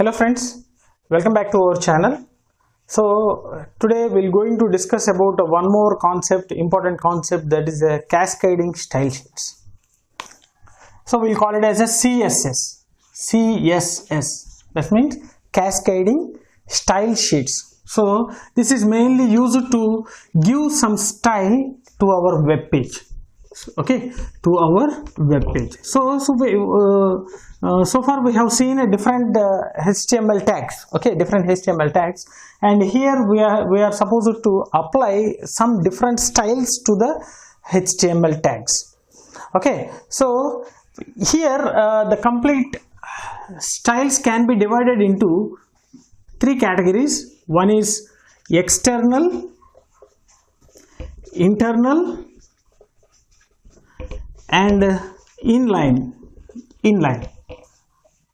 Hello friends, welcome back to our channel. So today we're going to discuss about one more important concept, that is a cascading style sheets. So we'll call it as a CSS. That means cascading style sheets. So this is mainly used to give some style to our web page. Okay, to our web page. So far we have seen a different HTML tags. Okay, different HTML tags, and here we are supposed to apply some different styles to the HTML tags. Okay, so here the complete styles can be divided into three categories. One is external, internal, and inline.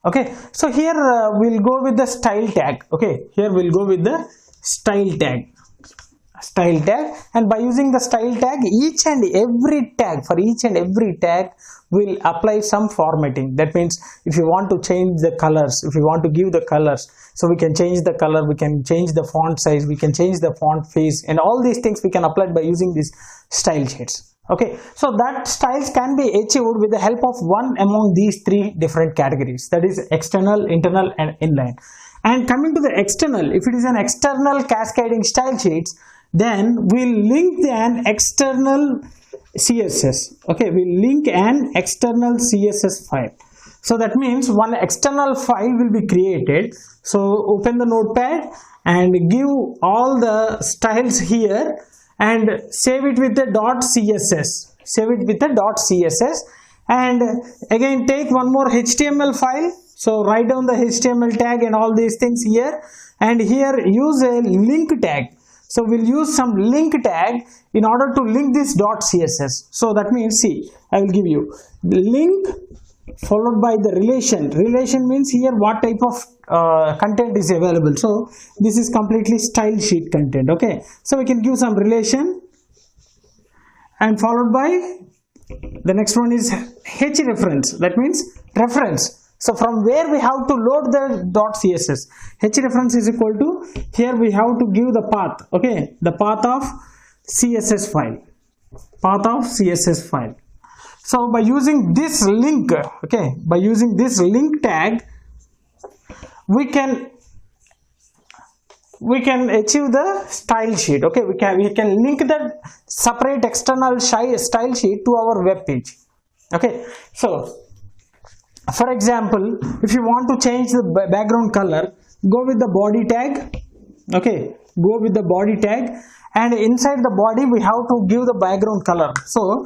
Okay, so here we'll go with the style tag. Okay, here we'll go with the style tag, and by using the style tag, for each and every tag will apply some formatting. That means if you want to change the colors, if you want to give the colors, so we can change the color, we can change the font size, we can change the font face, and all these things we can apply by using these style sheets. Okay, so that styles can be achieved with the help of one among these three different categories, that is external, internal, and inline. And coming to the external, if it is an external cascading style sheets, then we'll link an external CSS. Okay, we'll link an external CSS file. So that means one external file will be created. So open the notepad and give all the styles here and save it with the .css. And again take one more HTML file. So write down the HTML tag and all these things here, and here use a link tag. So we'll use some link tag in order to link this .css. So that means, see, I will give you link followed by the relation. Relation means here what type of content is available. So this is completely style sheet content. Okay, so we can give some relation, and followed by the next one is h reference. That means reference. So from where we have to load the .css. H reference is equal to, here we have to give the path. Okay, the path of CSS file. So by using this link, okay, by using this link tag, we can achieve the style sheet. Okay, we can link the separate external style sheet to our web page. Okay, so for example, if you want to change the background color, go with the body tag. Okay, go with the body tag, and inside the body we have to give the background color. So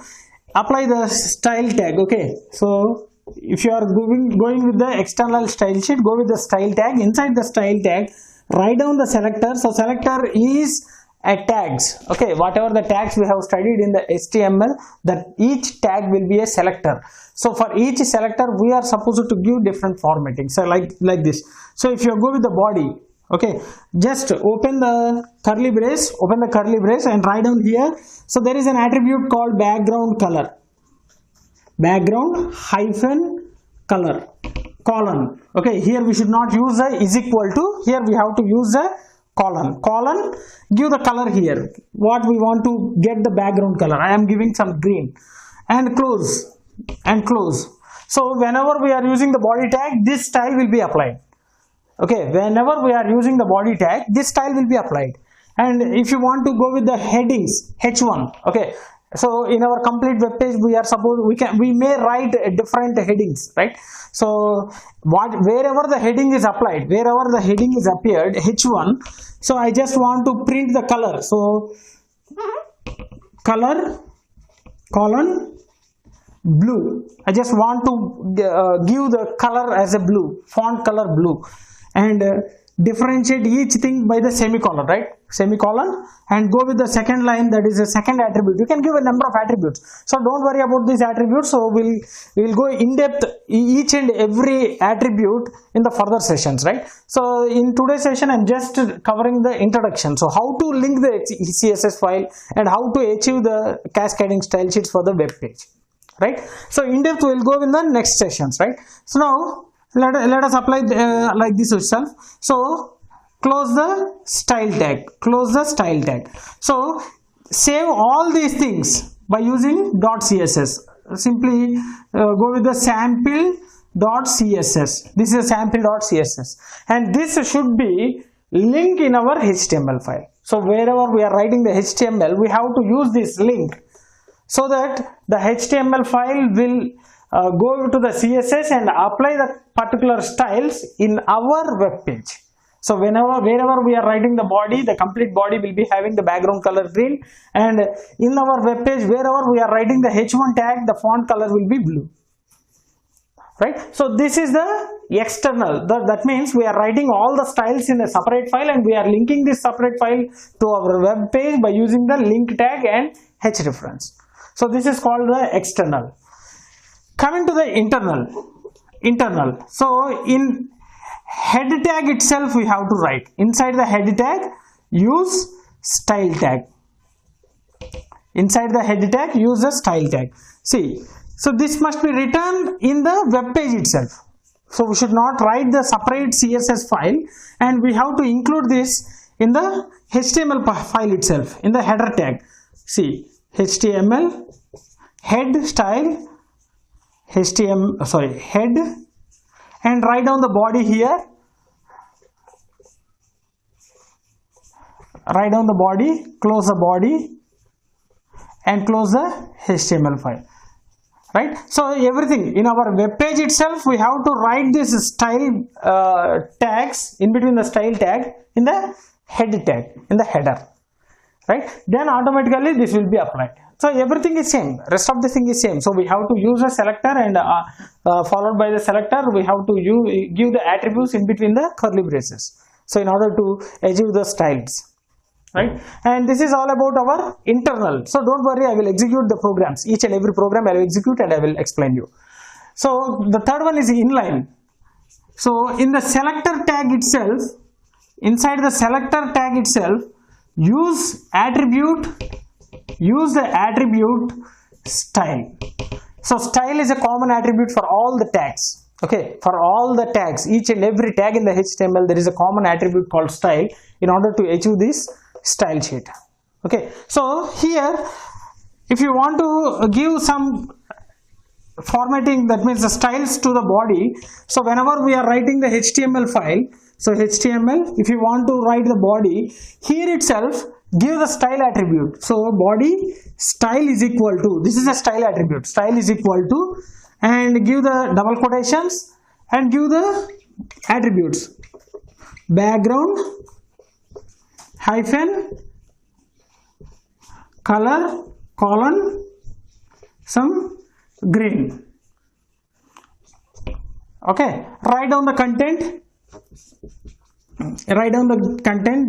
apply the style tag. Okay, so if you are going with the external style sheet, go with the style tag. Inside the style tag, write down the selector. So selector is a tags. Okay, whatever the tags we have studied in the HTML, that each tag will be a selector. So for each selector we are supposed to give different formatting. So like this. So if you go with the body, okay, just open the curly brace, and write down here. So there is an attribute called background color, color, colon. Okay, here we should not use the is equal to, here we have to use the colon, give the color here, what we want to get the background color. I am giving some green, and close. So whenever we are using the body tag, this style will be applied. Okay, whenever we are using the body tag, this style will be applied. And if you want to go with the headings, H1, okay, so in our complete web page we may write different headings, right? So wherever the heading is applied, wherever the heading is appeared, H1, so I just want to print the color. So color, colon, blue. I just want to give the color as a blue, font color blue, and differentiate each thing by the semicolon, right? Semicolon, and go with the second line, that is a second attribute. You can give a number of attributes, so don't worry about these attributes. So we'll go in depth each and every attribute in the further sessions, right? So in today's session I'm just covering the introduction, so how to link the CSS file and how to achieve the cascading style sheets for the web page, right? So in depth we'll go in the next sessions, right? So now let us apply like this itself. So close the style tag, close the style tag. So save all these things by using .css. Simply go with the sample.css. This is a sample.css, and this should be link in our HTML file. So wherever we are writing the HTML, we have to use this link so that the HTML file will go to the CSS and apply the particular styles in our web page. So wherever we are writing the body, the complete body will be having the background color green, and in our web page, wherever we are writing the h1 tag, the font color will be blue. Right? So this is the external. That means we are writing all the styles in a separate file, and we are linking this separate file to our web page by using the link tag and h-reference. So this is called the external. Coming to the internal. So in head tag itself, we have to write inside the head tag, use style tag. Inside the head tag, use the style tag. See, so this must be written in the web page itself. So we should not write the separate CSS file, and we have to include this in the HTML file itself, in the header tag. See, HTML head style, head, and write down the body here. Write down the body, close the body, and close the HTML file. Right? So everything in our web page itself, we have to write this style tags in between the style tag in the head tag, in the header. Right? Then automatically this will be applied. So everything is same, rest of the thing is same. So we have to use a selector, and followed by the selector, we have to give the attributes in between the curly braces. So in order to achieve the styles. Right? And this is all about our internal. So don't worry, I will execute the programs. Each and every program I will execute, and I will explain you. So the third one is inline. So in the selector tag itself, inside the selector tag itself, use the attribute style. So style is a common attribute for all the tags. Okay, for all the tags, each and every tag in the HTML, there is a common attribute called style in order to achieve this style sheet. Okay, so here if you want to give some formatting, that means the styles to the body. So whenever we are writing the HTML file, so HTML, if you want to write the body, here itself give the style attribute. So body style is equal to, this is a style attribute, style is equal to, and give the double quotations and give the attributes background hyphen color colon some green. Okay, write down the content,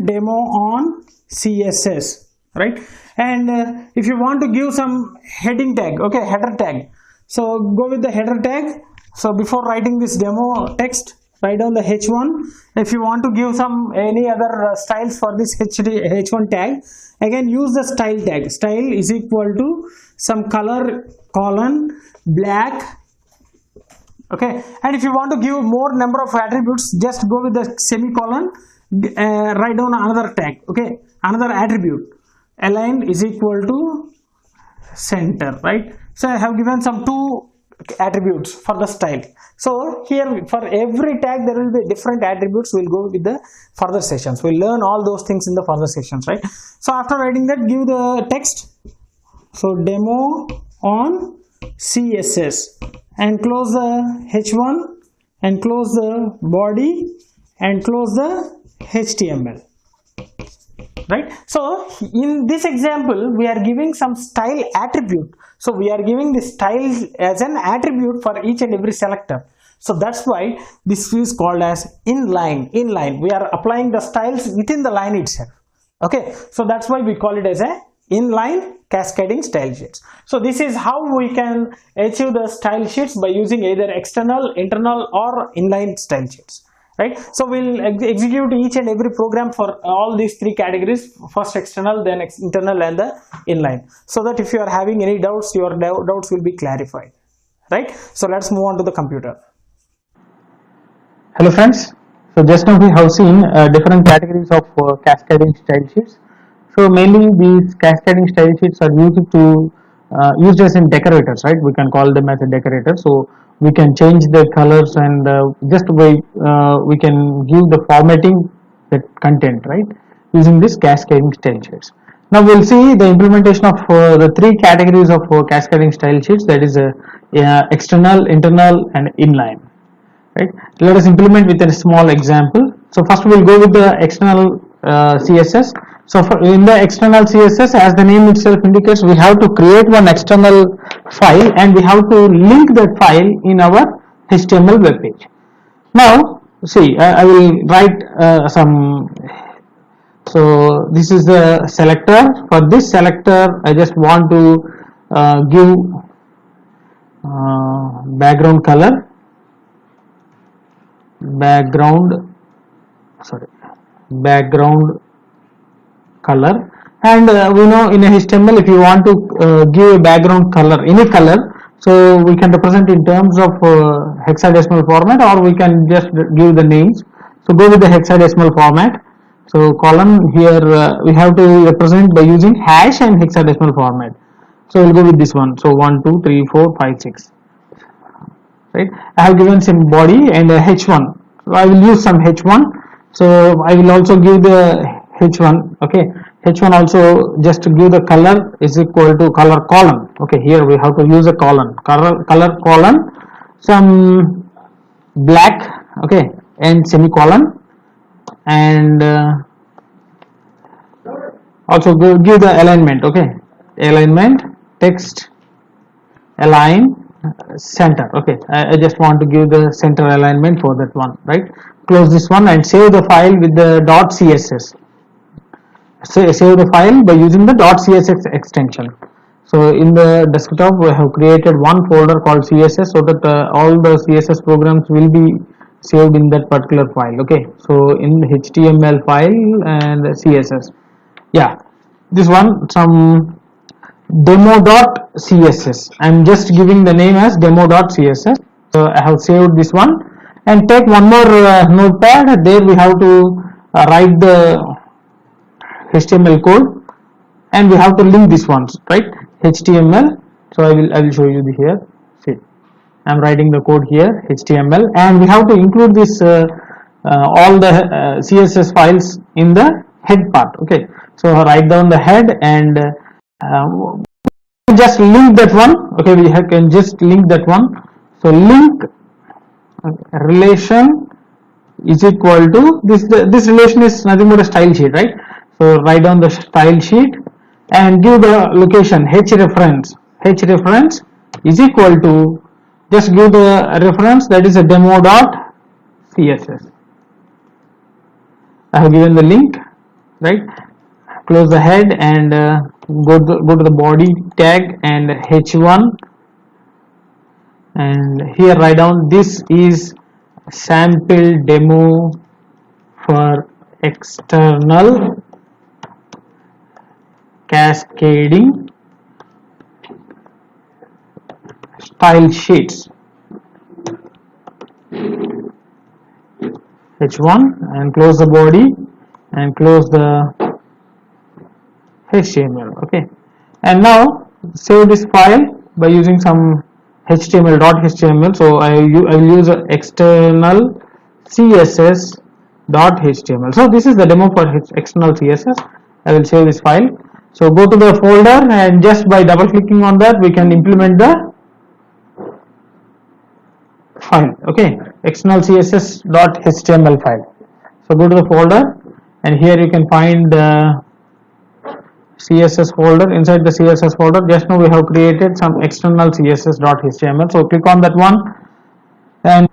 demo on CSS, right? And if you want to give some heading tag, okay, header tag, so go with the header tag. So before writing this demo text, write down the h1. If you want to give some any other styles for this h1 tag, again use the style tag. Style is equal to some color colon black. Okay, and if you want to give more number of attributes, just go with the semicolon, write down another tag, okay, another attribute, align is equal to center, right? So I have given some two attributes for the style. So here for every tag there will be different attributes. We'll go with the further sessions. We'll learn all those things in the further sessions, right? So after writing that, give the text. So demo on CSS, and close the h1 and close the body and close the HTML, right? So in this example we are giving some style attribute. So we are giving the style as an attribute for each and every selector. So that's why this is called as inline. We are applying the styles within the line itself. Okay, so that's why we call it as a inline cascading style sheets. So this is how we can achieve the style sheets by using either external, internal or inline style sheets, right? So we'll execute each and every program for all these three categories, first external, then internal and the inline, so that if you are having any doubts, your doubts will be clarified, right? So let's move on to the computer. Hello friends, so just now we have seen different categories of cascading style sheets. So mainly these cascading style sheets are used as in decorators, right? We can call them as a decorator. So we can change the colors and we can give the formatting the content, right? Using this cascading style sheets. Now we'll see the implementation of the three categories of cascading style sheets, that is external, internal and inline, right? Let us implement with a small example. So first we will go with the external CSS. So in the external CSS, as the name itself indicates, we have to create one external file and we have to link that file in our HTML web page. Now see, I will write some. So this is the selector. For this selector I just want to give background color, background color, and we know in a HTML if you want to give a background color, any color, so we can represent in terms of hexadecimal format, or we can just give the names. So go with the hexadecimal format. So column here we have to represent by using hash and hexadecimal format. So we'll go with this one. So 1 2 3 4 5 6, right? I have given some body and a h1, so I will use some h1. So I will also give the h1, okay. H1 also just to give the color is equal to color colon, okay. Here we have to use a colon, color colon, some black, okay, and semicolon, and also give the alignment, okay. Alignment, text, align, center, okay. I just want to give the center alignment for that one, right? Close this one and save the file with the .css. Save the file by using the .css extension. So in the desktop we have created one folder called CSS, so that all the CSS programs will be saved in that particular file, okay. So in HTML file and CSS, yeah, this one, some demo.css. I'm just giving the name as demo.css. So I have saved this one, and take one more notepad. There we have to write the HTML code, and we have to link this ones, right? HTML. So I will show you here. See, I'm writing the code here, HTML, and we have to include this all the CSS files in the head part, okay. So write down the head and just link that one, okay. We can just link that one. So link relation is equal to this relation is nothing but a style sheet, right? So write down the style sheet and give the location reference is equal to, just give the reference, that is a demo.css. I have given the link, right? Close the head and go to the body tag and h1, and here write down this is sample demo for external cascading style sheets, h1, and close the body and close the HTML, okay. And now save this file by using some HTML.html. So I will use external CSS.html. So this is the demo for external CSS. I will save this file. So go to the folder, and just by double clicking on that we can implement the file, okay, external CSS.html file. So go to the folder, and here you can find the CSS folder. Inside the CSS folder, just now we have created some external CSS.html. So click on that one, and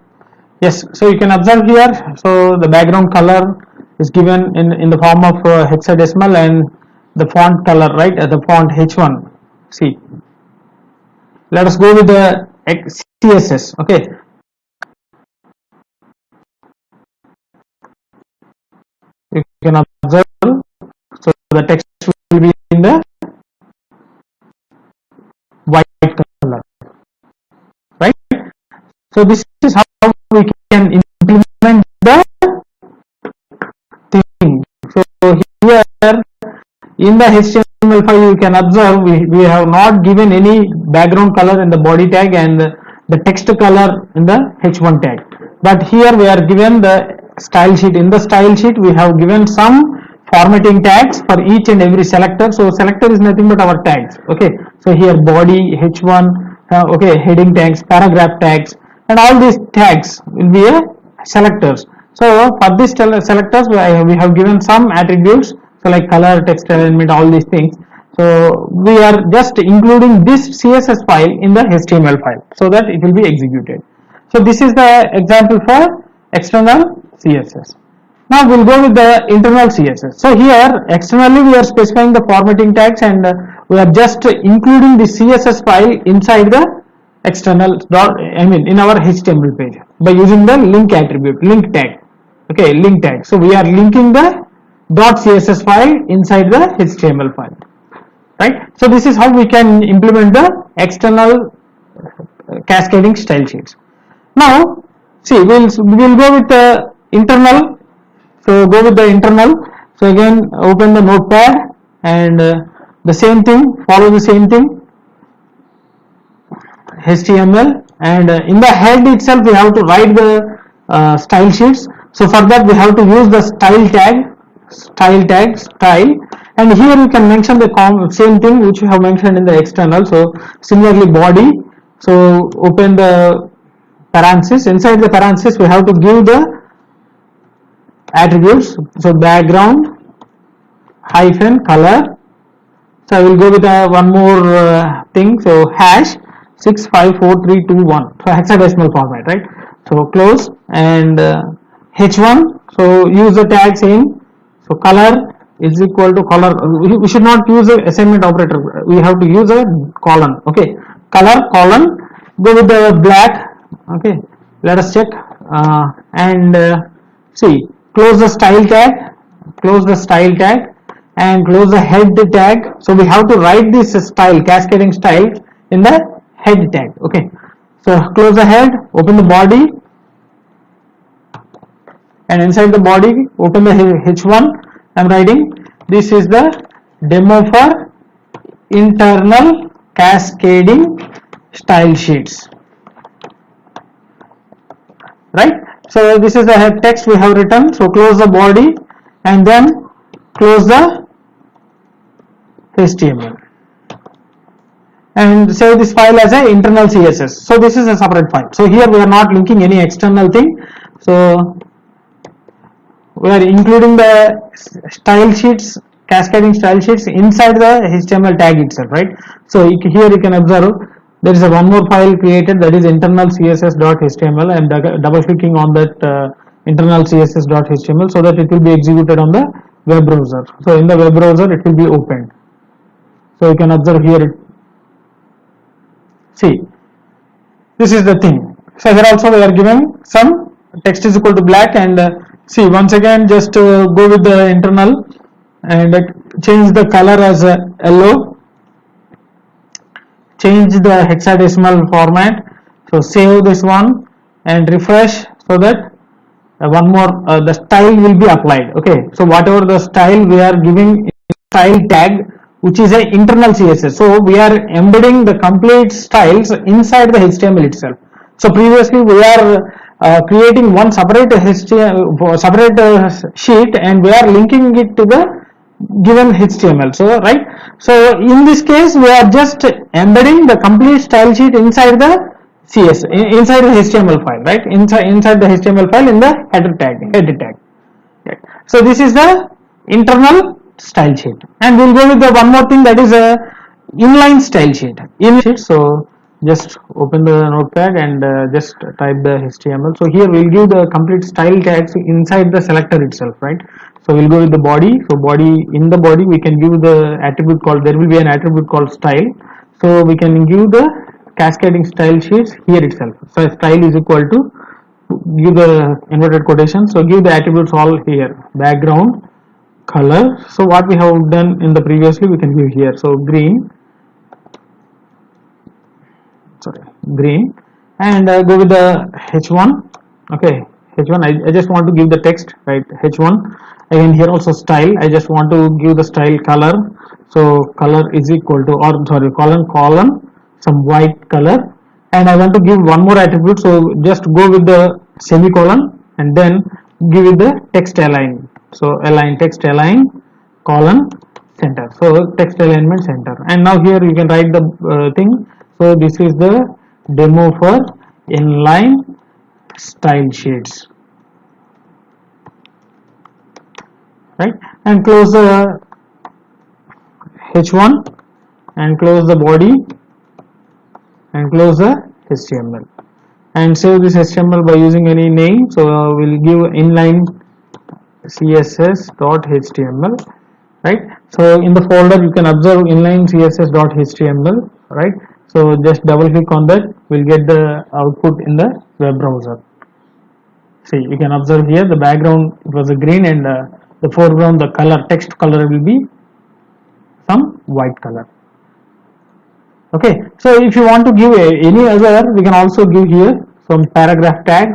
yes, so you can observe here. So the background color is given in the form of hexadecimal, and the font color, right, the font h1. See, let us go with the CSS, okay. You can observe, so the text will be in the white color, right? So this is how we can implement the thing. So here in the HTML file you can observe we have not given any background color in the body tag and the text color in the h1 tag, but here we are given the style sheet. In the style sheet we have given some formatting tags for each and every selector. So selector is nothing but our tags. Okay, so here body, h1, okay, heading tags, paragraph tags, and all these tags will be a selectors. So for these selectors we have given some attributes, so like color, text alignment, all these things. So we are just including this CSS file in the HTML file so that it will be executed. So this is the example for external CSS. Now we'll go with the internal CSS. So here externally we are specifying the formatting tags and we are just including the CSS file inside the external in our HTML page by using the link attribute, link tag. Okay, link tag. So we are linking the .css file inside the HTML file, right? So this is how we can implement the external cascading style sheets. Now see, we'll go with the internal. So go with the internal. So again open the notepad and the same thing, follow the same thing, HTML, and in the head itself we have to write the style sheets. So for that we have to use the style tag, style, and here you can mention the same thing which you have mentioned in the external. So similarly body, so open the parenthesis, inside the parenthesis we have to give the attributes. So background hyphen color. So I will go with one more thing, so hash 654321, so hexadecimal format, right? So close, and h1, so use the tag same. So color is equal to color, we should not use a assignment operator, we have to use a colon. Okay, color colon, go with the black. Okay, let us check and see, close the style tag, and close the head tag. So we have to write this style, cascading style, in the head tag. Okay, so close the head, open the body, and inside the body open the h1. I am writing this is the demo for internal cascading style sheets, right? So this is the head text we have written. So close the body and then close the HTML and save this file as a internal CSS. So this is a separate file. So here we are not linking any external thing. So we are including the style sheets, cascading style sheets inside the HTML tag itself, right? So here you can observe there is a one more file created, that is internal css.html. I am double clicking on that internal css.html so that it will be executed on the web browser. So in the web browser it will be opened. So you can observe here, see, this is the thing. So here also we are given some text is equal to black, and see, once again just go with the internal and change the color as yellow, change the hexadecimal format. So save this one and refresh so that one more the style will be applied. Okay, so whatever the style we are giving style tag, which is an internal CSS, so we are embedding the complete styles inside the HTML itself. So previously we are creating one separate sheet and we are linking it to the given HTML. So right, so in this case we are just embedding the complete style sheet inside the CS, inside the HTML file, right? Inside the HTML file in the header tag. Right. So this is the internal style sheet, and we'll go with the one more thing, that is a inline style sheet. So just open the notepad and just type the HTML. So here we'll give the complete style tags inside the selector itself, right? So we'll go with the body. So body, in the body we can give the attribute called, there will be an attribute called style. So we can give the cascading style sheets here itself. So style is equal to, give the inverted quotation, so give the attributes all here, background color. So what we have done in the previously we can give here. So green, and go with the h1. Okay, h1. I just want to give the text, right? h1. Again here also style, I just want to give the style color, so color is equal to, or sorry, colon some white color, and I want to give one more attribute, so just go with the semicolon and then give it the text align. So align, text align, colon, center. So text alignment center. And now here you can write the thing. So this is the demo for inline style sheets, right? And close the h1 and close the body and close the HTML and save this HTML by using any name. So we'll give inline css.html, right? So in the folder you can observe inline css.html, right? So just double click on that, we'll get the output in the web browser. See, you can observe here the background, it was a green, and the foreground, the color, text color will be some white color. Okay, so if you want to give any other, we can also give here some paragraph tag.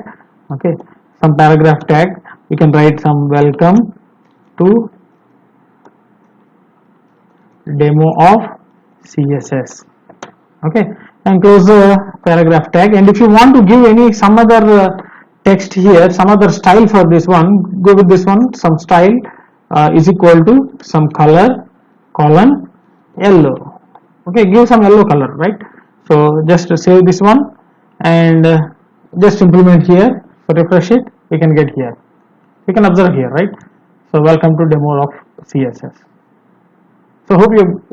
Okay, some paragraph tag, we can write some welcome to demo of CSS. Okay, and close the paragraph tag. And if you want to give any some other text here, some other style for this one, go with this one, some style is equal to some color, colon, yellow. Okay, give some yellow color, right? So just save this one and just implement here. So refresh it, we can get here, we can observe here, right? So welcome to demo of CSS. So hope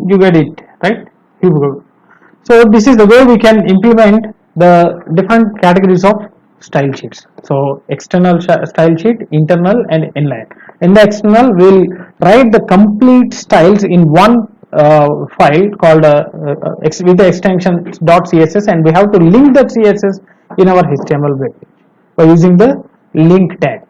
you get it, right? Here we go. So this is the way we can implement the different categories of style sheets. So external style sheet, internal, and inline. In the external, we'll write the complete styles in one file called with the extension .css, and we have to link that CSS in our HTML web page by using the link tag.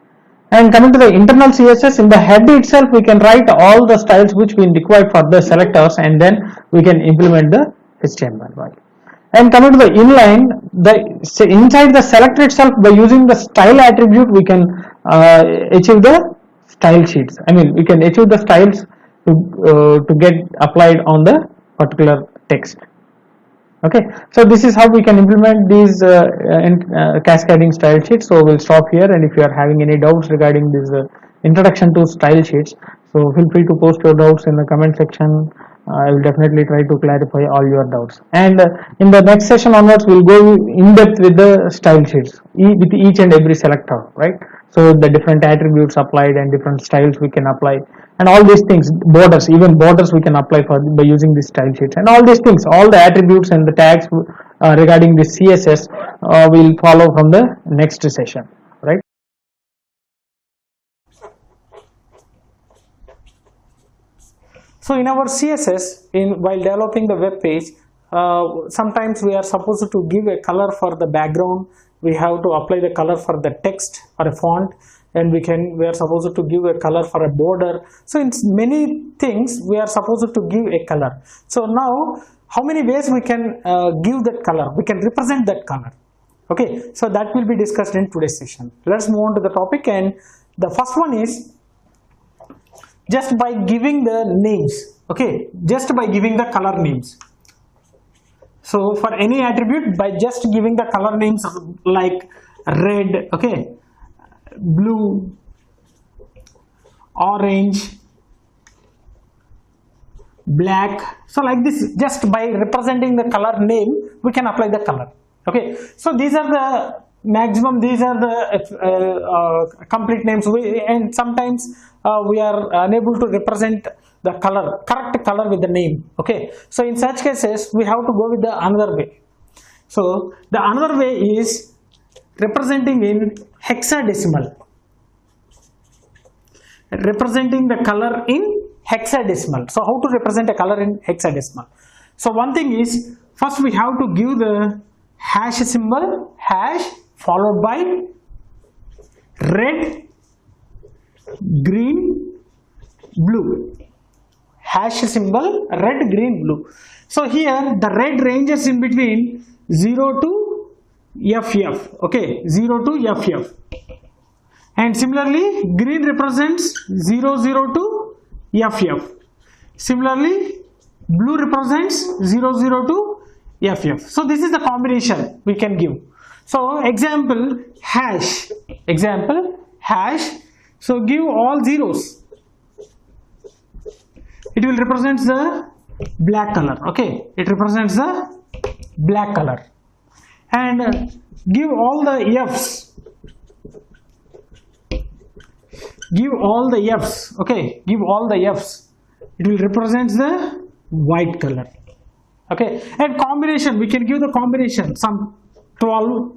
And coming to the internal CSS, in the head itself we can write all the styles which we require for the selectors, and then we can implement the HTML, right? And coming to the inline, inside the selector itself, by using the style attribute, we can achieve the style sheets. I mean, we can achieve the styles to get applied on the particular text. Okay, so this is how we can implement these cascading style sheets. So we'll stop here, and if you are having any doubts regarding this introduction to style sheets, so feel free to post your doubts in the comment section. I will definitely try to clarify all your doubts. And in the next session onwards, we'll go in depth with the style sheets with each and every selector, right? So the different attributes applied and different styles we can apply, and all these things, borders, even borders we can apply by using these style sheets, and all these things, all the attributes and the tags regarding the CSS will follow from the next session, right? So in our CSS, while developing the web page, sometimes we are supposed to give a color for the background. We have to apply the color for the text or a font, and we are supposed to give a color for a border. So in many things we are supposed to give a color. So now, how many ways we can give that color? We can represent that color. Okay, so that will be discussed in today's session. Let's move on to the topic, and the first one is just by giving the names. Okay, just by giving the color names. So for any attribute, by just giving the color names like red, okay, blue, orange, black, so like this, just by representing the color name, we can apply the color. Okay, so these are the maximum, these are the complete names, and sometimes we are unable to represent the color, correct color with the name. Okay, so in such cases we have to go with the another way. So the another way is representing in hexadecimal, representing the color in hexadecimal. So how to represent a color in hexadecimal? So one thing is, first we have to give the hash symbol, hash followed by red, green, blue. Hash symbol, red, green, blue. So here the red ranges in between 0 to FF. Okay, 0 to FF. And similarly, green represents 0, 0 to FF. Similarly, blue represents 0, 0 to FF. So this is the combination we can give. So example hash. So give all zeros. It will represent the black color. Okay, it represents the black color. And give all the F's. Give all the F's. Okay, give all the F's. It will represent the white color. Okay, and combination, we can give the combination, some 12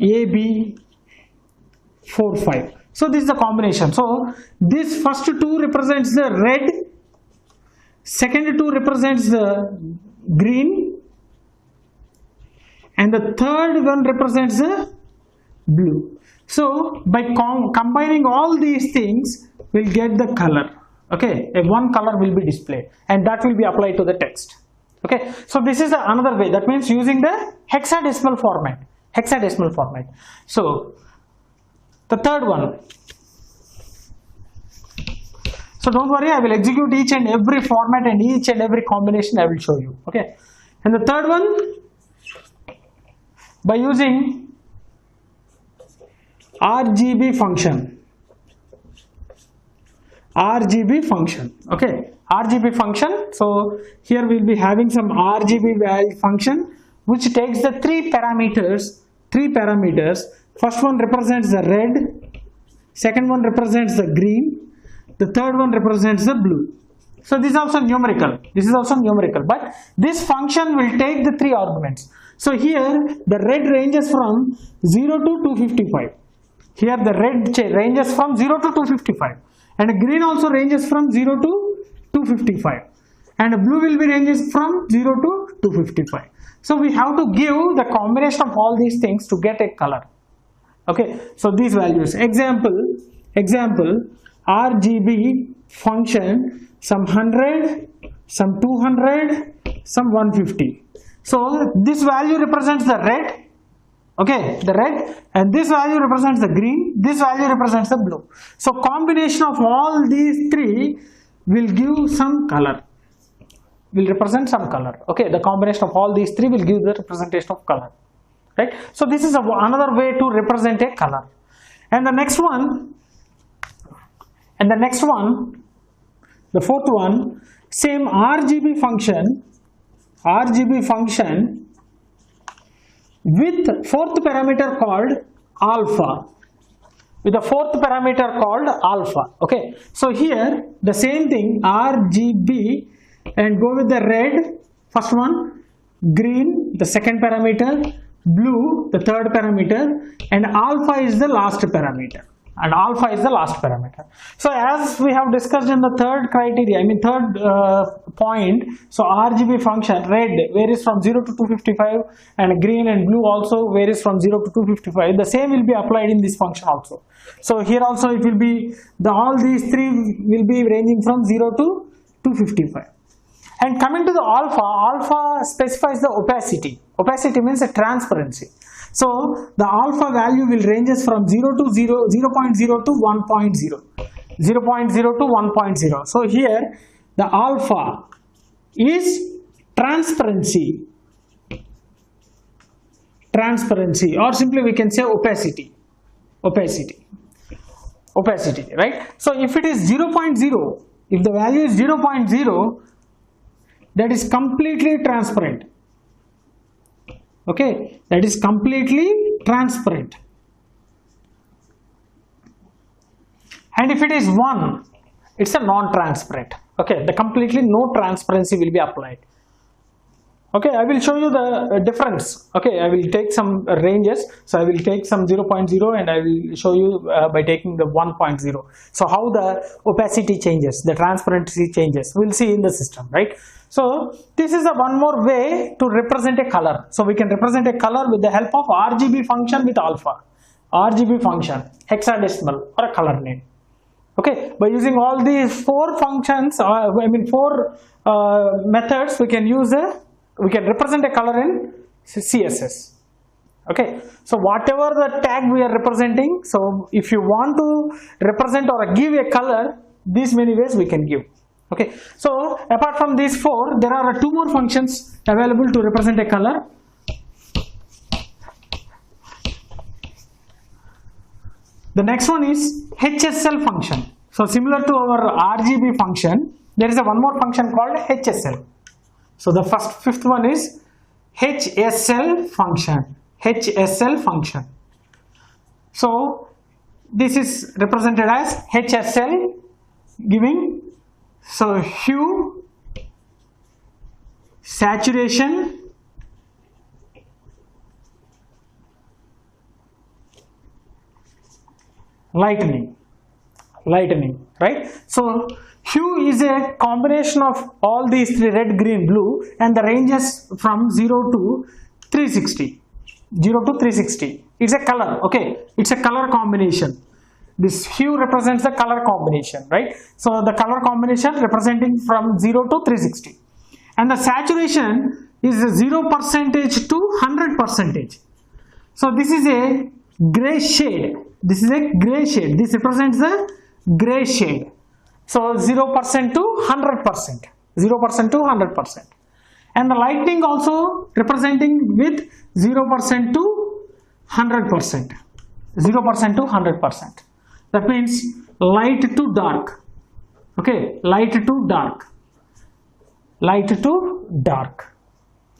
A, B, 4, 5. So this is the combination. So this first two represents the red, second two represents the green, and the third one represents the blue. So by combining all these things, we'll get the color. Okay, one color will be displayed, and that will be applied to the text. Okay, so this is another way. That means using the hexadecimal format. So the third one. So don't worry, I will execute each and every format and each and every combination I will show you. Okay, and the third one, by using RGB function. Okay, RGB function. So here we'll be having some RGB value function which takes the three parameters. First one represents the red, second one represents the green, the third one represents the blue. So this is also numerical. But this function will take the three arguments. So here the red ranges from 0 to 255. Here the red ranges from 0 to 255. And green also ranges from 0 to 255, and blue will be ranges from 0 to 255. So we have to give the combination of all these things to get a color. Okay, so these values. Example RGB function, some 100, some 200, some 150. So this value represents the red. Okay, the red, and this value represents the green, this value represents the blue. So combination of all these three will give some color, will represent some color. Okay, the combination of all these three will give the representation of color, right? So this is another way to represent a color. And the next one, the fourth one, same RGB function with fourth parameter called alpha. Okay, so here the same thing, RGB, and go with the red, first one, green, the second parameter, blue, the third parameter, and alpha is the last parameter. So as we have discussed in the third criteria, third point, so RGB function, red varies from 0 to 255, and green and blue also varies from 0 to 255. The same will be applied in this function also. So here also it will be, all these three will be ranging from 0 to 255. And coming to the alpha specifies the opacity. Opacity means a transparency. So the alpha value will ranges from 0 to 0.0 to 1.0. 0.0 to 1.0. So here the alpha is transparency, or simply we can say opacity, right? So if it is 0.0, if the value is 0.0, that is completely transparent. Okay, that is completely transparent. And if it is 1, it's a non-transparent. Okay, the completely no transparency will be applied. Okay, I will show you the difference. Okay, I will take some ranges. So I will take some 0.0 and I will show you by taking the 1.0. So how the opacity changes, the transparency changes, we'll see in the system, right? So this is one more way to represent a color. So we can represent a color with the help of RGB function with alpha. RGB function, hexadecimal, or a color name. Okay, by using all these four functions, four methods, we can represent a color in CSS. Okay, so whatever the tag we are representing, so if you want to represent or give a color, these many ways we can give. Okay, so apart from these four, there are two more functions available to represent a color. The next one is HSL function. So similar to our RGB function, there is a one more function called HSL. So the fifth one is HSL function. HSL function. So this is represented as HSL, giving so hue, saturation, lightening, right? So hue is a combination of all these three, red, green, blue, and the ranges from 0 to 360. 0 to 360. It's a color, okay? It's a color combination. This hue represents the color combination, right? So the color combination representing from 0 to 360. And the saturation is 0% to 100%. So this is a gray shade. This is a gray shade. This represents the gray shade. So 0% to 100%. 0% to 100%. And the lightning also representing with 0% to 100%. 0% to 100%. That means light to dark. Okay, light to dark. Light to dark.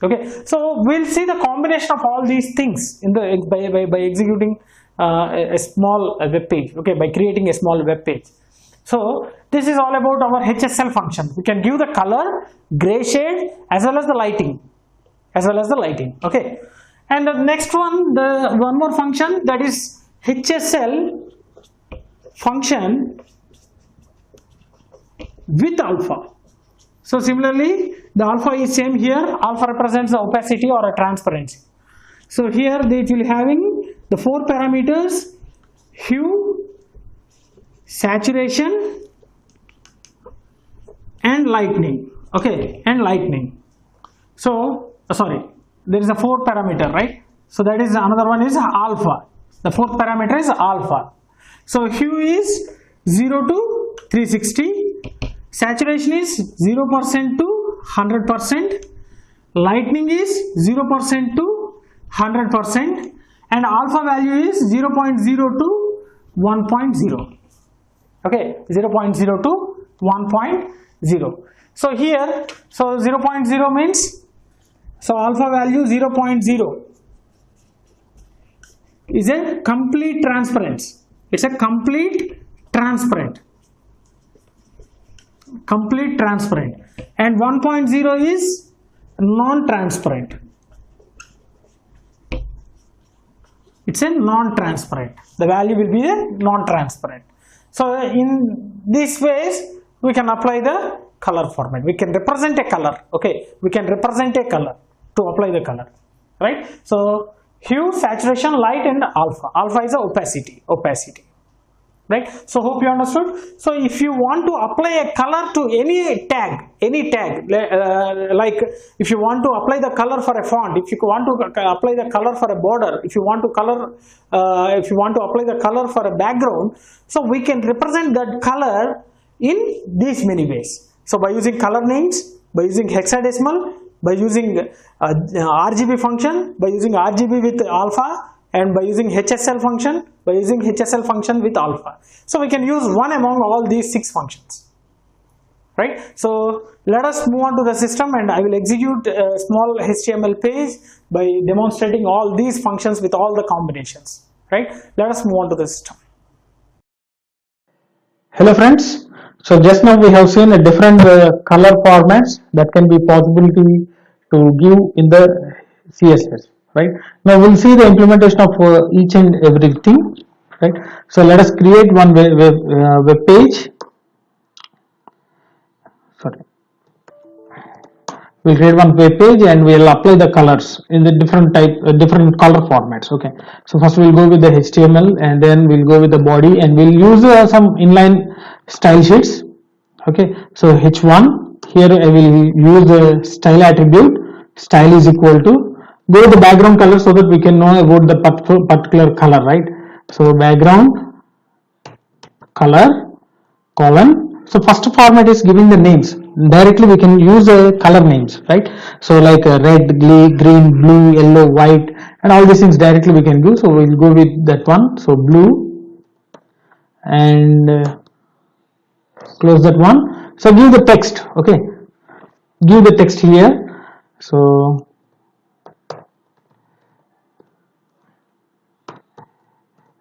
Okay, so we'll see the combination of all these things in the by executing a small web page. Okay, by creating a small web page. So this is all about our HSL function. We can give the color, gray shade, as well as the lighting, Okay, and the next one, the one more function, that is HSL function with alpha. So similarly, the alpha is same here. Alpha represents the opacity or a transparency. So here they will having the four parameters: hue, saturation, and lightning. Okay, and lightning. So sorry, there is a fourth parameter, right? So that is another one is alpha. The fourth parameter is alpha. So hue is 0 to 360, saturation is 0% to 100%, lightning is 0% to 100%, and alpha value is 0.0 to 1.0. Okay, 0.0 to 1.0. So here, so 0.0 means, so alpha value 0.0 is a complete transparency. It's a complete transparent, and 1.0 is non-transparent. It's a non-transparent. The value will be a non-transparent. So in these ways we can apply the color format. We can represent a color. Okay, we can represent a color to apply the color, right? So hue, saturation, light, and alpha. Alpha is a opacity, right? So hope you understood. So if you want to apply a color to any tag, like if you want to apply the color for a font, if you want to apply the color for a border, if you want to apply the color for a background, so we can represent that color in these many ways. So by using color names, by using hexadecimal, by using RGB function, by using RGB with alpha, and by using HSL function, with alpha. So we can use one among all these 6 functions, right? So let us move on to the system, and I will execute a small HTML page by demonstrating all these functions with all the combinations, right? Let us move on to the system. Hello friends. So just now we have seen a different color formats that can be possibility to give in the CSS, right? Now we'll see the implementation of each and everything, right? So let us create one web page. Sorry. We'll create one web page and we'll apply the colors in the different color formats. Okay. So first we'll go with the HTML and then we'll go with the body and we'll use some inline style sheets. Okay. So H1 here I will use the style attribute. Style is equal to go to the background color so that we can know about the particular color, right? So background color colon. So first format is giving the names. Directly we can use color names, right? So like red, green, blue, yellow, white, and all these things directly we can do. So we'll go with that one. So blue, and close that one. So give the text. Okay, give the text here. So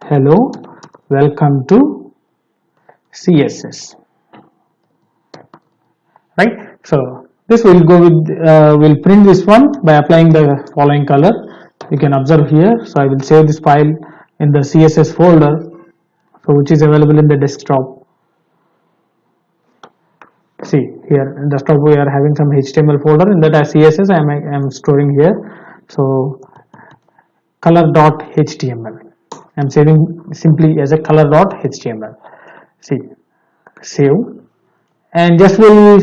hello, welcome to CSS. Right, so this will go with will print this one by applying the following color. You can observe here. So I will save this file in the CSS folder, so which is available in the desktop. See here in desktop we are having some HTML folder. In that as CSS I am storing here. So color.html. I am saving simply as a color.html. See, save, and just will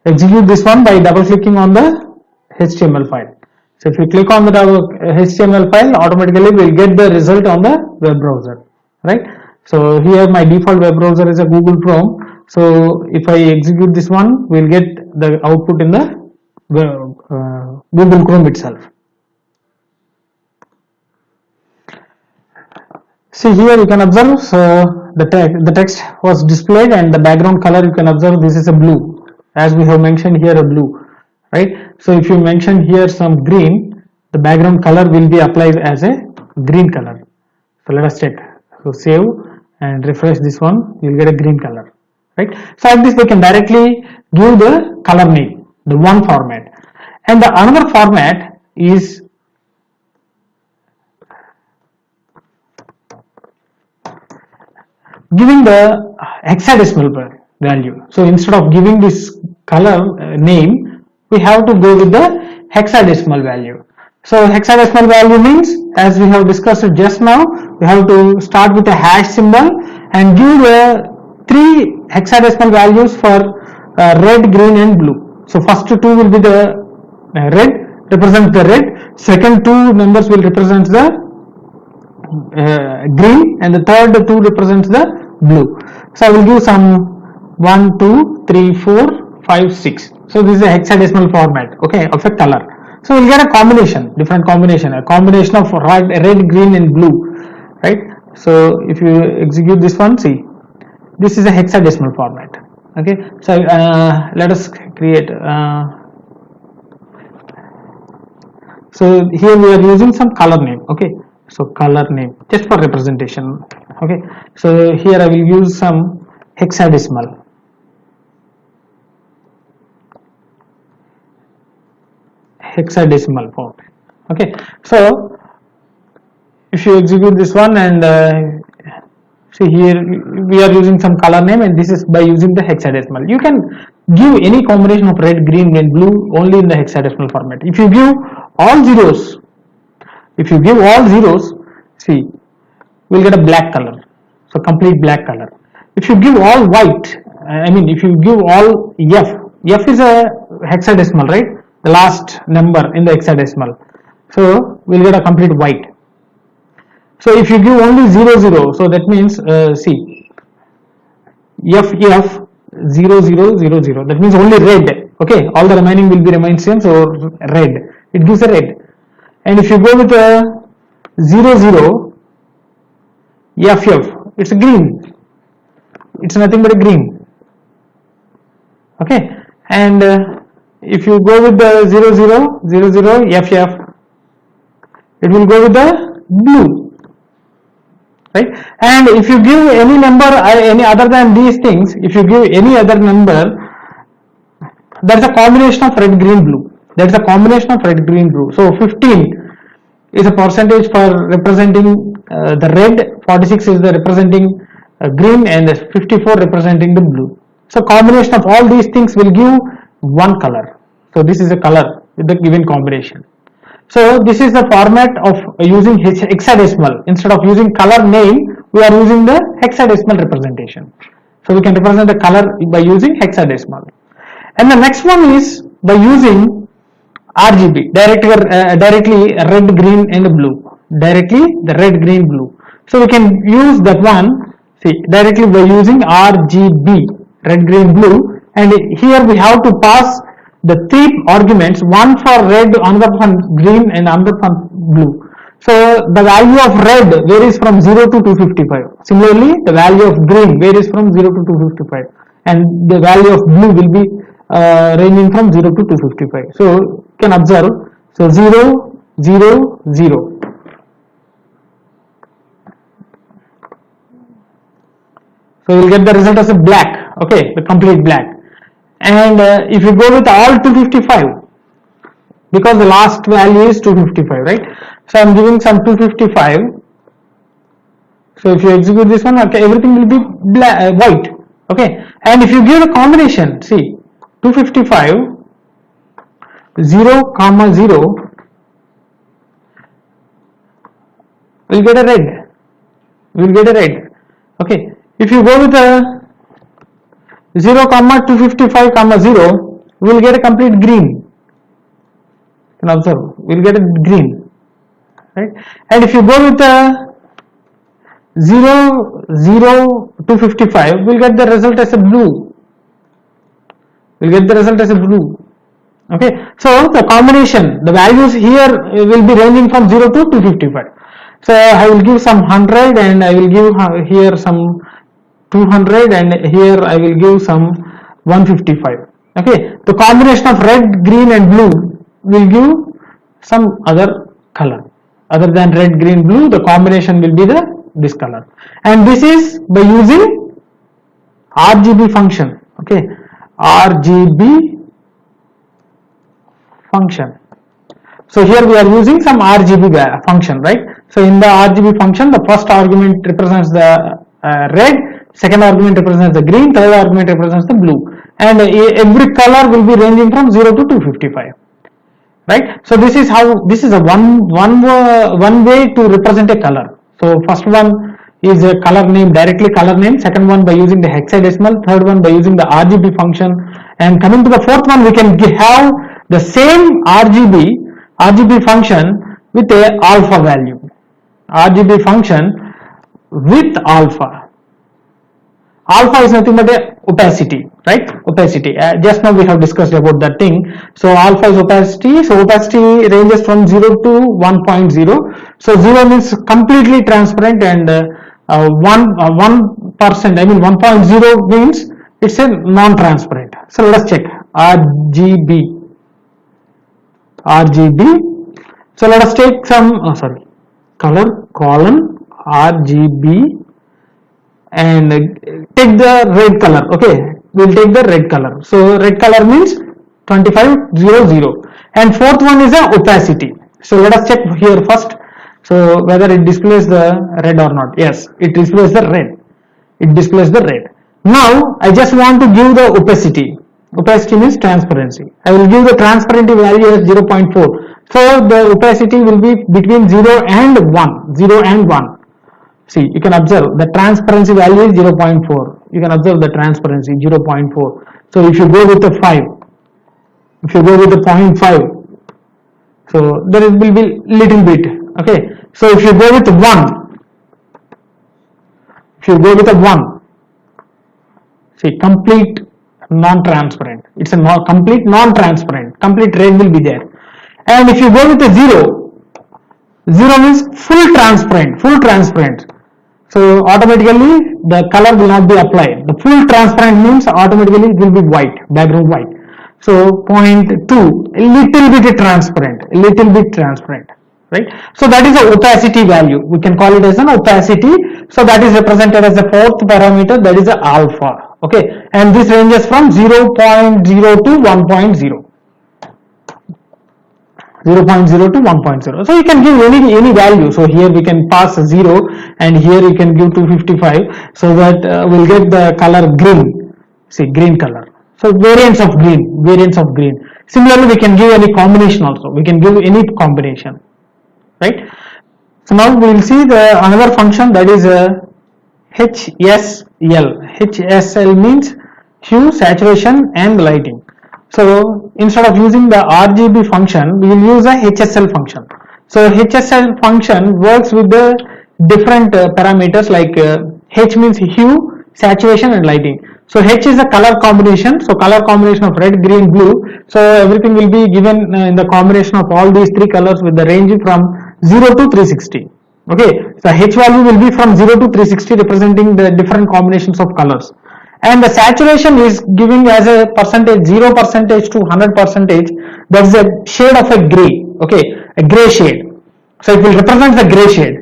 execute this one by double clicking on the HTML file. So if you click on the HTML file, automatically we will get the result on the web browser, right? So here my default web browser is a Google Chrome. So if I execute this one, we will get the output in the Google Chrome itself. See here you can observe the text was displayed, and the background color you can observe this is a blue, as we have mentioned here a blue, right? So if you mention here some green, the background color will be applied as a green color. So let us check. So save and refresh this one, you will get a green color, right? So like this we can directly give the color name, the one format, and the another format is giving the hexadecimal value. So instead of giving this color name, we have to go with the hexadecimal value. So hexadecimal value means, as we have discussed just now, we have to start with a hash symbol and give the 3 hexadecimal values for red, green and blue. So first 2 will be the red, represent the red, second 2 numbers will represent the green, and the third 2 represents the blue. So I will give some 1, 2, 3, 4, 5, 6. So this is a hexadecimal format, okay, of a color. So we'll get a combination, different combination, a combination of red, green and blue, right? So if you execute this one, see, this is a hexadecimal format, okay? So let us create, so here we are using some color name, okay? So color name just for representation, okay? So here I will use some hexadecimal. Hexadecimal format, okay? So if you execute this one and see here we are using some color name, and this is by using the hexadecimal. You can give any combination of red, green and blue only in the hexadecimal format. If you give all zeros, see, we'll get a black color, so complete black color. If you give all white, I mean if you give all F is a hexadecimal, right? The last number in the hexadecimal, so we'll get a complete white. So if you give only 0, 0, so that means see, F 0, 0, 0, 0, that means only red, okay? All the remaining will be remain same, so red, it gives a red. And if you go with a 0, 0, F, it's a green, it's nothing but a green, okay? And if you go with the 0, 0, 0, 0, F, it will go with the blue, right? And if you give any number, any other than these things, if you give any other number, that's a combination of red, green, blue. That's a combination of red, green, blue. So 15 is a percentage for representing the red, 46 is the representing green, and 54 representing the blue. So combination of all these things will give one color. So this is a color with the given combination. So this is the format of using hexadecimal. Instead of using color name, we are using the hexadecimal representation. So we can represent the color by using hexadecimal. And the next one is by using RGB, directly red, green and blue, directly the red, green, blue. So we can use that one, see, directly by using RGB, red, green, blue, and here we have to pass the three arguments, one for red, another for green and another for blue. So the value of red varies from 0 to 255. Similarly, the value of green varies from 0 to 255, and the value of blue will be ranging from 0 to 255. So you can observe, so 0, 0, 0. So we'll get the result as a black, okay, the complete black. And if you go with all 255, because the last value is 255, right? So I'm giving some 255. So if you execute this one, okay, everything will be black, white, okay. And if you give a combination, see, 255, 0, 0, we'll get a red. We'll get a red, okay. If you go with a 0, 255, 0, we'll get a complete green. You can observe, we'll get a green, right? And if you go with a 0, 0, 255, we'll get the result as a blue. We'll get the result as a blue. Okay, so the combination, the values here will be ranging from 0 to 255. So I will give some 100 and I will give here some 200 and here I will give some 155. Okay, the combination of red, green and blue will give some other color. Other than red, green, blue, the combination will be this color. And this is by using RGB function. Okay, RGB function. So here we are using some RGB function, right? So in the RGB function, the first argument represents the red, second argument represents the green, third argument represents the blue, and every color will be ranging from 0 to 255, right? So this is how, this is a one way to represent a color. So first one is a color name, directly color name, second one by using the hexadecimal, third one by using the RGB function, and coming to the fourth one, we can have the same RGB function with a alpha value. RGB function with alpha. Alpha is nothing but a opacity, right? Opacity. Just now we have discussed about that thing. So alpha is opacity. So opacity ranges from 0 to 1.0. So 0 means completely transparent, and 1%, I mean 1.0 means it's a non-transparent. So let us check RGB. So let us take some color column RGB and take the red color. Okay, we'll take the red color. So red color means 2500, and fourth one is the opacity. So let us check here first. So whether it displays the red or not. Yes, it displays the red. It displays the red. Now I just want to give the opacity. Opacity means transparency. I will give the transparency value as 0.4. So the opacity will be between 0 and 1. 0 and 1. See, you can observe the transparency value is 0.4. You can observe the transparency 0.4. So if you go with the 5, if you go with the 0.5, so there will be little bit. Okay. So if you go with 1, if you go with a 1, see, complete non-transparent. It's a complete non-transparent. Complete red will be there. And if you go with a 0, 0 means full transparent. Full transparent. So automatically the color will not be applied. The full transparent means automatically it will be white, background white. So 0.2, a little bit transparent, right? So that is the opacity value. We can call it as an opacity. So that is represented as the fourth parameter, that is the alpha. Okay, and this ranges from 0.0 to 1.0. 0.0 to 1.0. So you can give any value. So here we can pass 0 and here you can give 255, so that we'll get the color green. See, green color. So variants of green. Similarly, we can give any combination also. We can give any combination, right? So now we will see the another function, that is HSL. HSL means hue, saturation and lighting. So instead of using the RGB function, we will use a HSL function. So HSL function works with the different parameters like H means hue, saturation and lighting. So H is a color combination, so color combination of red, green, blue. So everything will be given in the combination of all these three colors with the range from 0 to 360. Okay, so H value will be from 0 to 360 representing the different combinations of colors. And the saturation is giving as a percentage 0% to 100%. That is a shade of a gray, okay, a gray shade. So it will represent the gray shade.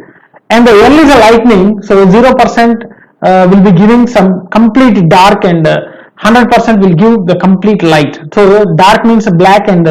And the L is a lightning, so 0% will be giving some complete dark and 100% will give the complete light. So dark means black and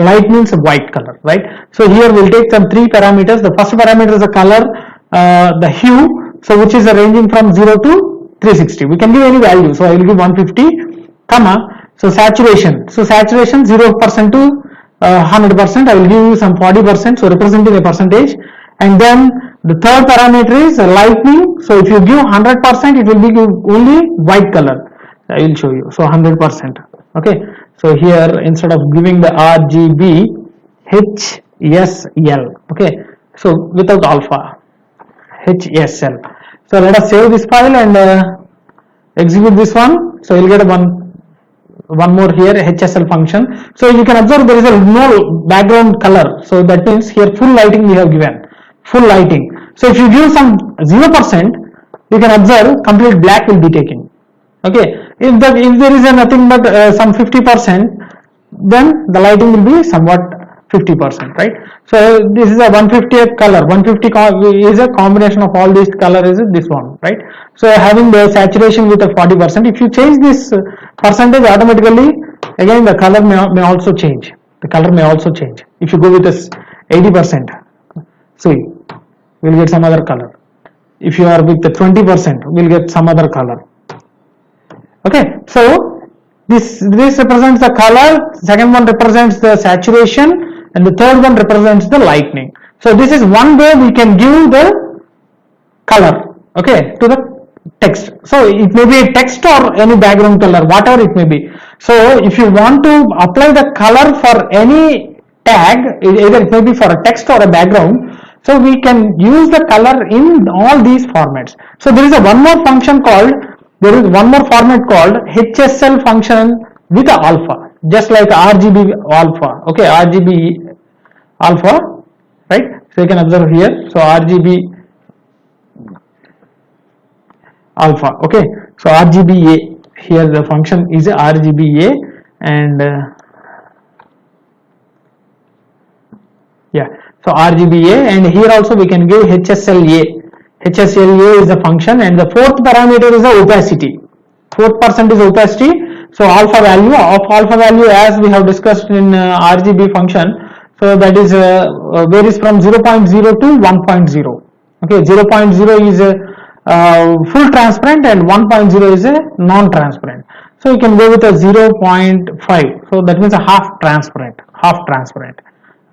light means white color, right? So here we'll take some three parameters. The first parameter is the color, the hue, so which is ranging from 0 to 360. We can give any value. So I will give 150, comma. So saturation. So saturation 0% to 100%. I will give you some 40%. So representing a percentage. And then the third parameter is lightning. So if you give 100%, it will be only white color. I will show you. So 100%. Okay. So here instead of giving the RGB, HSL. Okay. So without alpha. HSL. So let us save this file and execute this one. So you'll get one more here, HSL function. So you can observe there is no background color. So that means here full lighting we have given. Full lighting. So if you give some 0%, you can observe complete black will be taken. Okay. If there is nothing but some 50%, then the lighting will be somewhat 50%, right? So this is a 150th color. 150 is a combination of all these color is this one, right? So having the saturation with a 40%, if you change this percentage automatically, again the color may also change. The color may also change. If you go with this 80%, see, we'll get some other color. If you are with the 20%, we'll get some other color. Okay, so this represents the color, second one represents the saturation, and the third one represents the lightning. So this is one way we can give the color, okay, to the text. So it may be a text or any background color, whatever it may be. So if you want to apply the color for any tag, either it may be for a text or a background, so we can use the color in all these formats. So there is one more function called, there is one more format called HSL function with alpha, just like RGB alpha, okay, RGB alpha, right? So you can observe here, so RGB alpha, okay, so RGBA, here the function is RGBA, and yeah, so RGBA, and here also we can give HSLA. HSLA is the function, and the fourth parameter is the opacity. Fourth percent is opacity. So alpha value as we have discussed in RGB function. So that is varies from 0.0 to 1.0. Okay, 0.0 is full transparent and 1.0 is a non-transparent. So you can go with a 0.5. So that means a half transparent.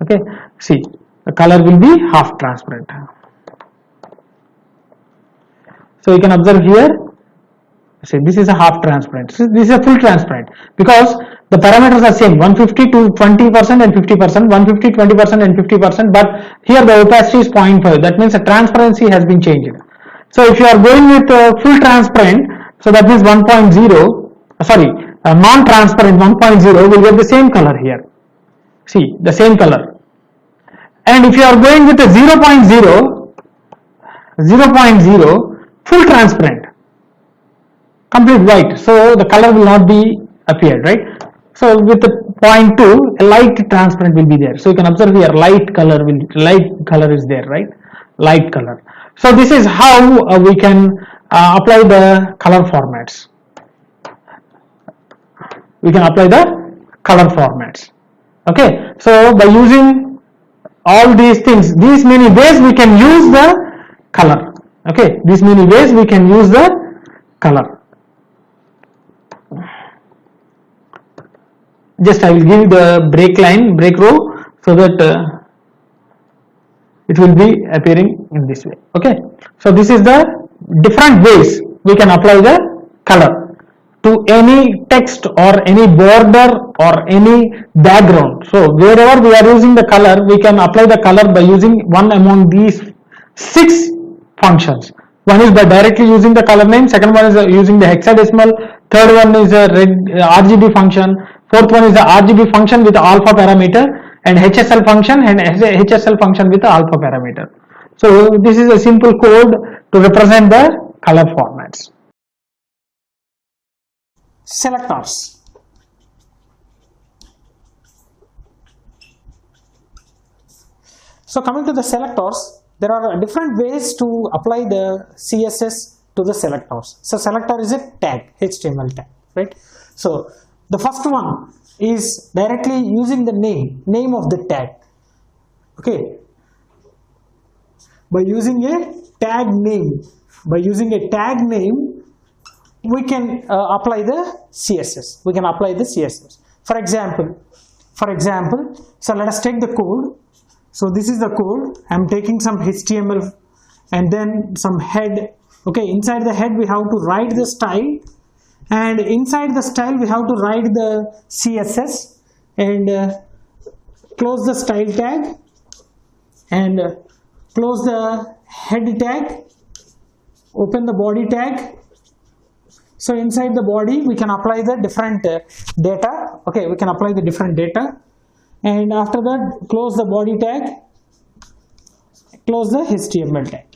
Okay, see, the color will be half transparent. So you can observe here, see, this is a half transparent, this is a full transparent, because the parameters are same, 150 to 20% and 50%, 150, 20% and 50%, but here the opacity is 0.5, that means the transparency has been changed. So if you are going with full transparent, so that means 1.0, non-transparent 1.0 will get the same color here, see, the same color. And if you are going with a 0.0, full transparent, complete white, so the color will not be appeared, right? So with the 0.2, a light transparent will be there. So you can observe here, light color is there, right? Light color. So this is how we can apply the color formats. Okay, so by using all these things, these many ways we can use the color. Okay, these many ways we can use the color. Just I will give the break row, so that it will be appearing in this way. Okay, so this is the different ways we can apply the color. to any text or any border or any background. So wherever we are using the color, we can apply the color by using one among these 6 functions. One is by directly using the color name, second one is using the hexadecimal, third one is a RGB function, fourth one is the RGB function with alpha parameter, and HSL function and HSL function with the alpha parameter. So this is a simple code to represent the color formats. Selectors. So coming to the selectors, there are different ways to apply the CSS to the selectors. So selector is a tag, HTML tag, right? So the first one is directly using the name of the tag. Okay. By using a tag name, we can apply the CSS. We can apply the CSS. For example, so let us take the code. So this is the code. I'm taking some HTML and then some head. Okay, inside the head we have to write the style, and inside the style we have to write the CSS, and close the style tag and close the head tag, open the body tag. So inside the body we can apply the different data. Okay, we can apply the different data, and after that close the body tag, close the HTML tag.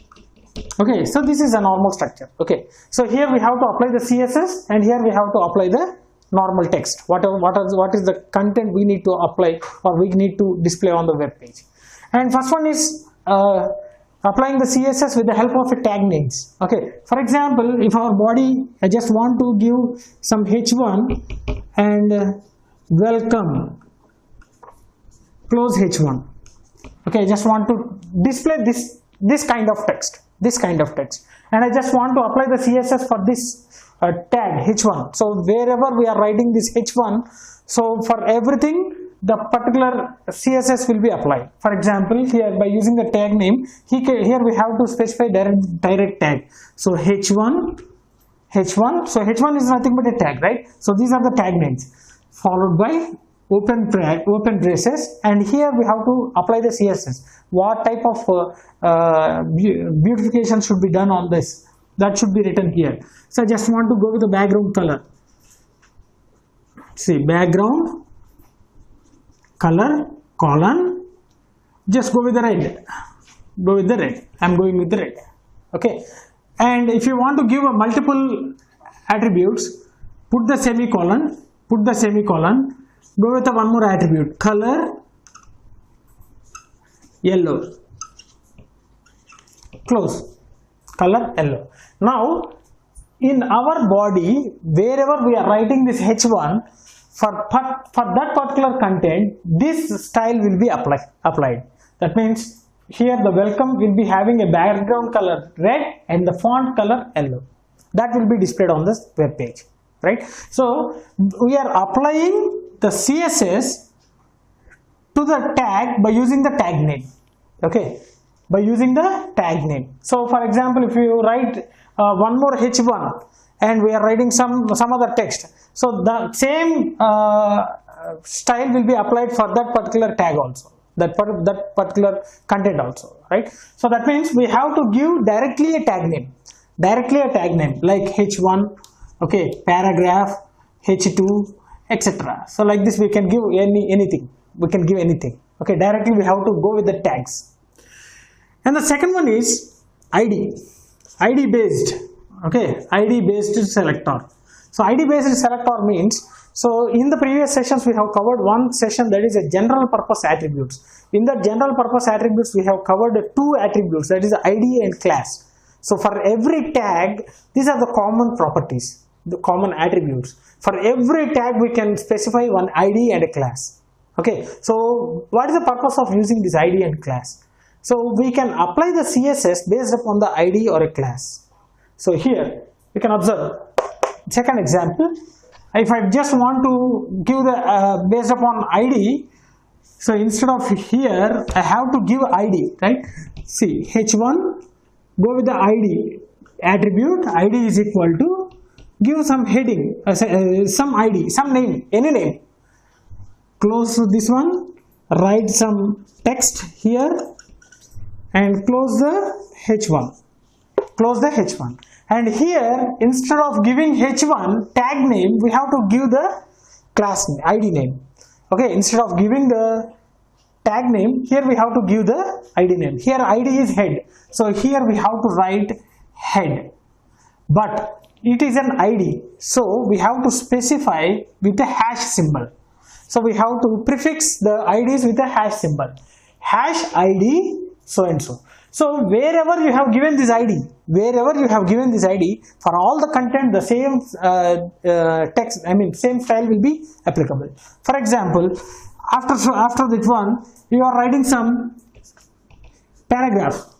Okay, so this is a normal structure. Okay, so here we have to apply the CSS, and here we have to apply the normal text. What is the content we need to apply or we need to display on the web page. And first one is applying the CSS with the help of a tag names. Okay, for example, if our body, I just want to give some h1 and welcome, close h1. Okay, I just want to display this kind of text, and I just want to apply the CSS for this tag h1. So wherever we are writing this h1, so for everything the particular CSS will be applied. For example, here by using the tag name, here we have to specify direct tag. So h1, so h1 is nothing but a tag, right? So these are the tag names, followed by open braces, and here we have to apply the CSS. What type of beautification should be done on this, that should be written here. So I just want to go with the background color. See, background color colon, just go with the red. I'm going with the red. Okay, and if you want to give a multiple attributes, put the semicolon, go with the one more attribute, color yellow, close, color yellow. Now in our body, wherever we are writing this h1, for that particular content, this style will be applied. That means here the welcome will be having a background color red and the font color yellow. That will be displayed on this web page, right? So we are applying the CSS to the tag by using the tag name. Okay, by using the tag name. So for example, if you write one more h1 and we are writing some other text, so the same style will be applied for that particular tag also, that particular content also, right? So that means we have to give directly a tag name, like h1, okay, paragraph, h2, etc. So like this we can give anything, okay, directly we have to go with the tags. And the second one is ID based, okay, ID based selector. So ID based selector means, so in the previous sessions we have covered one session, that is a general purpose attributes. In the general purpose attributes we have covered two attributes, that is ID and class. So for every tag, these are the common properties, the common attributes. For every tag we can specify one ID and a class. Okay, so what is the purpose of using this ID and class? So we can apply the CSS based upon the ID or a class. So here you can observe, second example, if I just want to give the based upon ID, so instead of here I have to give ID, right? See, h1, go with the ID attribute, ID is equal to give some heading, some ID, some name, any name. Close this one, write some text here and close the H1. Close the H1. And here, instead of giving H1 tag name, we have to give the class name, ID name. Okay, instead of giving the tag name, here we have to give the ID name. Here ID is head. So here we have to write head. But it is an ID. So we have to specify with a hash symbol. So we have to prefix the IDs with a hash symbol. Hash ID so and so. So wherever you have given this ID, for all the content, the same text, same style will be applicable. For example, after that one, you are writing some paragraph.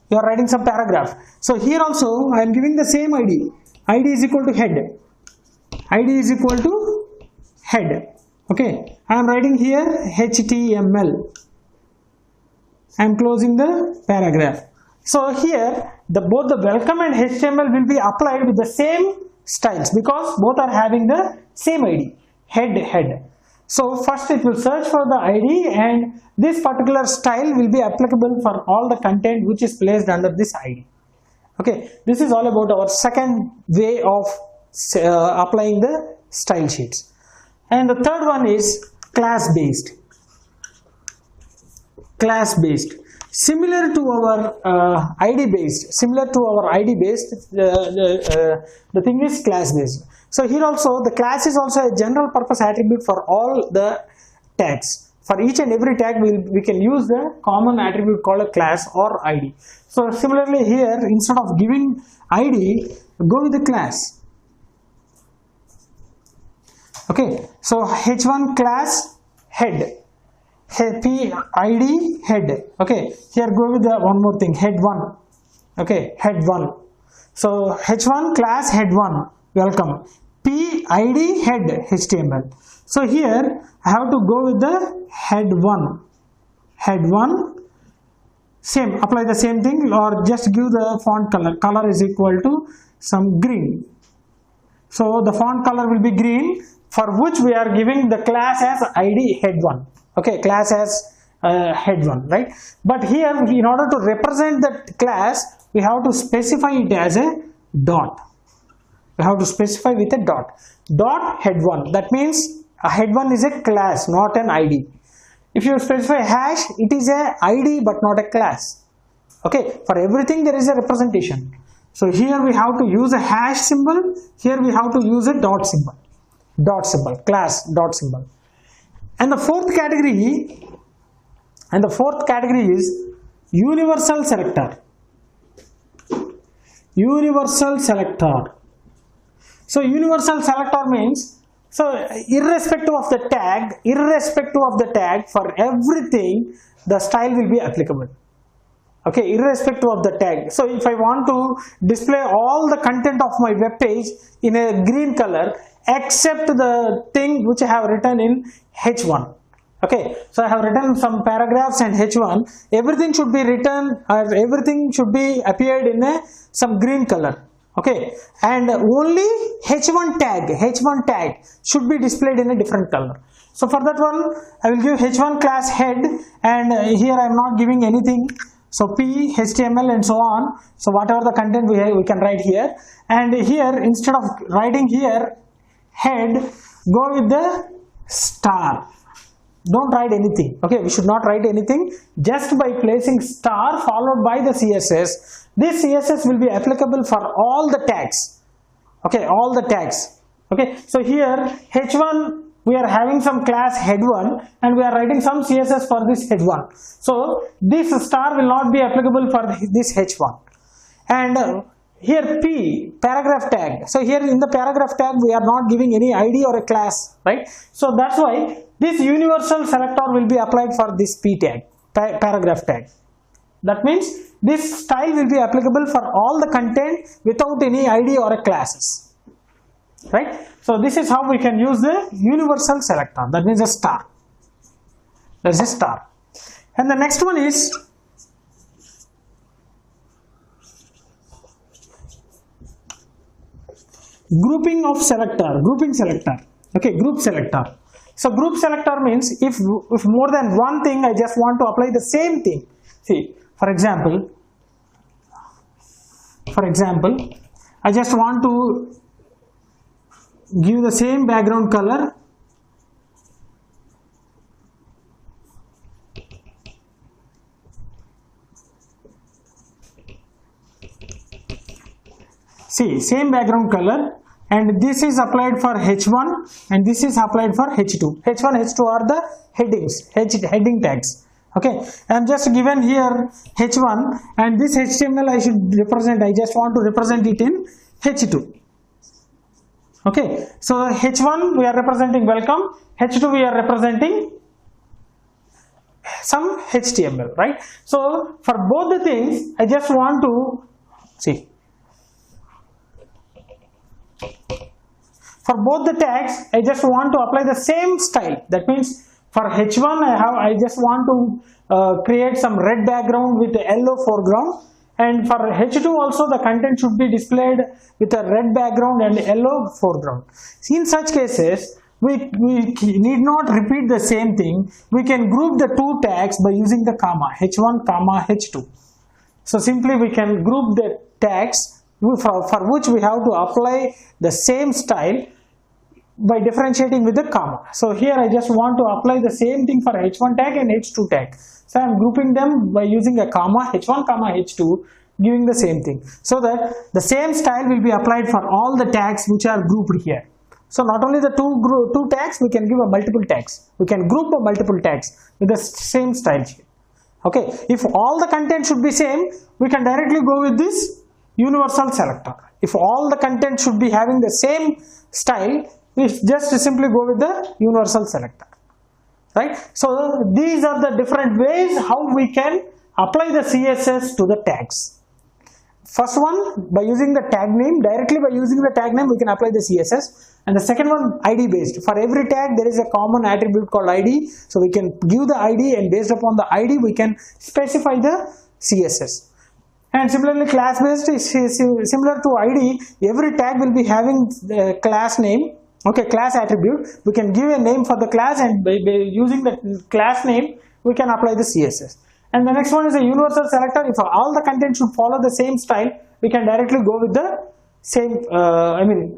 So here also I am giving the same ID. ID is equal to head. Okay, I am writing here HTML. I am closing the paragraph. So here both the welcome and HTML will be applied with the same styles because both are having the same ID, head. So first it will search for the ID, and this particular style will be applicable for all the content which is placed under this ID. Okay, this is all about our second way of applying the style sheets. And the third one is class based. Similar to our ID based, the thing is class based. So here also the class is also a general purpose attribute for all the tags. For each and every tag we can use the common attribute called a class or ID. So similarly here, instead of giving ID, go with the class. Okay, so H1 class head. P ID head. Okay, here go with the one more thing, head1. Okay, head1. So H1 class head1, welcome. P ID head HTML. So here I have to go with the head1. Same, apply the same thing, or just give the font color is equal to some green. So the font color will be green, for which we are giving the class as ID head1. Okay, class as head1, right? But here, in order to represent that class, we have to specify it as a dot. We have to specify with a dot. Dot head1. That means a head1 is a class, not an ID. If you specify hash, it is a ID but not a class. Okay, for everything there is a representation. So here we have to use a hash symbol. Here we have to use a dot symbol, class dot symbol. And the fourth category is universal selector. So universal selector means, so irrespective of the tag, for everything the style will be applicable. Okay, irrespective of the tag. So if I want to display all the content of my web page in a green color except the thing which I have written in H1. Okay, so I have written some paragraphs and H1. Everything should be written, or everything should be appeared in some green color. Okay, and only H1 tag should be displayed in a different color. So for that one, I will give H1 class head, and here I am not giving anything. So P, HTML and so on. So whatever the content we can write here, and here instead of writing here head, go with the star. Don't write anything. Okay, we should not write anything. Just by placing star followed by the CSS, this CSS will be applicable for all the tags. Okay, all the tags. Okay, so here H1 we are having some class head1 and we are writing some CSS for this head1. So this star will not be applicable for this H1. And here P, paragraph tag. So here in the paragraph tag we are not giving any ID or a class, right? So that's why this universal selector will be applied for this P tag, paragraph tag. That means this style will be applicable for all the content without any ID or a classes, right? So this is how we can use the universal selector. That means a star. There's a star. And the next one is grouping of selector, grouping selector. Okay, group selector. So group selector means if more than one thing I just want to apply the same thing. See, for example, I just want to give the same background color. See, same background color, and this is applied for H1 and this is applied for H2. H1, H2 are the headings, heading tags. Okay, I am just given here H1 and this HTML I should represent, I just want to represent it in H2. Okay, so H1 we are representing welcome, H2 we are representing some HTML, right? So for both the things I just want to see. For both the tags, I just want to apply the same style. That means for H1, I just want to create some red background with a yellow foreground, and for H2 also the content should be displayed with a red background and yellow foreground. In such cases, we need not repeat the same thing. We can group the two tags by using the comma, H1 comma H2. So simply we can group the tags for which we have to apply the same style by differentiating with the comma. So here I just want to apply the same thing for H1 tag and H2 tag. So I am grouping them by using a comma, H1 comma H2, giving the same thing, so that the same style will be applied for all the tags which are grouped here. So not only the two tags, we can give a multiple tags. We can group a multiple tags with the same style sheet. Okay, if all the content should be same, we can directly go with this universal selector. If all the content should be having the same style, we just simply go with the universal selector, right? So these are the different ways how we can apply the CSS to the tags. First one, by using the tag name, directly by using the tag name we can apply the CSS. And the second one, ID based. For every tag there is a common attribute called ID, so we can give the ID, and based upon the ID we can specify the CSS. And similarly, class based is similar to ID. Every tag will be having the class name, okay, class attribute. We can give a name for the class, and by using the class name we can apply the CSS. And the next one is a universal selector. If all the content should follow the same style, we can directly go with the same,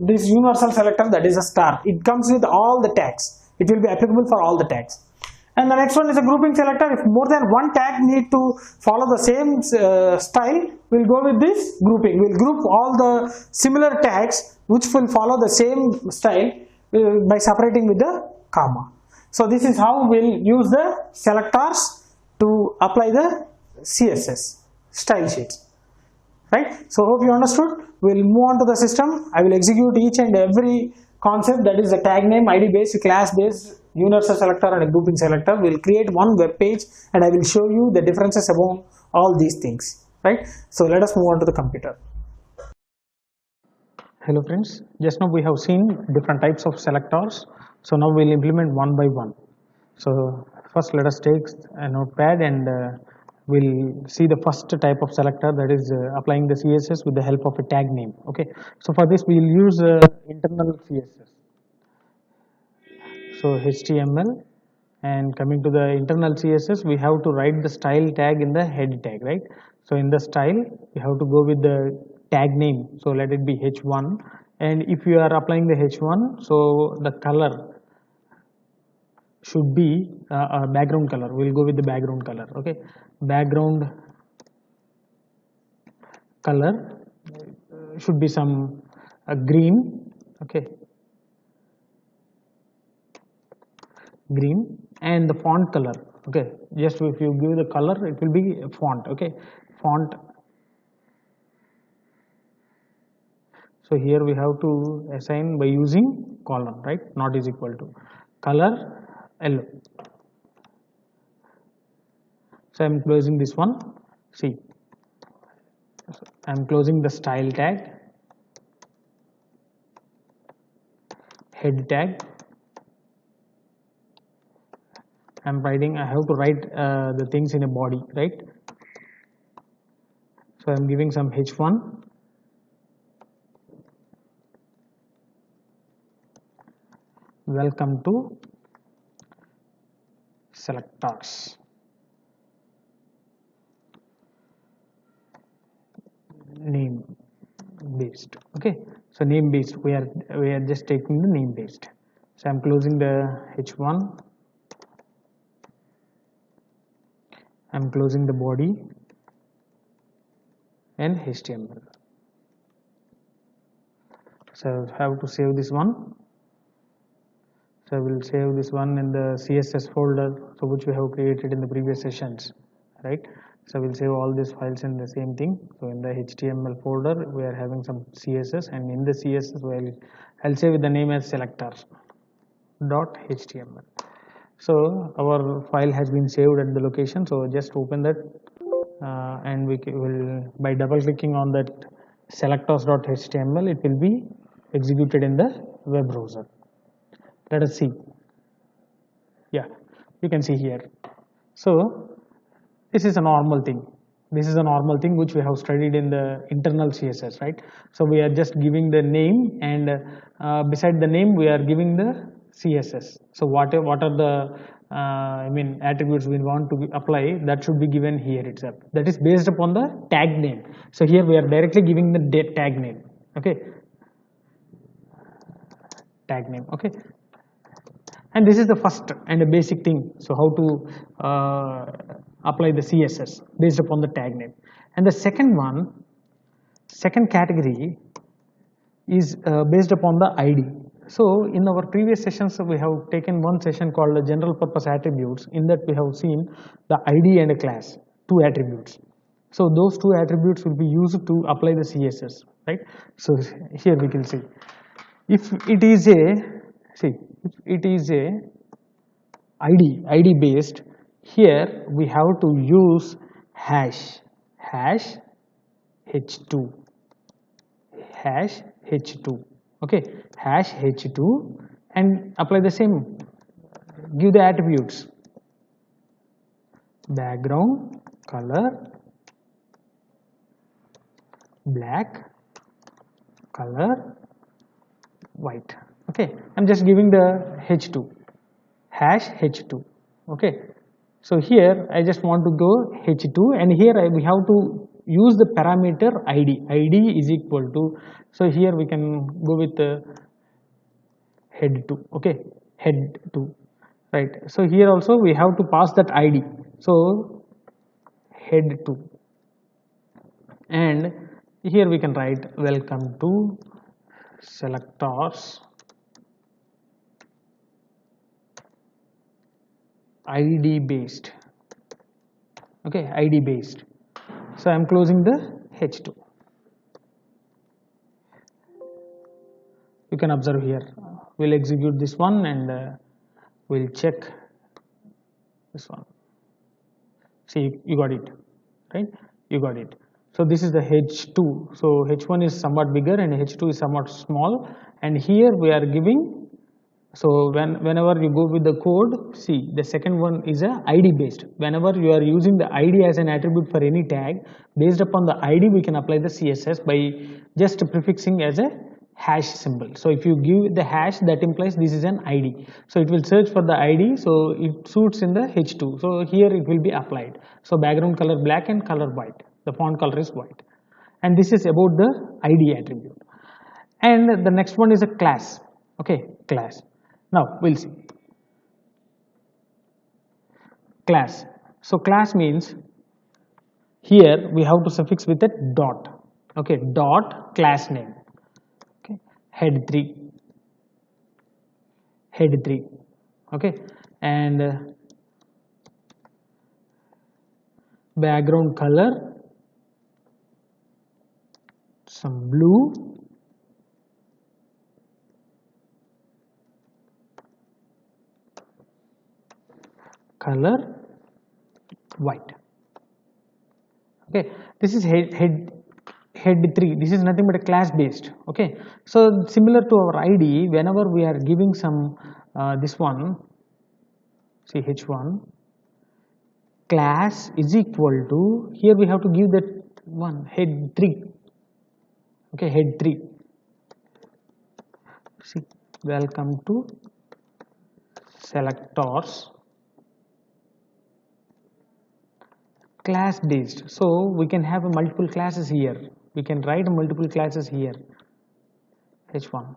this universal selector, that is a star. It comes with all the tags. It will be applicable for all the tags. And the next one is a grouping selector. If more than one tag need to follow the same style, we'll go with this grouping. We'll group all the similar tags which will follow the same style by separating with the comma. So this is how we'll use the selectors to apply the CSS style sheets. Right? So hope you understood. We'll move on to the system. I will execute each and every concept, that is the tag name, ID based, class based, universal selector and a grouping selector. We'll create one web page and I will show you the differences among all these things. Right? So let us move on to the computer. Hello friends, just now we have seen different types of selectors. So now we'll implement one by one. So first let us take a notepad and we'll see the first type of selector, that is applying the CSS with the help of a tag name. Okay, so for this we'll use internal CSS. So HTML, and coming to the internal CSS, we have to write the style tag in the head tag, right? So in the style we have to go with the tag name, so let it be H1, and if you are applying the H1, so the color should be a background color. We'll go with the background color. Okay, background color should be some green. Okay, green, and the font color. Okay, just if you give the color, it will be a font. Okay, font. So here we have to assign by using column, right? Not is equal to color yellow. So I am closing this one. See, I am closing the style tag, head tag. I am writing. I have to write the things in a body, right? So I am giving some H1. welcome to selectors. Name based. Okay, so name based, we are just taking the name based. So I'm closing the h1, I'm closing the body and HTML. So I have to save this one. So I will save this one in the CSS folder, so which we have created in the previous sessions, right? So we'll save all these files in the same thing. So in the HTML folder, we are having some CSS, and in the CSS, I'll save with the name as selectors.html. So our file has been saved at the location. So just open that, and we will, by double clicking on that selectors.html, it will be executed in the web browser. Let us see. Yeah, you can see here. So this is a normal thing. This is a normal thing which we have studied in the internal CSS, right? So we are just giving the name, and beside the name we are giving the CSS. So what are the attributes we want to apply, that should be given here itself. That is based upon the tag name. So here we are directly giving the tag name. Okay, tag name. Okay, and this is the first and a basic thing. So how to apply the CSS based upon the tag name. And the second category is based upon the ID. So in our previous sessions, we have taken one session called the general purpose attributes. In that we have seen the ID and a class, two attributes. So those two attributes will be used to apply the CSS, right? So here we can see, if it is a ID based, here we have to use hash h2, okay, hash h2, and apply the same, give the attributes background color black, color white. Okay, I'm just giving the h2, hash h2. Okay, so here I just want to go h2, and here we have to use the parameter id is equal to, so here we can go with the head2. Okay, head2, right? So here also we have to pass that id, so head2, and here we can write welcome to selectors ID based. Okay, ID based. So I'm closing the h2. You can observe here. We'll execute this one, and we'll check this one. See, you got it, right? You got it. So this is the h2. So h1 is somewhat bigger and h2 is somewhat small, and here we are giving. So whenever you go with the code, see, the second one is a ID based. Whenever you are using the ID as an attribute for any tag, based upon the ID we can apply the CSS by just prefixing as a hash symbol. So if you give the hash, that implies this is an ID. So it will search for the ID, so it suits in the h2. So here it will be applied. So background color black and color white. The font color is white. And this is about the ID attribute. And the next one is a class. Okay, class. Now we'll see class. So class means here we have to suffix with a dot. Okay, dot class name. Okay, head3. Okay, and background color some blue, color white. Okay, this is head3. This is nothing but a class based. Okay, so similar to our ID, whenever we are giving some this one, see h1, class is equal to, here we have to give that one head3. Okay, head3. See, welcome to selectors class based. So we can have a multiple classes here, we can write multiple classes here. H1,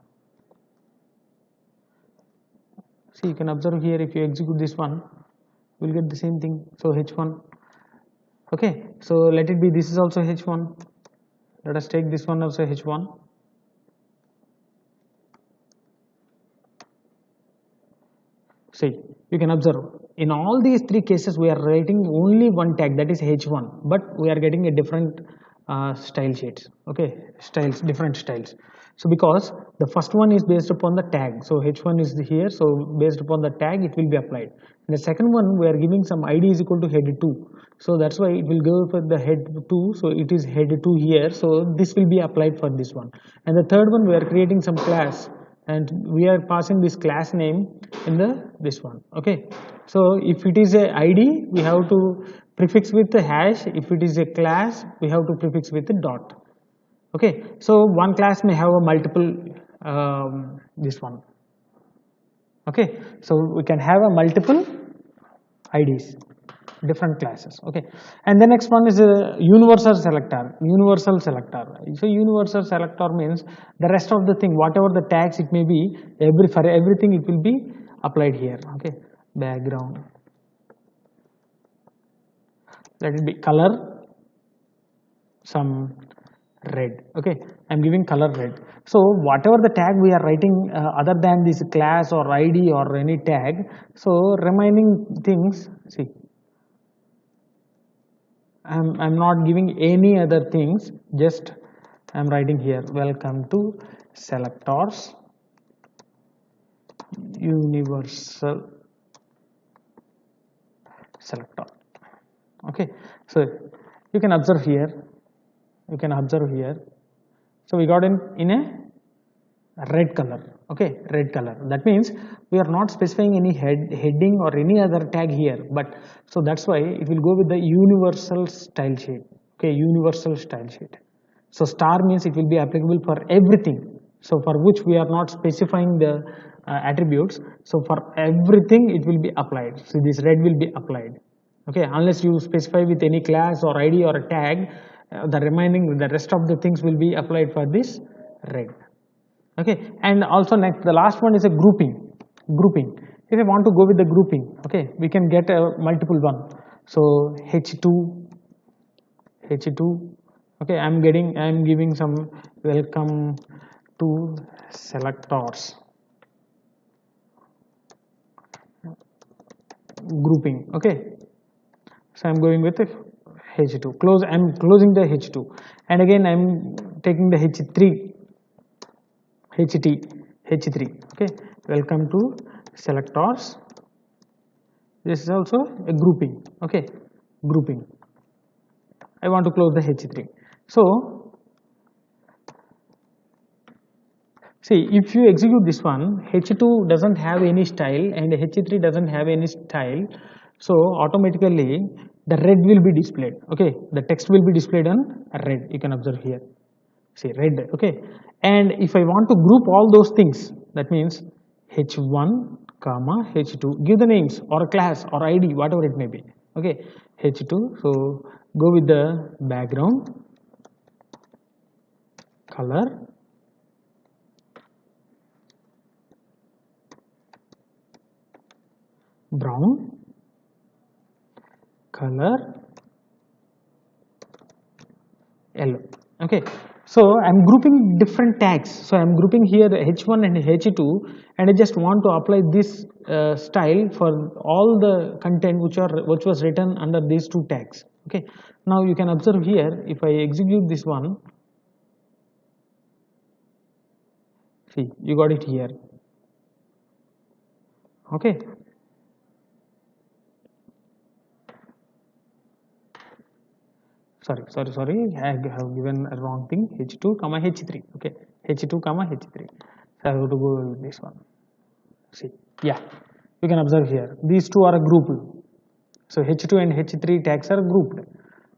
see, you can observe here, if you execute this one, we'll get the same thing. So H1, okay, so let it be, this is also H1, let us take this one also H1. See, you can observe in all these three cases we are writing only one tag, that is H1, but we are getting a different style sheets, okay, styles, different styles. So because the first one is based upon the tag, so H1 is here, so based upon the tag it will be applied. And the second one we are giving some ID is equal to head 2, so that's why it will go for the head 2, so it is head 2 here, so this will be applied for this one. And the third one we are creating some class, and we are passing this class name in the this one, okay. So if it is a ID, we have to prefix with the hash. If it is a class, we have to prefix with the dot, okay. So one class may have a multiple this one, okay. So we can have a multiple IDs, different classes, okay. And the next one is a universal selector. Universal selector, so universal selector means the rest of the thing, whatever the tags it may be, for everything it will be applied here, okay. Background, let it be color some red, okay. I'm giving color red. So whatever the tag we are writing other than this class or ID or any tag, so remaining things, see, I'm not giving any other things, just I'm writing here, welcome to selectors universal selector, okay. So you can observe here, you can observe here, so we got in a red color, okay, red color. That means we are not specifying any heading or any other tag here, but so that's why it will go with the universal style sheet, okay, universal style sheet. So star means it will be applicable for everything, so for which we are not specifying the attributes, so for everything it will be applied. So this red will be applied, okay, unless you specify with any class or ID or a tag, the rest of the things will be applied for this red, okay. And also next, the last one is a grouping. If you want to go with the grouping, okay, we can get a multiple one. So H2, okay, I'm giving some welcome to selectors grouping, okay. So I'm going with H2, I'm closing the H2, and again I'm taking the H3, okay, welcome to selectors. This is also a grouping, okay, grouping. I want to close the H3. So see, if you execute this one, H2 doesn't have any style and H3 doesn't have any style, so automatically the red will be displayed, okay, the text will be displayed on red, you can observe here, see, red, okay. And if I want to group all those things, that means H1 comma H2, give the names or a class or ID, whatever it may be, okay. H2, so go with the background color brown, color yellow, okay. So I'm grouping different tags, so I'm grouping here H1 and H2, and I just want to apply this style for all the content which was written under these two tags, okay. Now you can observe here, if I execute this one, see, you got it here, okay. Sorry, I have given a wrong thing, H2 comma H3, okay, H2 comma H3, so I have to go with this one, see, yeah, you can observe here, these two are grouped, so H2 and H3 tags are grouped,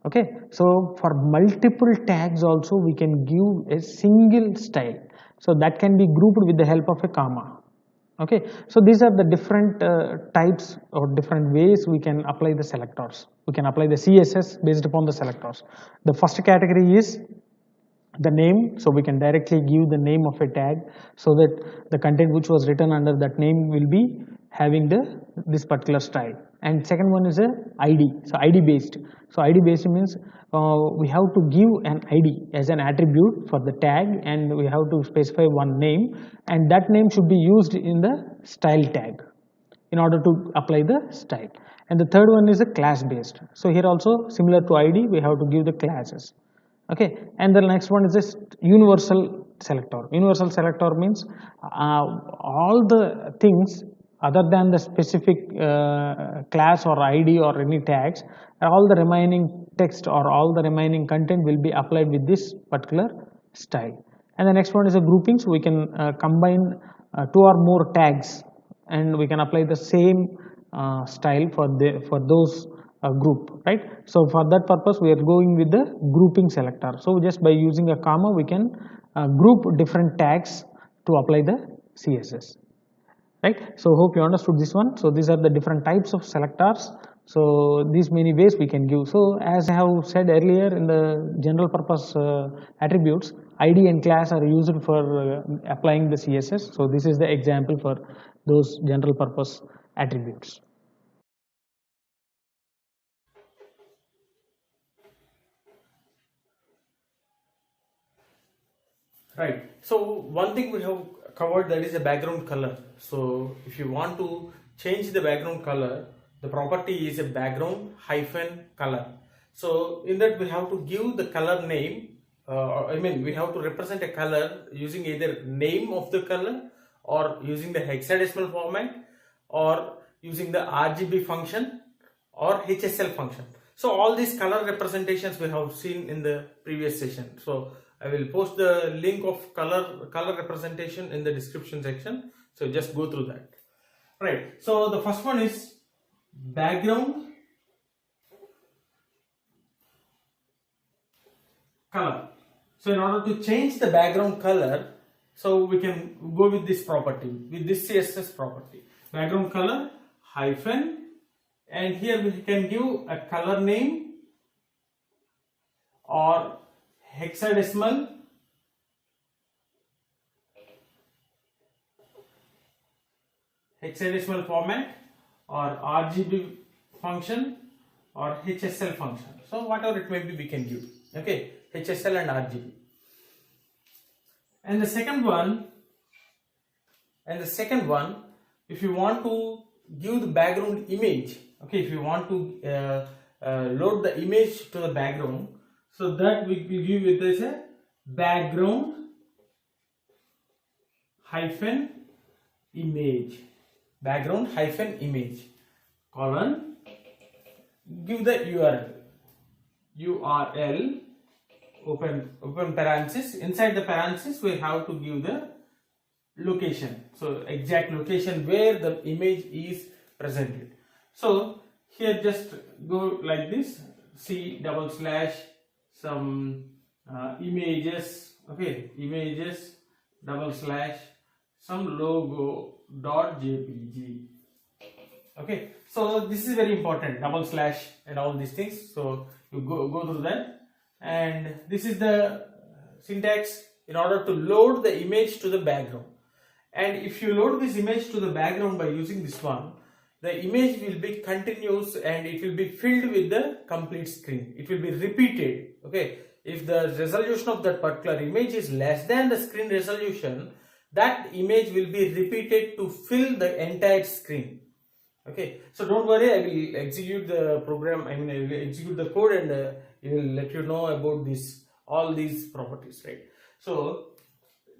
okay. So for multiple tags also we can give a single style, so that can be grouped with the help of a comma, Okay, so these are the different types or different ways we can apply the selectors. We can apply the CSS based upon the selectors. The first category is the name, so we can directly give the name of a tag so that the content which was written under that name will be having this particular style. And second one is a ID, so ID based. So ID based means we have to give an ID as an attribute for the tag, and we have to specify one name, and that name should be used in the style tag in order to apply the style. And the third one is a class based. So here also similar to ID, we have to give the classes. Okay, and the next one is this universal selector. Universal selector means all the things other than the specific class or ID or any tags, all the remaining text or all the remaining content will be applied with this particular style. And the next one is a grouping, so we can combine two or more tags and we can apply the same style for those group, right? So for that purpose we are going with the grouping selector. So just by using a comma we can group different tags to apply the CSS, right? So hope you understood this one. So these are the different types of selectors. So these many ways we can give. So as I have said earlier, in the general purpose attributes, ID and class are used for applying the CSS. So this is the example for those general purpose attributes. Right. So one thing we have covered, that is the background color. So if you want to change the background color, the property is a background hyphen color. So in that we have to give the color name. We have to represent a color using either name of the color or using the hexadecimal format or using the RGB function or HSL function. So all these color representations we have seen in the previous session. So I will post the link of color representation in the description section. So just go through that. Right. So the first one is background color. So in order to change the background color, so we can go with this property, with this CSS property, background color hyphen, and here we can give a color name or hexadecimal format or RGB function or HSL function. So whatever it may be, we can give. Okay, HSL and RGB. And the second one, if you want to give the background image, okay, if you want to load the image to the background, so that we will give it as a background hyphen image, colon, give the URL, open parenthesis, inside the parenthesis we have to give the location, so exact location where the image is presented. So here just go like this, C / some images, okay, images / some logo .jpg. Okay, so this is very important, / and all these things. So you go through that, and this is the syntax in order to load the image to the background. And if you load this image to the background by using this one, the image will be continuous and it will be filled with the complete screen. It will be repeated. Okay, if the resolution of that particular image is less than the screen resolution, that image will be repeated to fill the entire screen. Okay, so don't worry, I will execute the program, I will execute the code, and it will let you know about all these properties, right? So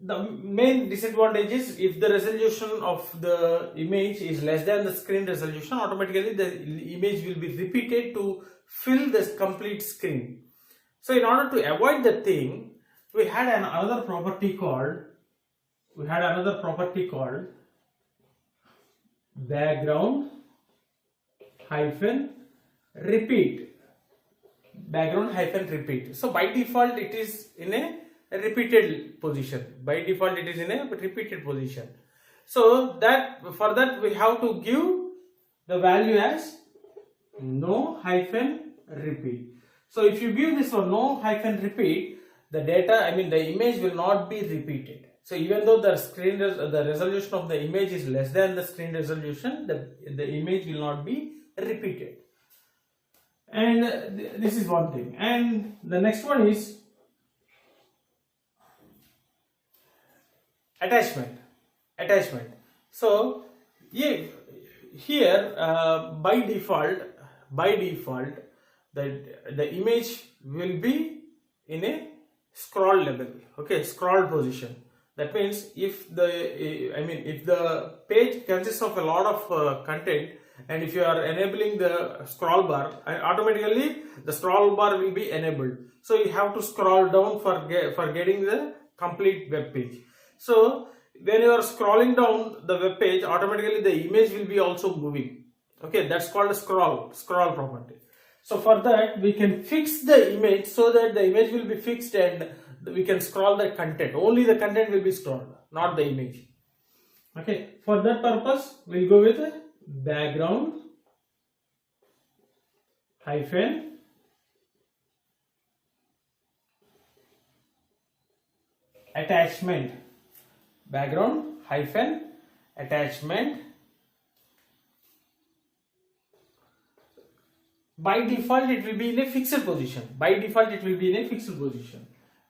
the main disadvantage is, if the resolution of the image is less than the screen resolution, automatically the image will be repeated to fill the complete screen. So in order to avoid that thing, we had another property called background hyphen repeat. So by default it is in a repeated position. So that for that we have to give the value as no hyphen repeat. So if you give this one no hyphen repeat, the data, I mean the image will not be repeated. So even though the resolution of the image is less than the screen resolution, the image will not be repeated. And this is one thing. And the next one is attachment. So here by default the image will be in a scroll level, okay, scroll position. That means if the page consists of a lot of content, and if you are enabling the scroll bar, automatically the scroll bar will be enabled. So you have to scroll down for getting the complete web page. So when you are scrolling down the web page, automatically the image will be also moving. Okay, that's called a scroll property. So for that we can fix the image so that the image will be fixed and we can scroll the content. Only the content will be scrolled, not the image. Okay, for that purpose we'll go with a background hyphen attachment. Background hyphen attachment. By default it will be in a fixed position.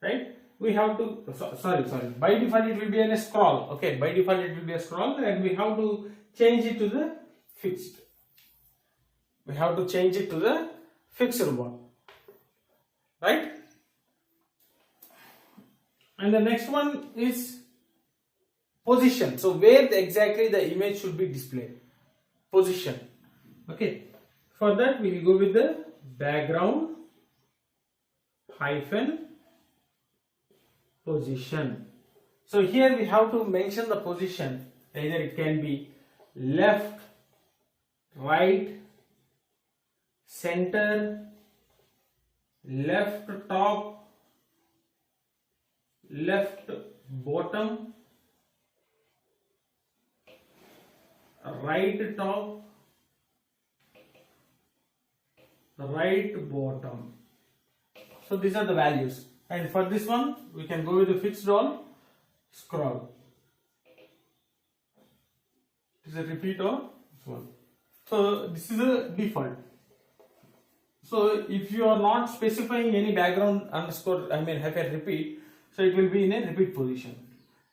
Right? We have to sorry. By default it will be in a scroll. Okay, by default it will be a scroll, and we have to change it to the fixed. One. Right? And the next one is position. So where exactly the image should be displayed. Position. Okay. For that we will go with the background hyphen position. So here we have to mention the position. Either it can be left, right, center, left top, left bottom, right top, right bottom. So these are the values, and for this one we can go with the fixed all scroll. Is a repeat or this one. So this is a default. So if you are not specifying any background underscore hyphen repeat, so it will be in a repeat position,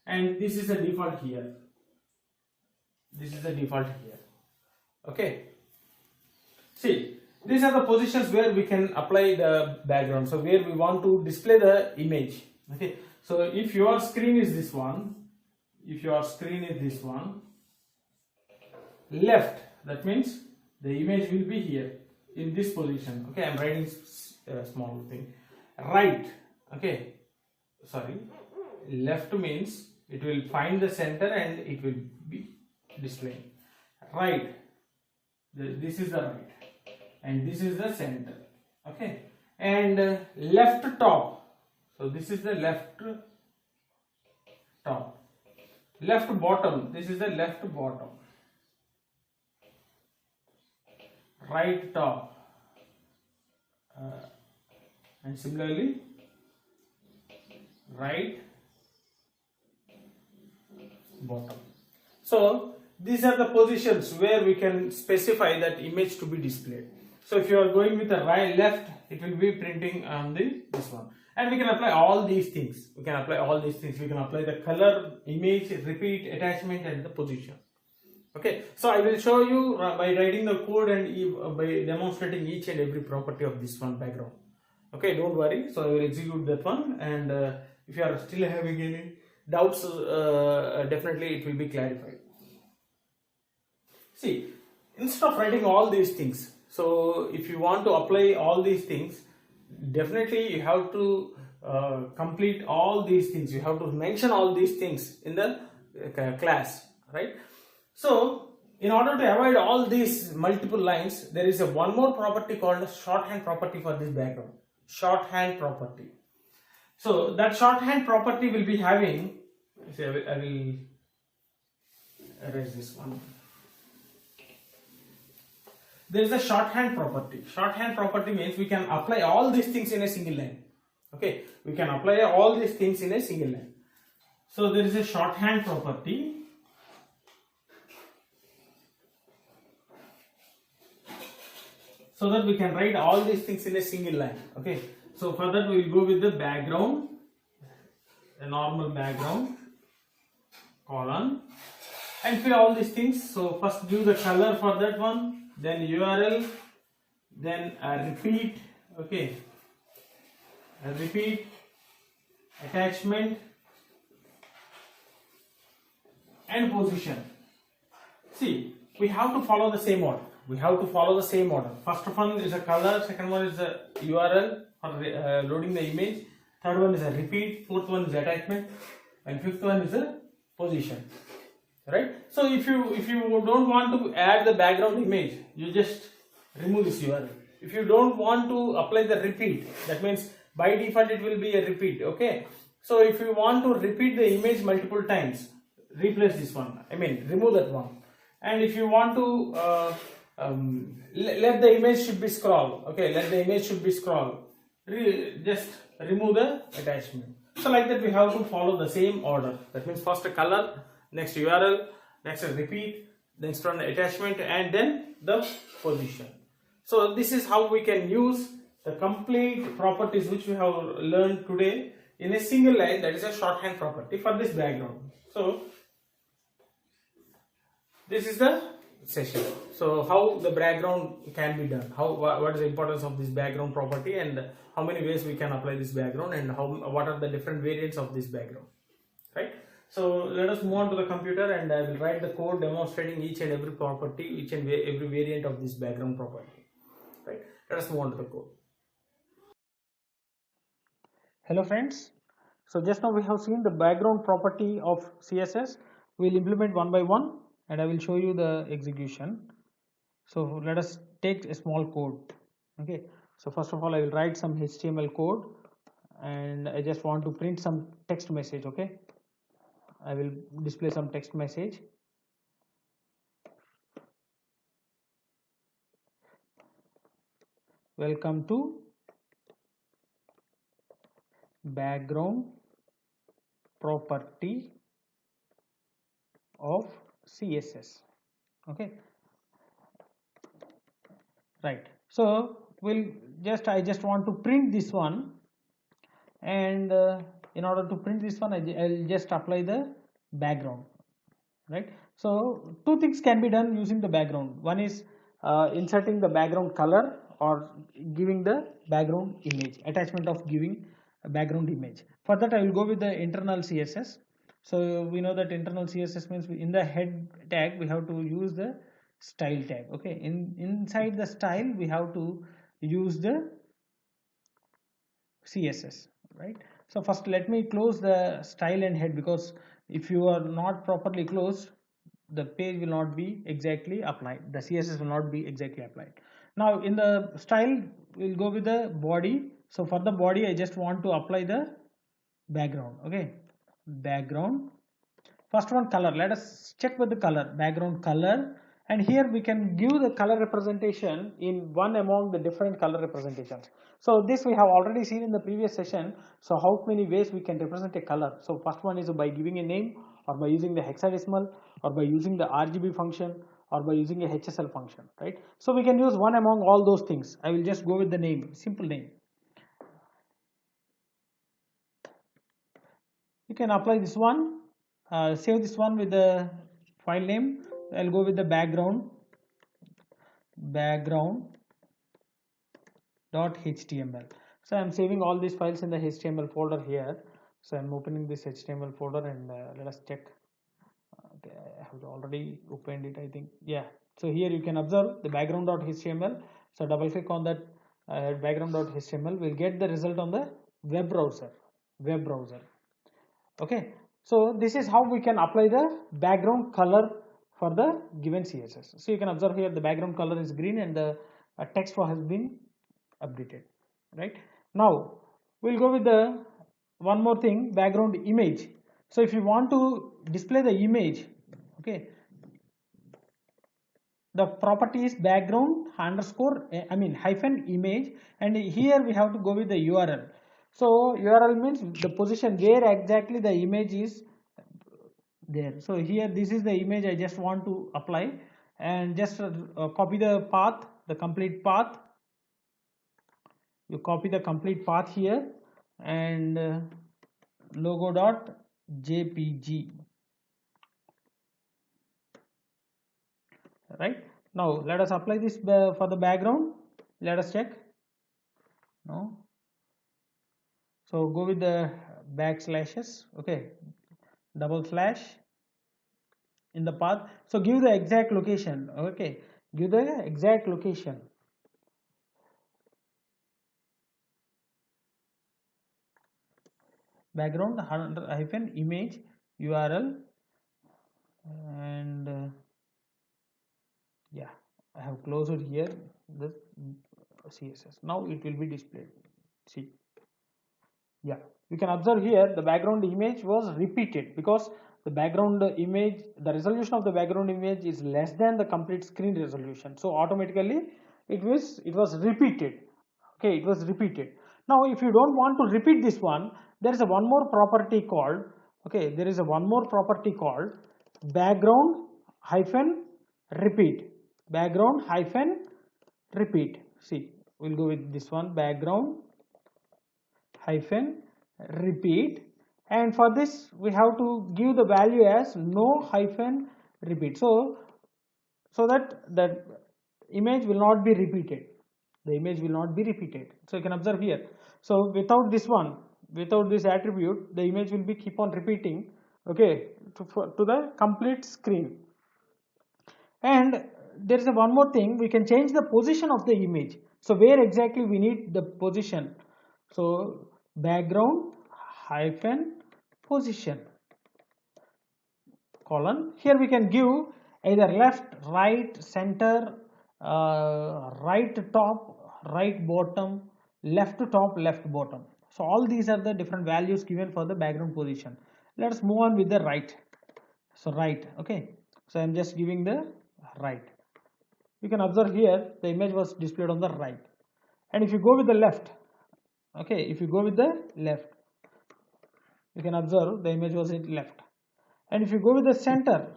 and this is a default here. Okay. See, these are the positions where we can apply the background. So where we want to display the image. Okay. So if your screen is this one, left, that means the image will be here in this position. Okay, I'm writing a small thing. Right. Okay. Sorry. Left means it will find the center and it will be displaying. Right. This is the right. And this is the center. Okay, and left top. So this is the left top. Left bottom. This is the left bottom. Right top. And similarly, right bottom. So these are the positions where we can specify that image to be displayed. So if you are going with the right left, it will be printing on this one, and we can apply all these things. We can apply the color, image, repeat, attachment, and the position. Okay, so I will show you by writing the code and by demonstrating each and every property of this one background. Okay, don't worry. So I will execute that one, and if you are still having any doubts, definitely it will be clarified. See, instead of writing all these things, so if you want to apply all these things, definitely you have to complete all these things. You have to mention all these things in the class, right? So in order to avoid all these multiple lines, there is one more property called a shorthand property for this background. Shorthand property. So that shorthand property will be having, I will erase this one. There is a shorthand property. Shorthand property means we can apply all these things in a single line. Okay, we can apply all these things in a single line. So there is a shorthand property. So that we can write all these things in a single line. Okay, so for that we will go with the background, a normal background, colon, and fill all these things. So first give the color for that one, then URL, then a repeat. Okay, a repeat, attachment, and position. See, we have to follow the same order. First one is a color, second one is a URL for loading the image, third one is a repeat, fourth one is attachment, and fifth one is a position. Right? So if you don't want to add the background image, you just remove this URL. If you don't want to apply the repeat, that means by default it will be a repeat. Okay, so if you want to repeat the image multiple times, replace this one, remove that one. And if you want to let the image should be scroll, okay, just remove the attachment. So like that we have to follow the same order. That means first a color, next URL, next a repeat, next one attachment, and then the position. So this is how we can use the complete properties which we have learned today in a single line, that is a shorthand property for this background. So this is the session. So how the background can be done, what is the importance of this background property, and how many ways we can apply this background, and what are the different variants of this background, right? So let us move on to the computer, and I will write the code demonstrating each and every property, each and every variant of this background property, right? Let us move on to the code. Hello friends, so just now we have seen the background property of CSS. We will implement one by one, and I will show you the execution. So let us take a small code. Okay, so first of all I will write some HTML code, and I just want to print some text message. Okay, I will display some text message. Welcome to background property of CSS. Okay, right. So I just want to print this one, and in order to print this one I'll just apply the background, right? So two things can be done using the background. One is inserting the background color, or giving the background image, attachment of giving a background image. For that I will go with the internal CSS. So we know that internal CSS means in the head tag we have to use the style tag. Okay, inside the style we have to use the CSS, right? So first let me close the style and head, because if you are not properly closed, the page will not be exactly applied, the CSS will not be exactly applied. Now in the style we'll go with the body. So for the body I just want to apply the background. Okay, background, first one color, let us check with the color, background color, and here we can give the color representation in one among the different color representations. So this we have already seen in the previous session. So how many ways we can represent a color? So first one is by giving a name, or by using the hexadecimal, or by using the RGB function, or by using a HSL function, right? So we can use one among all those things. I will just go with the name, simple name. You can apply this one, save this one with the file name. I'll go with the background.html. So I'm saving all these files in the HTML folder here. So I'm opening this HTML folder, and let us check. Okay, I have already opened it, I think. Yeah, so here you can observe the background.html. So double click on that background.html. We'll get the result on the web browser. Okay, so this is how we can apply the background color for the given CSS. So you can observe here the background color is green, and the text has been updated, right? Now we'll go with the one more thing, background image. So if you want to display the image, okay, the property is background underscore hyphen image, and here we have to go with the URL. So URL means the position where exactly the image is there. So here this is the image I just want to apply, and just copy the path, the complete path. You copy the complete path here, and logo dot jpg. Right, now let us apply this for the background. Let us check. No, so go with the backslashes. Okay, double slash in the path. So give the exact location. Okay, give the exact location. Background hyphen image URL, and yeah, I have closed it here the CSS. Now it will be displayed. See, yeah, you can observe here the background image was repeated because the background image, the resolution of the background image is less than the complete screen resolution. So automatically it was repeated. Okay, it was repeated. Now if you don't want to repeat this one, there is a one more property called, okay, there is a one more property called background hyphen repeat. Background hyphen repeat. See, we'll go with this one, background hyphen repeat, and for this we have to give the value as no hyphen repeat, so that the image will not be repeated. The image will not be repeated. So you can observe here, so without this one, without this attribute, the image will be keep on repeating, okay, to the complete screen. And there is a one more thing, we can change the position of the image. So where exactly we need the position, so background hyphen position colon. Here we can give either left, right, center, right top, right bottom, left top, left bottom. So all these are the different values given for the background position. Let us move on with the right. So right, okay, so I'm just giving the right. You can observe here the image was displayed on the right, and if you go with the left, okay, if you go with the left, you can observe the image was in left, and if you go with the center,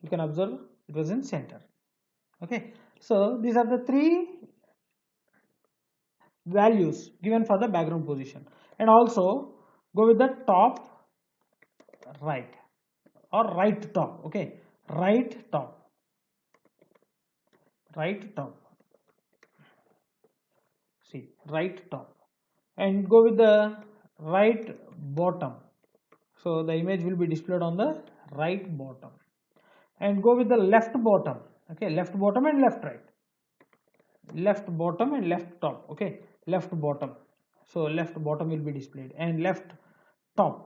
you can observe it was in center. Okay, so these are the three values given for the background position. And also go with the top right or right top. Okay, right top, see, right top, and go with the right bottom, so the image will be displayed on the right bottom, and go with the left bottom. Okay, left bottom and left right, left bottom and left top. Okay, left bottom, so left bottom will be displayed, and left top,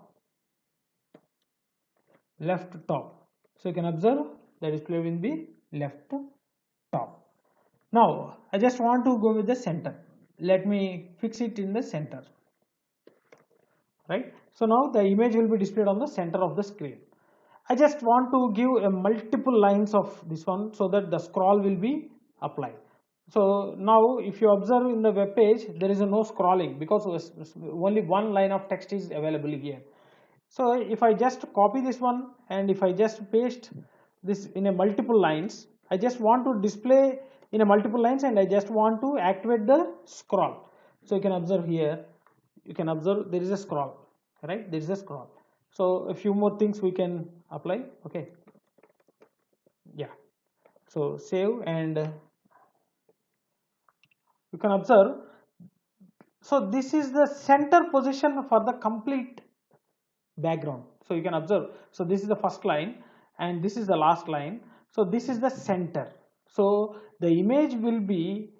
so you can observe the display will be left top. Now I just want to go with the center. Let me fix it in the center. Right, so now the image will be displayed on the center of the screen. I just want to give a multiple lines of this one so that the scroll will be applied. So now if you observe in the web page, there is no scrolling because only one line of text is available here. So if I just copy this one and if I just paste this in a multiple lines, I just want to display in a multiple lines and I just want to activate the scroll. So you can observe here, you can observe there is a scroll, right, there is a scroll. So a few more things we can apply. Okay, yeah, so save, and you can observe, so this is the center position for the complete background. So you can observe, so this is the first line and this is the last line, so this is the center. So the image will be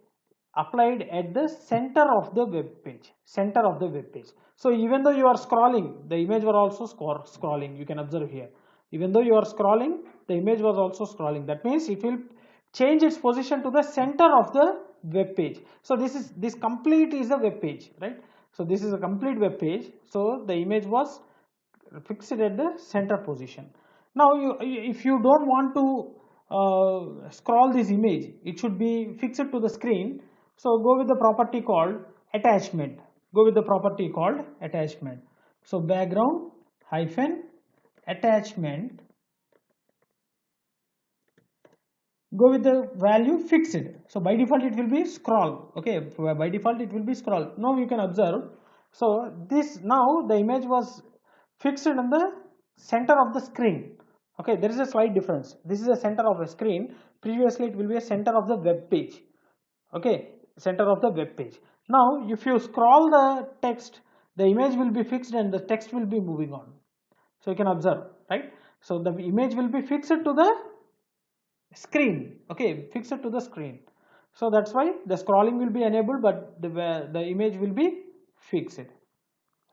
applied at the center of the web page, so even though you are scrolling, the image was also scrolling. You can observe here, even though you are scrolling, the image was also scrolling. That means it will change its position to the center of the web page. So this complete is a web page, right? So this is a complete web page, so the image was fixed at the center position. Now if you don't want to scroll this image, it should be fixed to the screen. So go with the property called attachment. Go with the property called attachment. So background hyphen attachment, go with the value fixed. So by default it will be scroll. Okay, by default it will be scroll. Now you can observe, so this, now the image was fixed on the center of the screen. Okay, there is a slight difference. This is a center of a screen, previously it will be a center of the web page. Okay, center of the web page. Now if you scroll the text, the image will be fixed and the text will be moving on. So you can observe, right? So the image will be fixed to the screen. Okay, fixed to the screen. So that's why the scrolling will be enabled, but the image will be fixed,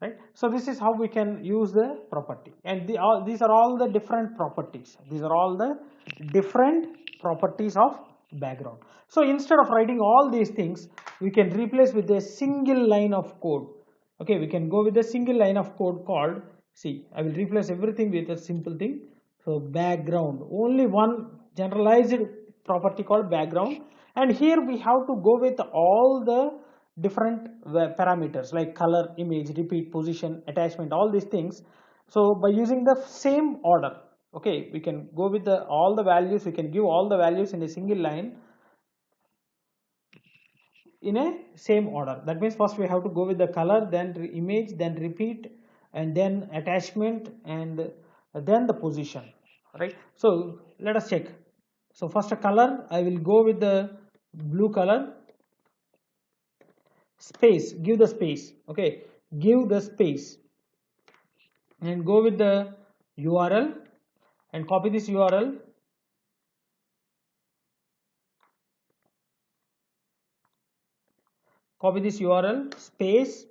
right? So this is how we can use the property, and these are all the different properties. These are all the different properties of background. So instead of writing all these things, we can replace with a single line of code. Okay, we can go with a single line of code called, see, I will replace everything with a simple thing. So background, only one generalized property called background, and here we have to go with all the different parameters like color, image, repeat, position, attachment, all these things. So by using the same order, okay, we can go with the all the values, we can give all the values in a single line in a same order. That means first we have to go with the color, then image, then repeat, and then attachment, and then the position, right? So let us check. So first a color, I will go with the blue color. Space, give the space. Okay, give the space, and go with the URL and copy this URL. Copy this URL, space,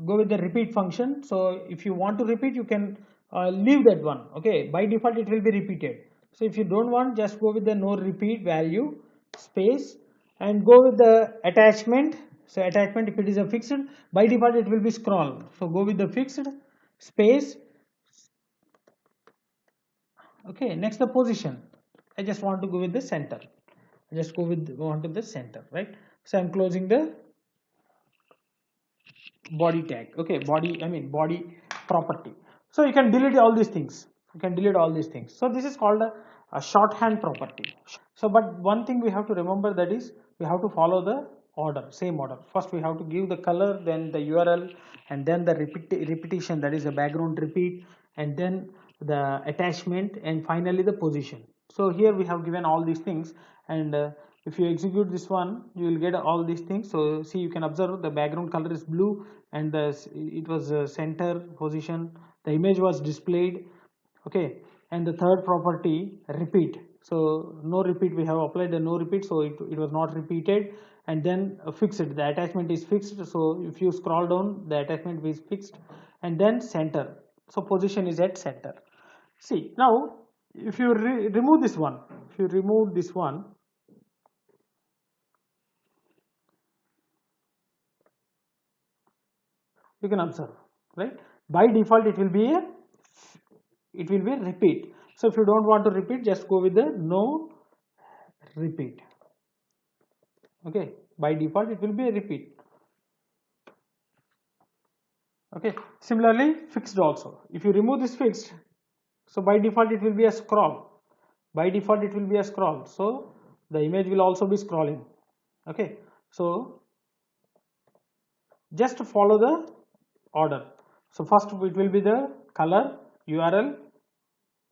go with the repeat function. So if you want to repeat, you can leave that one. Okay, by default it will be repeated. So if you don't want, just go with the no repeat value, space, and go with the attachment. So attachment, if it is a fixed, by default it will be scroll. So go with the fixed, space. Okay, next the position. I just want to go with the center. I just go with the center, right? So I'm closing the body tag. Okay, body property. So you can delete all these things. You can delete all these things. So this is called a shorthand property. So but one thing we have to remember, that is we have to follow the order, same order. First we have to give the color, then the URL, and then the repetition, that is the background repeat, and then the attachment, and finally the position. So here we have given all these things, and if you execute this one, you will get all these things. So see, you can observe the background color is blue, and it was center position, the image was displayed. Okay, and the third property, repeat. So no repeat, we have applied a no repeat, so it was not repeated. And then fixed, the attachment is fixed. So if you scroll down, the attachment is fixed. And then center, so position is at center. See, now if you remove this one, you can observe, right? By default it will be a repeat. So if you don't want to repeat, just go with the no repeat. Okay, by default it will be a repeat. Okay, similarly fixed also, if you remove this fixed, so by default it will be a scroll. So the image will also be scrolling. Okay, so just follow the order. So first it will be the color, URL,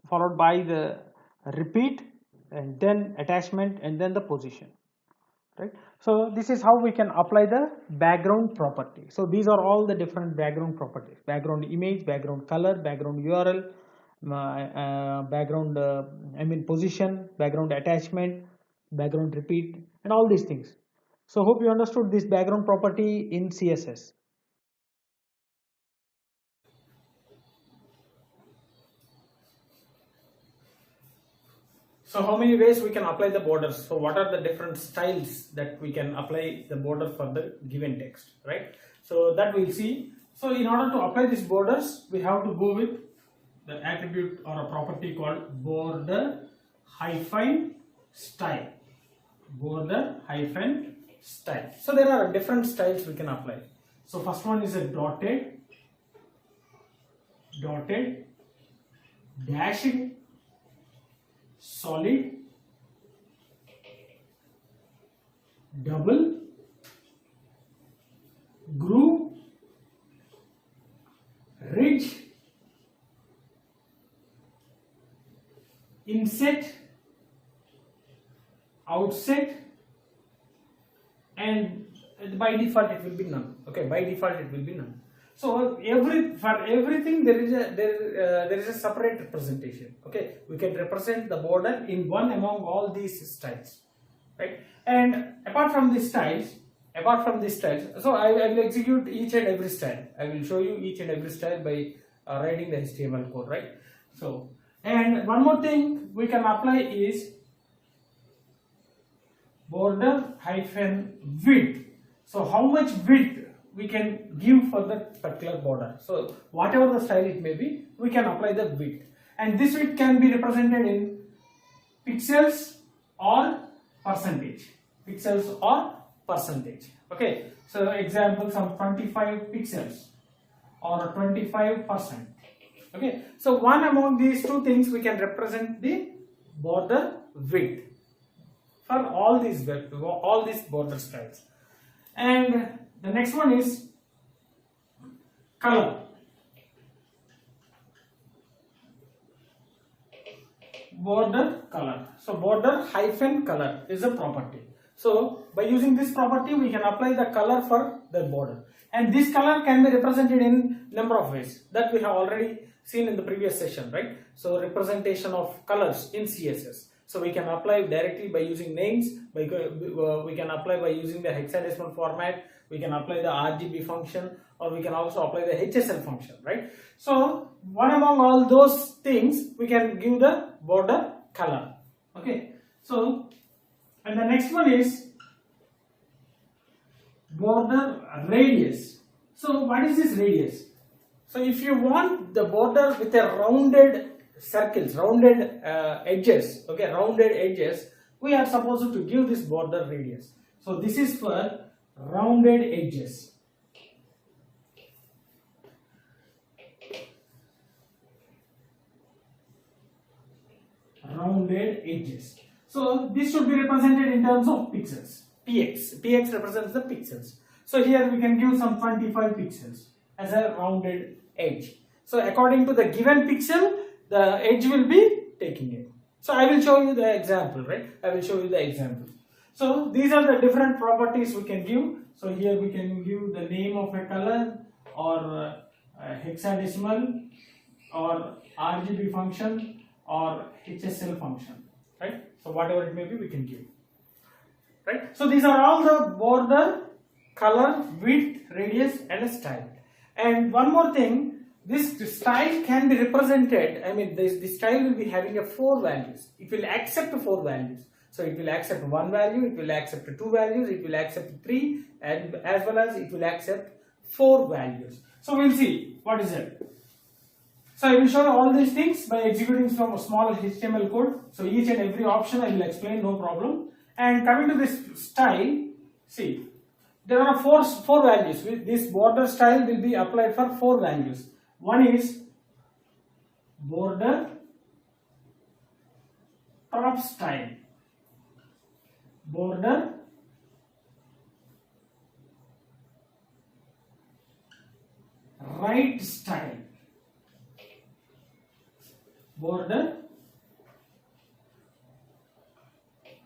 followed by the repeat, and then attachment, and then the position, right? So this is how we can apply the background property. So these are all the different background properties: background image, background color, background URL, background position, background attachment, background repeat, and all these things. So hope you understood this background property in CSS. So how many ways we can apply the borders? So what are the different styles that we can apply the border for the given text, right? So that we'll see. So in order to apply these borders, we have to go with the attribute or a property called border hyphen style. Border hyphen style. So there are different styles we can apply. So first one is a dotted, dashed, solid, double, groove, ridge, inset, outset, and by default it will be none. Okay, by default it will be none. So for everything there is a separate representation. Okay, we can represent the border in one among all these styles, right? And apart from these styles, so I will execute each and every style. I will show you each and every style by writing the HTML code, right? So, and one more thing we can apply is border hyphen width. So how much width we can give for that particular border. So whatever the style it may be, we can apply the width, and this width can be represented in pixels or percentage. Pixels or percentage. Okay, so example, some 25 pixels or 25%. Okay, so one among these two things we can represent the border width for all these border styles. And the next one is color. Border color. So border hyphen color is a property. So by using this property we can apply the color for the border, and this color can be represented in number of ways that we have already seen in the previous session, right? So representation of colors in CSS. So we can apply directly by using names, we can apply by using the hexadecimal format, we can apply the RGB function, or we can also apply the HSL function, right? So one among all those things we can give the border color. Okay, so and the next one is border radius. So what is this radius? So if you want the border with a rounded circles, rounded edges, okay, rounded edges, we are supposed to give this border radius. So this is for rounded edges. Rounded edges. So this should be represented in terms of pixels. Px represents the pixels. So here we can give some 25 pixels as a rounded edge. So according to the given pixel, the edge will be taking it. So I will show you the example, right? I will show you the example. So these are the different properties we can give. So here we can give the name of a color, or hexadecimal, or RGB function, or HSL function, right? So whatever it may be, we can give, right? So these are all the border, color, width, radius, and a style. And one more thing, this style can be represented, I mean this style will be having a 4 values. It will accept 4 values. So it will accept 1 value, it will accept 2 values, it will accept 3, and as well as it will accept 4 values. So we'll see what is it. So I will show you all these things by executing some small HTML code. So each and every option I will explain, no problem. And coming to this style, see, there are four values. This border style will be applied for 4 values. One is border top style, border right style, border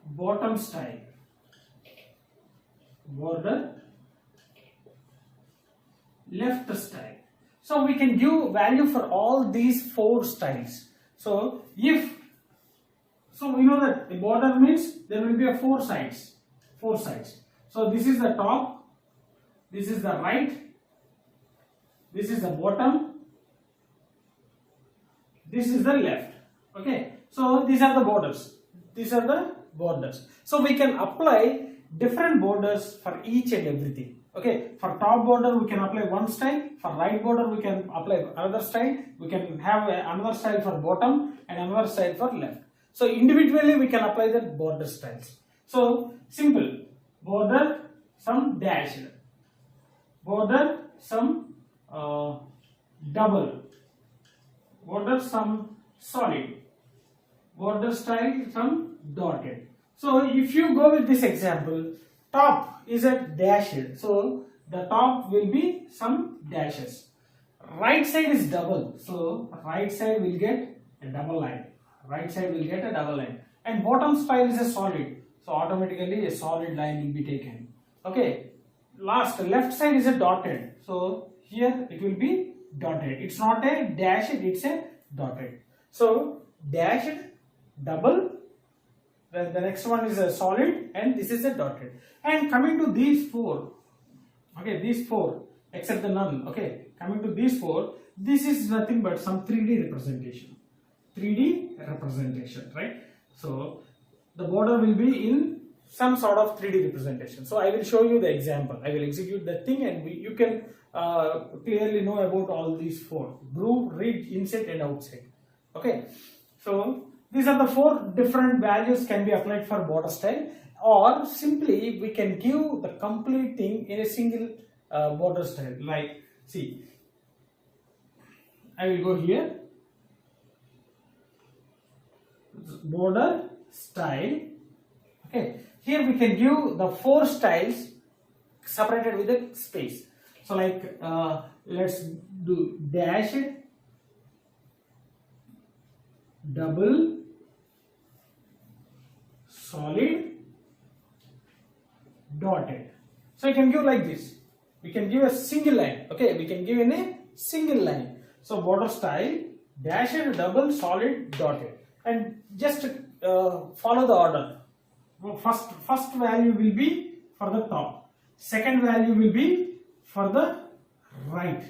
bottom style, border left style. So we can give value for all these 4 styles. So we know that the border means there will be a 4 sides. So this is the top, this is the right, this is the bottom, this is the left. Okay, so these are the borders. So we can apply different borders for each and everything. Okay, for top border we can apply one style, for right border we can apply another style, we can have another style for bottom and another style for left. So individually we can apply the border styles. So simple, border some dashed, border some double, border some solid, border style some dotted. So if you go with this example, top is a dashed, so the top will be some dashes. Right side is double, so right side will get a double line. Right side will get a double line. And bottom style is a solid, so automatically a solid line will be taken. Okay. Left side is a dotted, so here it will be dotted. It's not a dashed, it's a dotted. So dashed, double. Then the next one is a solid, and this is a dotted. And coming to these four, okay, these four, except the none, okay, coming to these four, this is nothing but some 3D representation. 3D representation, right? So the border will be in some sort of 3D representation. So I will show you the example. I will execute the thing, and you can clearly know about all these four: groove, ridge, inset, and outside. Okay, so these are the four different values can be applied for border style, or simply we can give the complete thing in a single border style. Like, see, I will go here, border style. Okay, here we can give the four styles separated with a space. So like let's do dash, double, solid, dotted. So you can give like this. We can give a single line. Okay, we can give in a single line. So border style, dash, double, solid, dotted, and just follow the order. First value will be for the top. Second value will be for the right.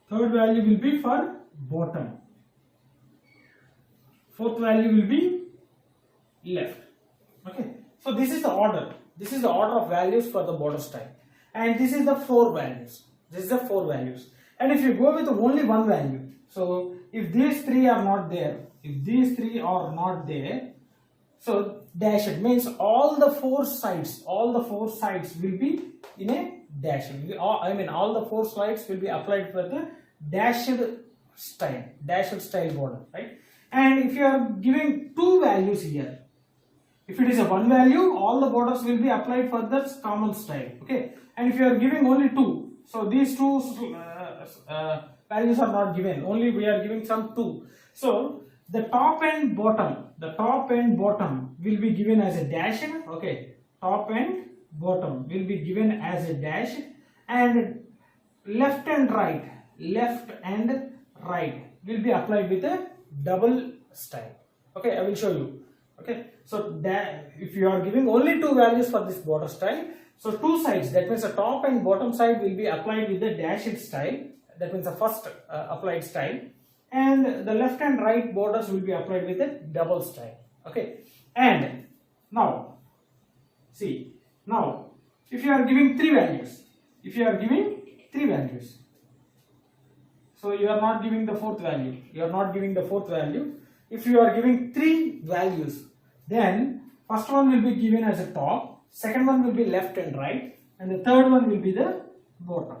Third value will be for bottom. Fourth value will be left. Okay, so this is the order. This is the order of values for the border style, and this is the four values. This is the four values. And if you go with only one value, so if these three are not there, so dashed means all the four sides will be in a dashed. I mean, all the four sides will be applied for the dashed style border, right? And if you are giving two values here, if it is a one value, all the borders will be applied for the common style. Okay, and if you are giving only two, so these two values are not given. Only we are giving some two. So the top and bottom will be given as a dash. Okay, top and bottom will be given as a dash, and left and right will be applied with a double style. Okay, I will show you. Okay, so that if you are giving only two values for this border style, so two sides, that means the top and bottom side will be applied with the dashed style. That means the first applied style, and the left and right borders will be applied with a double style. Okay, and now see, now if you are giving three values, so you are not giving the fourth value, if you are giving three values, then first one will be given as a top, second one will be left and right, and the third one will be the bottom.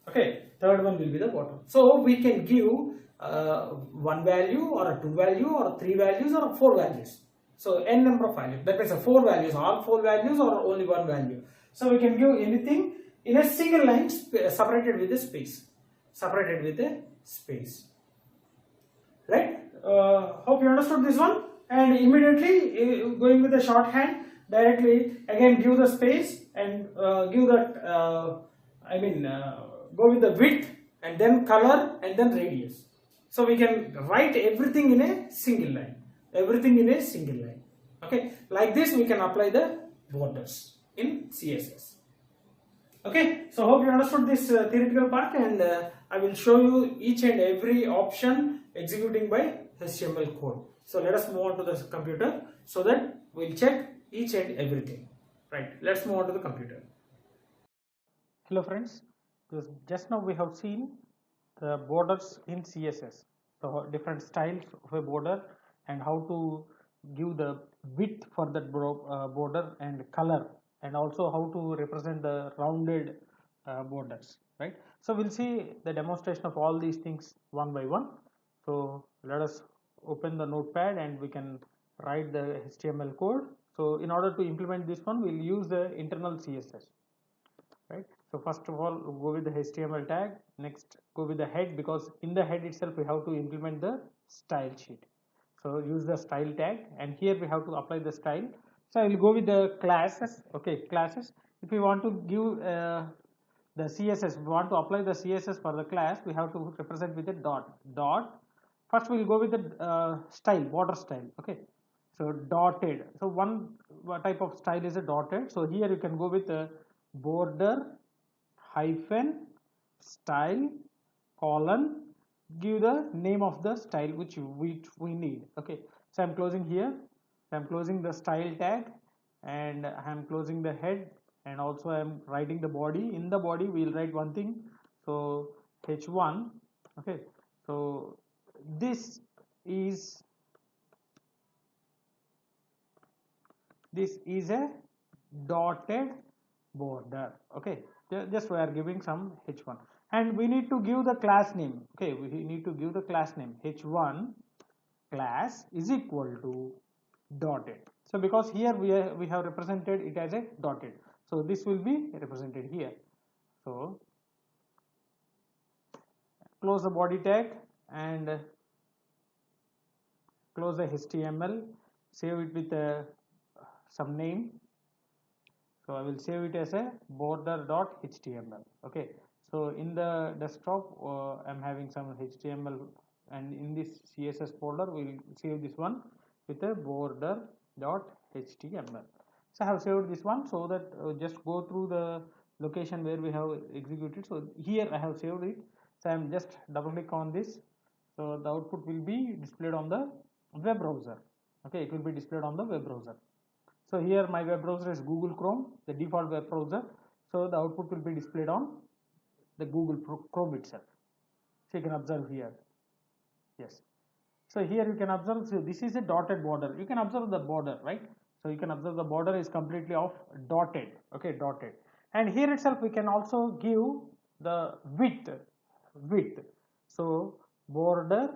Okay, third one will be the bottom. So we can give one value or a two value or three values or four values. So n number of values. That means four values, all four values or only one value. So we can give anything in a single line separated with a space. Right? Hope you understood this one. And immediately going with the shorthand, directly again give the space and give that. Go with the width and then color and then radius. So we can write everything in a single line. Okay, like this we can apply the borders in CSS. Okay, so hope you understood this theoretical part, and I will show you each and every option executing by HTML code. So let us move on to the computer so that we'll check each and everything. Right, let's move on to the computer. Hello friends, just now we have seen the borders in CSS, so different styles of a border and how to give the width for that border and color, and also how to represent the rounded borders, right? So we'll see the demonstration of all these things one by one. So let us open the notepad and we can write the HTML code. So in order to implement this one, we'll use the internal CSS. Right, so first of all go with the HTML tag, next go with the head, because in the head itself we have to implement the style sheet. So use the style tag, and here we have to apply the style. So I will go with the classes. Okay, classes, if we want to give the CSS, we want to apply the CSS for the class, we have to represent with a dot. First we will go with the style, border style. Okay, so dotted, so one type of style is a dotted. So here you can go with a border hyphen style colon, give the name of the style which we need. Okay, so I'm closing here, so I'm closing the style tag, and I'm closing the head, and also I'm writing the body. In the body we'll write one thing, so h1. Okay, so this is a dotted border. Okay, just we are giving some h1, and we need to give the class name. Okay, we need to give the class name. H1 class is equal to dotted. So because here we have represented it as a dotted, so this will be represented here. So close the body tag and close the HTML, save it with some name. So I will save it as a border.html. Okay, so in the desktop I'm having some HTML, and in this CSS folder we will save this one with a border.html. So I have saved this one, so that just go through the location where we have executed. So here I have saved it, so I am just double click on this, so the output will be displayed on the web browser. Okay, it will be displayed on the web browser. So here my web browser is Google Chrome, the default web browser. So the output will be displayed on the Google Chrome itself. So you can observe here. Yes. So here you can observe, so this is a dotted border. You can observe the border, right? So you can observe the border is completely of dotted. Okay, dotted. And here itself we can also give the width. So border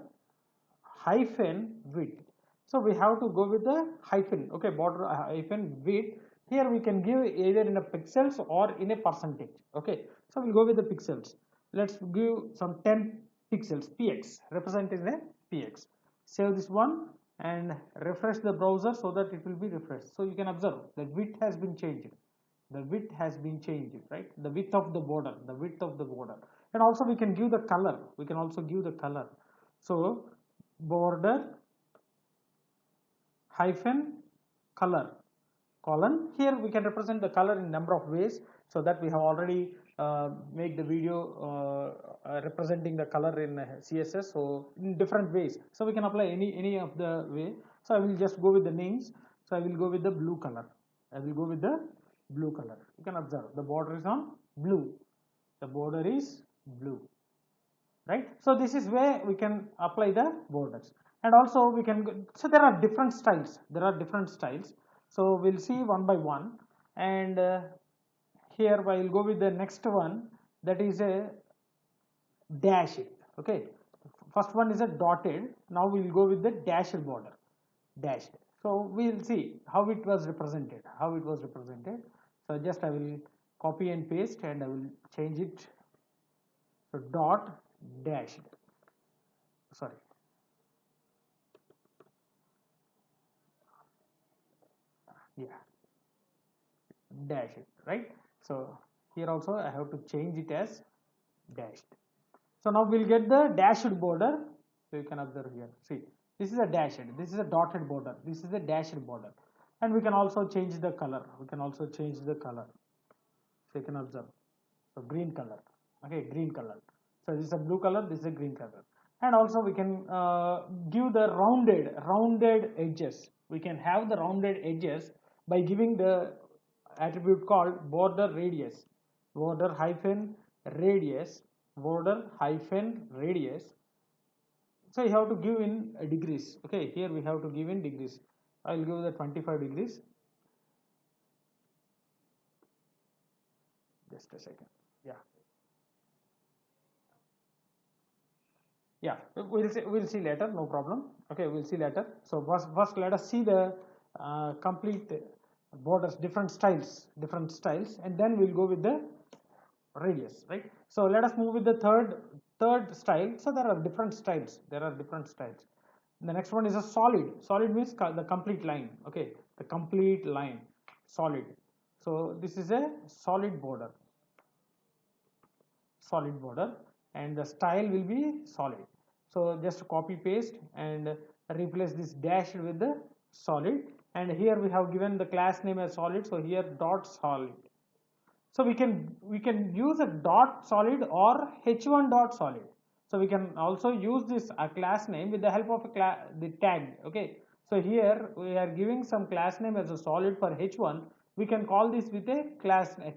hyphen width. So we have to go with the hyphen. Okay, border hyphen width. Here we can give either in a pixels or in a percentage. Okay, so we'll go with the pixels. Let's give some 10 pixels, px, represented in a px. Save this one and refresh the browser so that it will be refreshed. So you can observe the width has been changed. The width has been changed, right? The width of the border, and also we can give the color. So border hyphen color colon, here we can represent the color in number of ways, so that we have already made the video representing the color in CSS, so in different ways. So we can apply any of the way. So I will just go with the names. So I will go with the blue color. You can observe the border is on blue. Right? So this is where we can apply the borders, and also we can so there are different styles. So we'll see one by one, and here I will go with the next one, that is a dashed. Okay, first one is a dotted. Now we will go with the dashed border, dashed. So we will see how it was represented. So just I will copy and paste, and I will change it. So dot dashed, dashed, right? So here also I have to change it as dashed. So now we'll get the dashed border. So you can observe here, see, this is a dashed, this is a dotted border, this is a dashed border, and we can also change the color. So you can observe, so green color. Okay, green color. So this is a blue color, this is a green color. And also we can give the rounded edges. We can have the rounded edges by giving the attribute called border radius, border hyphen radius, border hyphen radius. So you have to give in degrees. Okay, here we have to give in degrees. I will give the 25 degrees. Just a second. Yeah, we'll see later, no problem. Okay, we'll see later. So first let us see the complete borders, different styles, and then we'll go with the radius, right? So let us move with the third style. So there are different styles. The next one is a solid means the complete line. Okay, the complete line, solid. So this is a solid border, and the style will be solid. So just copy paste and replace this dash with the solid, and here we have given the class name as solid, so here dot solid. So we can use a dot solid or h1 dot solid. So we can also use this class name with the help of the tag. Okay, so here we are giving some class name as a solid for h1. We can call this with a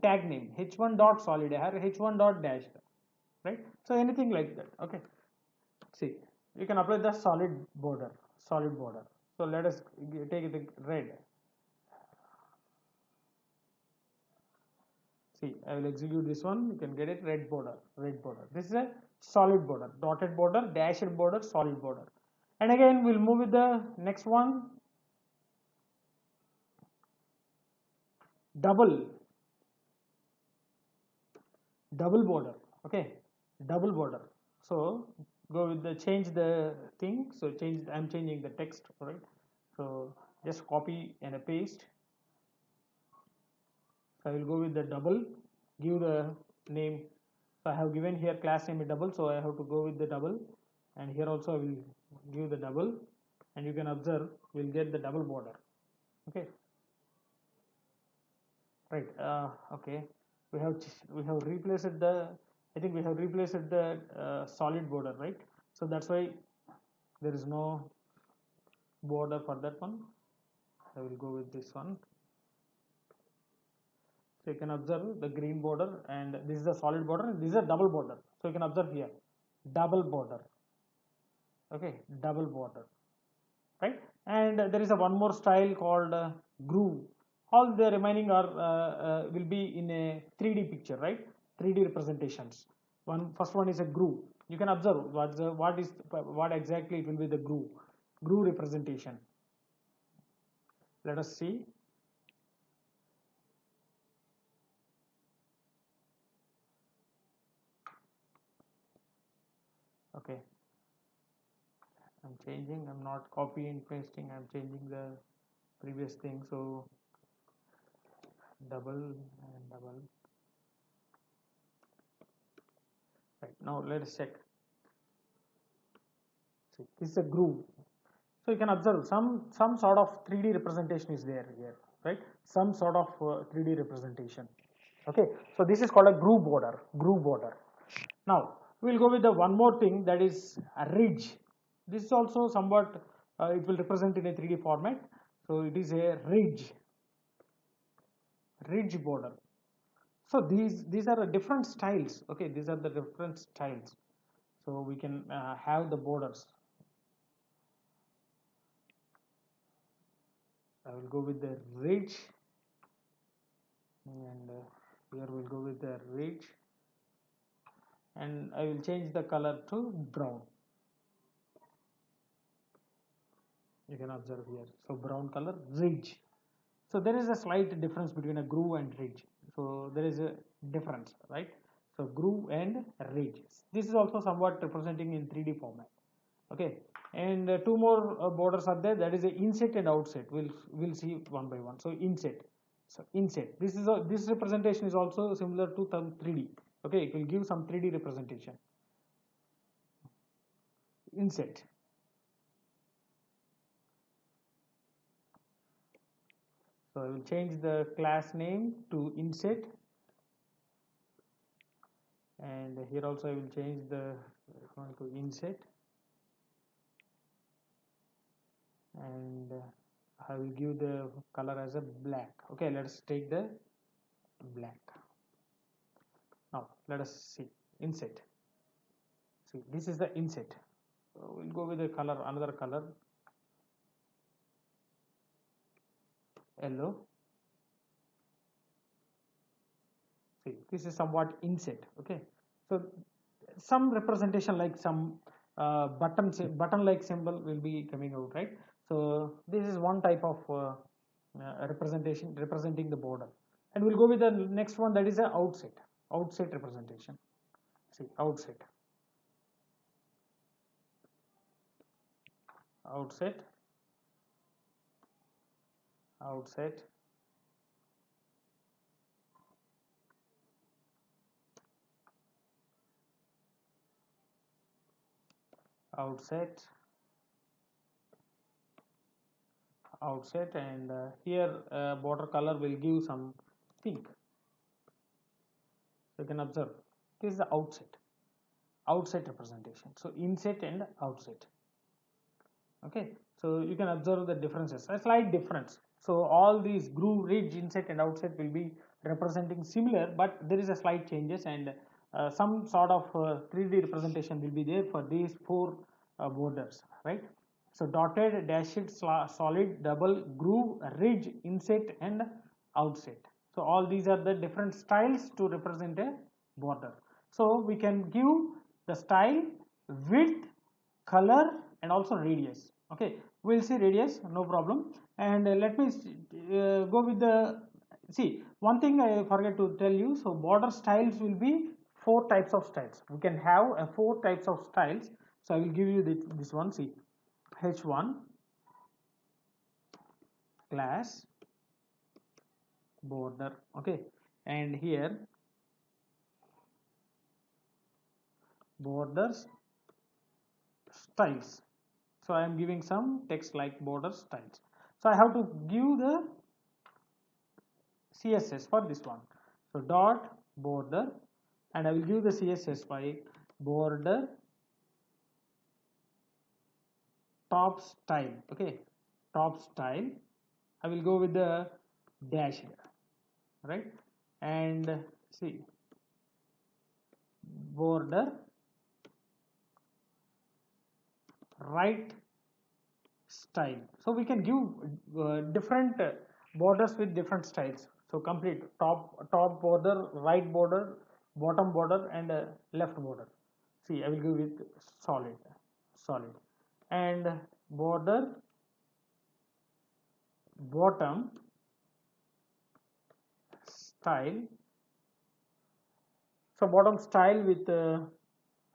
tag name h1 dot solid or h1 dot dash, right? So anything like that. Okay, see, you can apply the solid border. So let us take the red. See, I will execute this one. You can get it, red border. This is a solid border, dotted border, dashed border, solid border. And again, we'll move with the next one. Double border. Okay, double border. So go with the change the thing. So I'm changing the text, right? So just copy and paste. So I will go with the double, give the name. So I have given here class name double, so I have to go with the double, and here also I will give the double, and you can observe we'll get the double border. Okay, right. Okay, we have replaced the, I think we have replaced the solid border, right? So that's why there is no border for that one. I will go with this one. So you can observe the green border, and this is a solid border, and this is a double border. So you can observe here, double border. Okay, double border, right? And there is a one more style called groove. All the remaining are will be in a 3D picture, right? 3D representations. First one is a groove. You can observe what exactly it will be the groove representation. Let us see. Okay, I'm not copying and pasting, I'm changing the previous thing. So double and double. Right, now let us check. See, this is a groove. So you can observe some sort of 3D representation is there here, right? Some sort of 3D representation. Okay, so this is called a groove border. Now we'll go with the one more thing, that is a ridge. This is also somewhat it will represent in a 3D format. So it is a ridge border. So these are different styles. Okay, these are the different styles. So we can have the borders. I will go with the ridge, and here we'll go with the ridge, and I will change the color to brown. You can observe here. So brown color, ridge. So there is a slight difference between a groove and ridge. So there is a difference, right? So groove and ridge. This is also somewhat representing in 3D format. Okay, and two more borders are there. That is a inset and outset. We'll see one by one. So inset. This representation is also similar to 3D. Okay, it will give some 3D representation. Inset. So I will change the class name to inset, and here also I will change the one to inset, and I will give the color as a black. Okay, let's take the black. Now let us see inset. See, this is the inset. So we'll go with the color, another color, yellow. See, this is somewhat inset. Okay, so some representation like some button like symbol will be coming out, right? So this is one type of representation representing the border, and we'll go with the next one, that is a outset representation. See, outset outset outset outset outset and here border color will give some pink. So you can observe this is the outset representation. So inset and outset. Okay, so you can observe the differences, a slight difference. So all these groove, ridge, inset and outset will be representing similar, but there is a slight changes, and some sort of 3D representation will be there for these four borders, right? So dotted, dashed, solid, double, groove, ridge, inset and outset. So all these are the different styles to represent a border. So we can give the style, width, color and also radius. Okay, we'll see radius, no problem. And let me go with the, see, one thing I forget to tell you. So border styles will be four types of styles. We can have four types of styles. So I will give you this one. See, H1 class border. Okay, and here borders styles. So I am giving some text like border styles. So I have to give the CSS for this one. So dot border, and I will give the CSS by border top style. Okay, top style. I will go with the dash here, right? And see, border right style. So we can give different borders with different styles. So complete top border, right border, bottom border and left border. See, I will give it solid and border bottom style. So bottom style with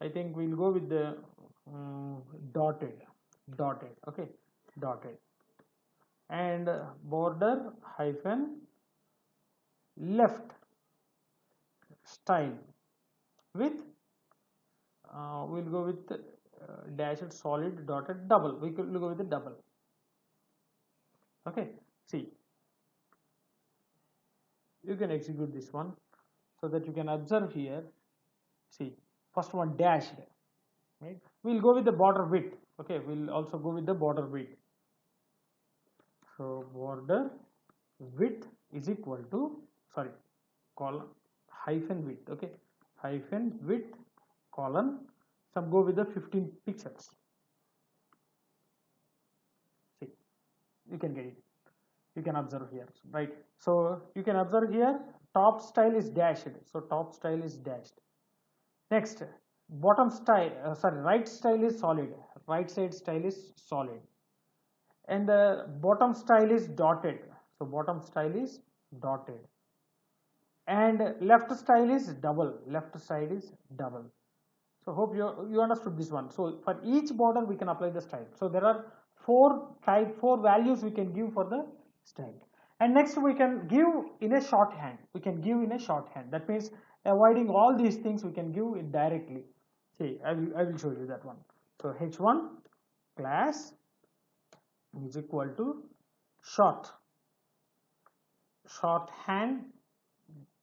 I think we'll go with the dotted. Okay, dotted and border hyphen left style with we'll go with dashed solid dotted double. We'll go with the double. Okay, see, you can execute this one so that you can observe here. See, first one dashed, right? We'll go with the border width. Okay, we'll also go with the border width. So border width is equal to, sorry, colon hyphen width. Okay, hyphen width colon, some go with the 15 pixels. See, you can get it, you can observe here, right? So you can observe here top style is dashed. So top style is dashed. Next, bottom style, right style is solid, right side style is solid, and the bottom style is dotted. So bottom style is dotted, and left style is double, left side is double. So hope you understood this one. So for each border we can apply the style. So there are four values we can give for the style. And next we can give in a shorthand. That means avoiding all these things, we can give it directly. See, I will show you that one. So H1 class is equal to shorthand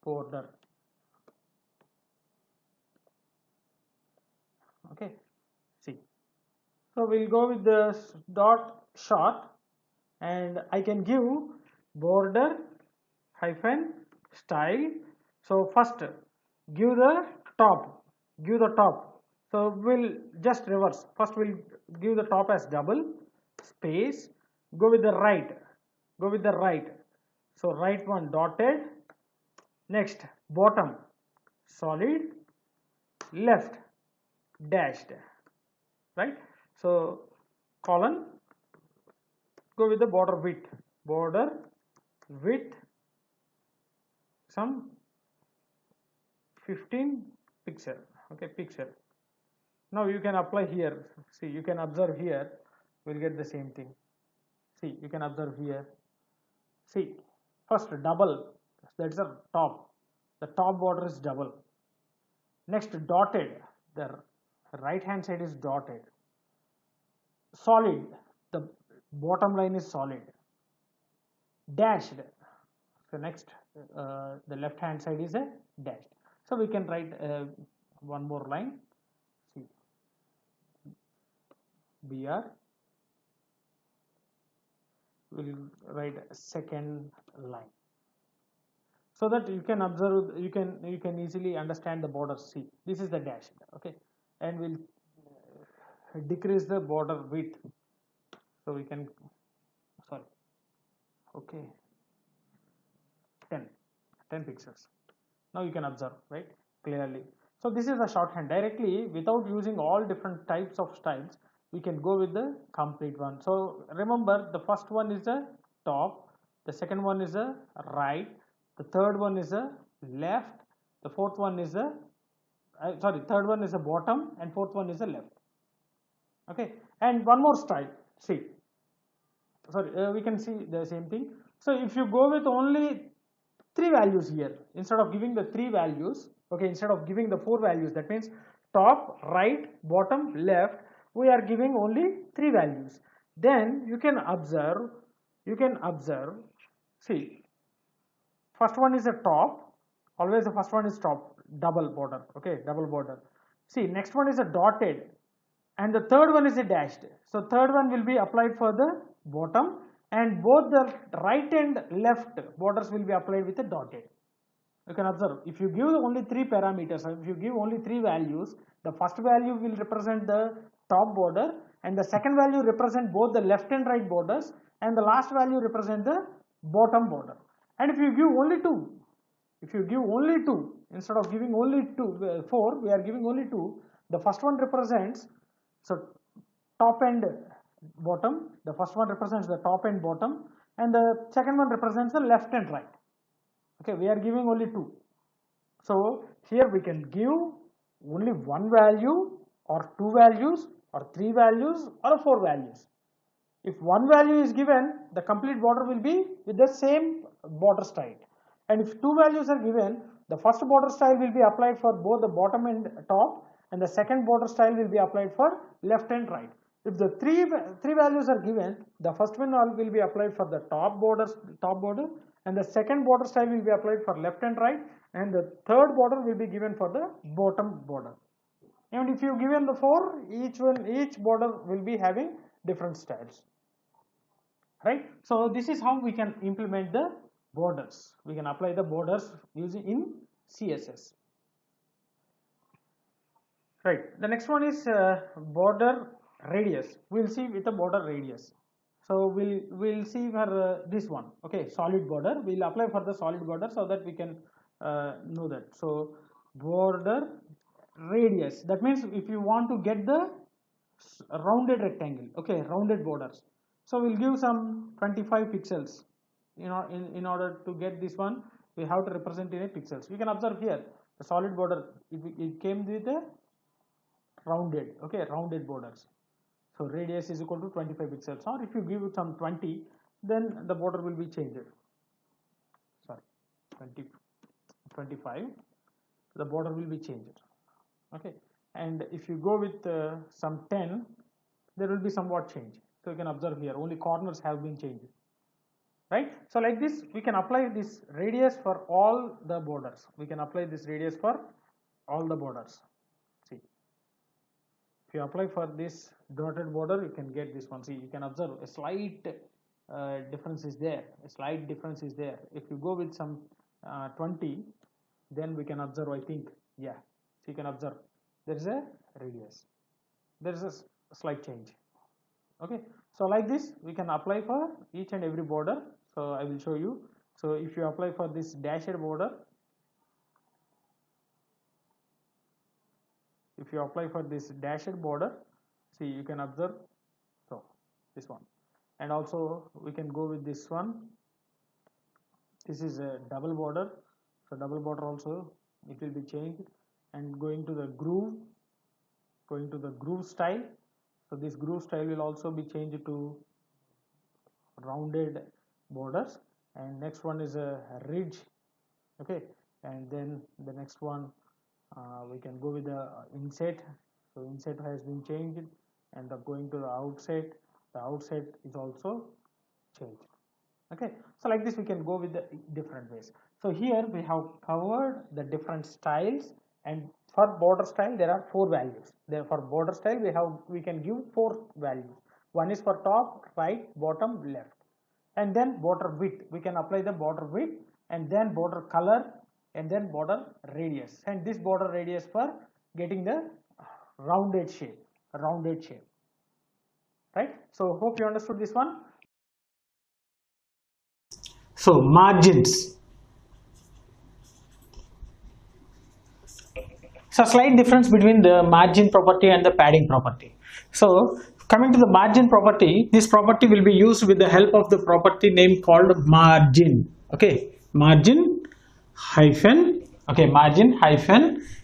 border. Okay, see, so we'll go with the dot short, and I can give border hyphen style. So first give the top, so we'll just reverse. First we'll give the top as double, space, go with the right, so right one dotted, next bottom solid, left dashed, right? So colon, go with the border width some 15 pixel, okay, pixel. Now you can apply here, see, you can observe here, we'll get the same thing. See, you can observe here, see, first double, that's the top border is double. Next dotted, the right hand side is dotted. Solid, the bottom line is solid. Dashed, so next the left hand side is a dashed. So we can write one more line, see, BR, we'll write a second line, so that you can observe, you can easily understand the border. See, this is the dash, okay, and we'll decrease the border width, so we can, sorry, okay, 10 pixels. Now you can observe, right, clearly. So this is the shorthand. Directly, without using all different types of styles, we can go with the complete one. So remember, the first one is the top, the second one is the right, the third one is the left, the fourth one is the third one is the bottom, and fourth one is the left. Okay, and one more style, see, we can see the same thing. So if you go with only 3 values here, instead of giving the 3 values, okay, instead of giving the 4 values, that means top, right, bottom, left, we are giving only 3 values. Then you can observe, see, first one is a top, always the first one is top, double border, okay, double border. See, next one is a dotted, and the third one is a dashed. So third one will be applied for the bottom, and both the right and left borders will be applied with a dotted. You can observe, if you give only 3 parameters, if you give only 3 values, the first value will represent the top border, and the second value represent both the left and right borders, and the last value represent the bottom border. And if you give only 2, instead of giving only 4, we are giving only 2. The first one represents, so top and bottom, the first one represents the top and bottom, and the second one represents the left and right. Okay, we are giving only 2. So here we can give only 1 value, or 2 values, or 3 values, or 4 values. If 1 value is given, the complete border will be with the same border style. And if 2 values are given, the first border style will be applied for both the bottom and top, and the second border style will be applied for left and right. If the three values are given, the first one will be applied for the top border, and the second border style will be applied for left and right, and the third border will be given for the bottom border. And if you given the 4, each border will be having different styles, right? So this is how we can implement the borders. We can apply the borders using in CSS. Right. The next one is border radius. We'll see with the border radius. So we'll see for this one. Okay, solid border. We'll apply for the solid border so that we can know that. So border radius. That means if you want to get the rounded rectangle, okay, rounded borders. So we'll give some 25 pixels. You know, in order to get this one, we have to represent in a pixels. You can observe here the solid border. It came with a rounded, okay, rounded borders. So radius is equal to 25 pixels, or if you give it some 20, then the border will be changed. Sorry, 25, the border will be changed. Okay, and if you go with some 10, there will be somewhat change. So you can observe here only corners have been changed, right? So like this, we can apply this radius for all the borders. We can apply this radius for all the borders. See, if you apply for this dotted border, you can get this one. See, you can observe a slight difference is there. A slight difference is there. If you go with some 20, then we can observe, I think, yeah, so you can observe there is a radius, there is a slight change. Okay, so like this we can apply for each and every border. So I will show you. So if you apply for this dashed border, if you apply for this dashed border, see, you can observe, so this one, and also we can go with this one. This is a double border, so double border also it will be changed, and going to the groove style. So this groove style will also be changed to rounded borders, and next one is a ridge. Okay, and then the next one we can go with the inset. So inset has been changed, and going to the outset is also changed. Okay, so like this we can go with the different ways. So here we have covered the different styles, and for border style there are 4 values. There for border style we can give 4 values. One is for top, right, bottom, left, and then border width. We can apply the border width, and then border color, and then border radius, and this border radius for getting the rounded shape, right? So hope you understood this one. So margins. So slight difference between the margin property and the padding property. So coming to the margin property, this property will be used with the help of the property name called margin. Okay, margin hyphen,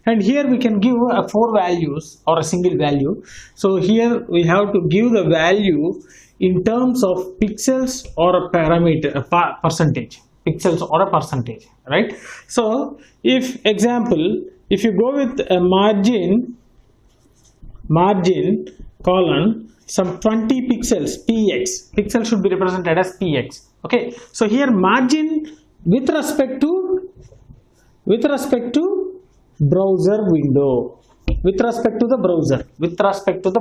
and here we can give 4 values or a single value. So here we have to give the value in terms of pixels or a parameter, a percentage, right? So if example, if you go with a margin colon some 20 pixels, pixel should be represented as px. Okay, so here margin with respect to browser window, with respect to the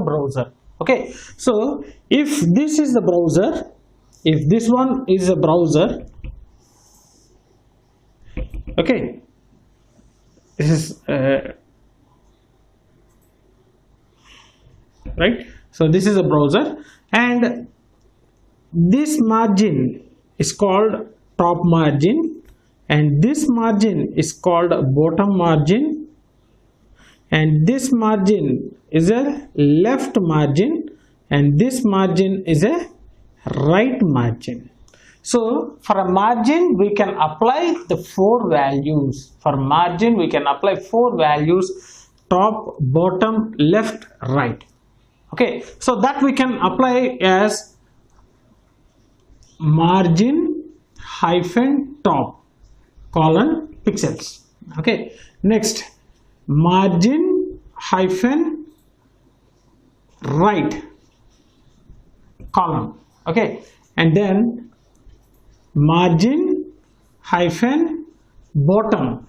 browser. Okay, so if this is the browser, if this one is a browser, okay, this is right, so this is a browser, and this margin is called top margin, and this margin is called bottom margin, and this margin is a left margin, and this margin is a right margin. So for a margin we can apply the 4 values. For margin we can apply 4 values: top, bottom, left, right. Okay, so that we can apply as margin hyphen top colon pixels. Okay, next margin hyphen right column. Okay, and then margin hyphen bottom.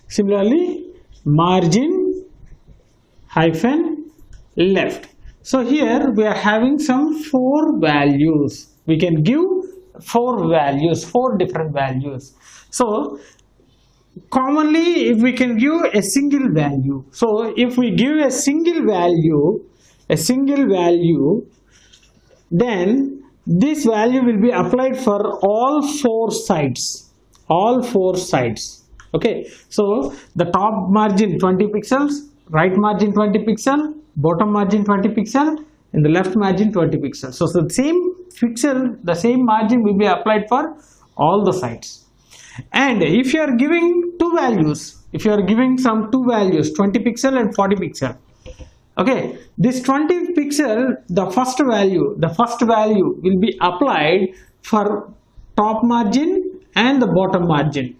Similarly margin hyphen left. So here we are having some 4 values. We can give 4 values, 4 different values. So commonly if we can give a single value, so if we give a single value, then this value will be applied for all 4 sides, okay. So the top margin 20 pixels, right margin 20 pixel, bottom margin 20 pixel, and the left margin 20 pixels. So the same pixel, the same margin will be applied for all the sides. And if you are giving 2 values, if you are giving some 2 values, 20 pixel and 40 pixel, okay, this 20 pixel, the first value will be applied for top margin and the bottom margin.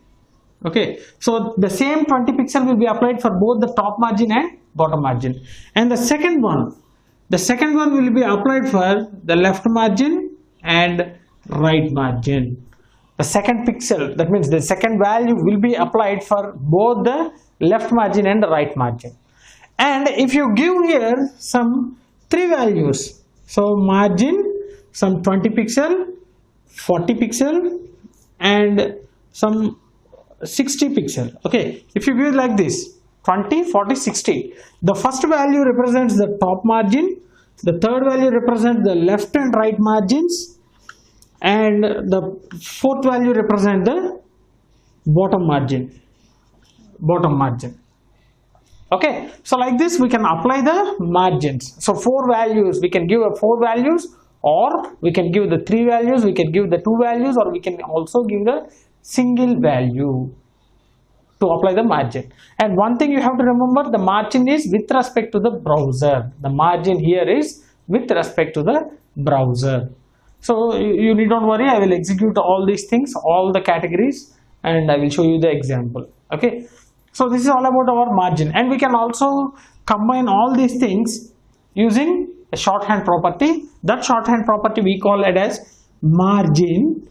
Okay, so the same 20 pixel will be applied for both the top margin and bottom margin, and the second one will be applied for the left margin and right margin. The second pixel, that means the second value, will be applied for both the left margin and the right margin. And if you give here some 3 values, so margin some 20 pixel, 40 pixel, and some 60 pixel. Okay, if you give like this 20, 40, 60, the first value represents the top margin, the third value represents the left and right margins, and the fourth value represents the bottom margin. Okay, so like this we can apply the margins. So 4 values, we can give 4 values, or we can give the 3 values, we can give the 2 values, or we can also give the single value to apply the margin. And one thing you have to remember, the margin is with respect to the browser. The margin here is with respect to the browser. So you need not worry, I will execute all these things, all the categories, and I will show you the example. Okay, so this is all about our margin, and we can also combine all these things using a shorthand property. That shorthand property we call it as margin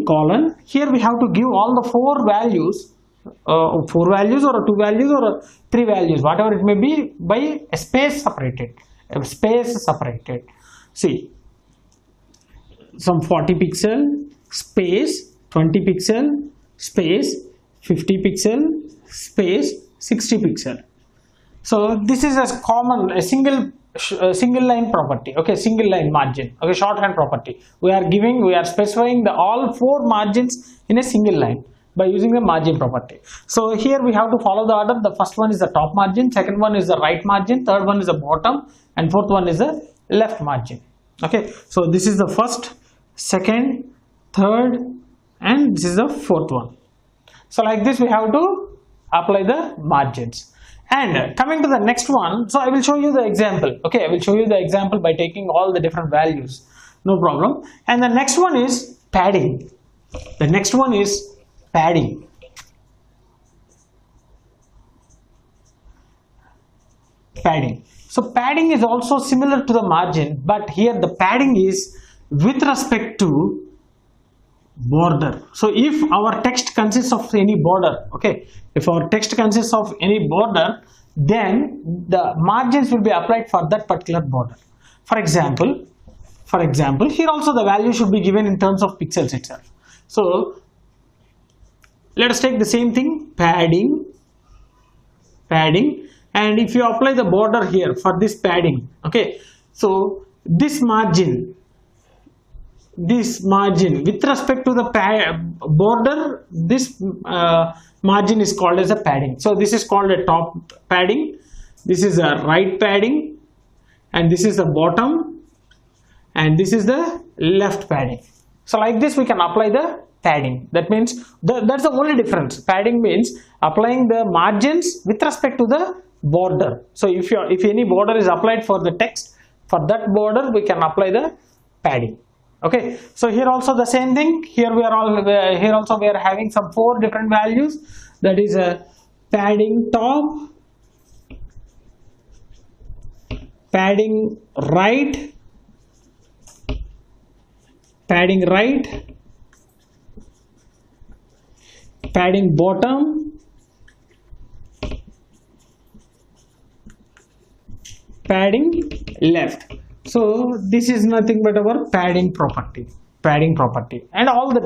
colon. Here we have to give all the 4 values, 4 values or 2 values or 3 values, whatever it may be, by a space separated. See, some 40 pixel space, 20 pixel space, 50 pixel space, 60 pixel. So this is a common, a single line property. Okay, single line margin. Okay, shorthand property. We are specifying the all 4 margins in a single line by using the margin property. So here we have to follow the order. The first one is the top margin, second one is the right margin, third one is the bottom, and fourth one is the left margin. Okay, so this is the first, second, third, and this is the fourth one. So like this we have to apply the margins. And coming to the next one, so I will show you the example. Okay, I will show you the example by taking all the different values, no problem. And the next one is padding. The next one is padding. So padding is also similar to the margin, but here the padding is with respect to border. So if our text consists of any border, okay, if our text consists of any border, then the margins will be applied for that particular border. For example, here also the value should be given in terms of pixels itself. So let us take the same thing, padding, and if you apply the border here for this padding, okay, so this margin with respect to the border, this margin is called as a padding. So this is called a top padding, this is a right padding, and this is the bottom, and this is the left padding. So like this we can apply the padding. That means that's the only difference. Padding means applying the margins with respect to the border. So if any border is applied for the text, for that border we can apply the padding. Okay, so here also the same thing. Here also we are having some 4 different values. That is a padding top, padding right, padding bottom, padding left. So this is nothing but our padding property, and all the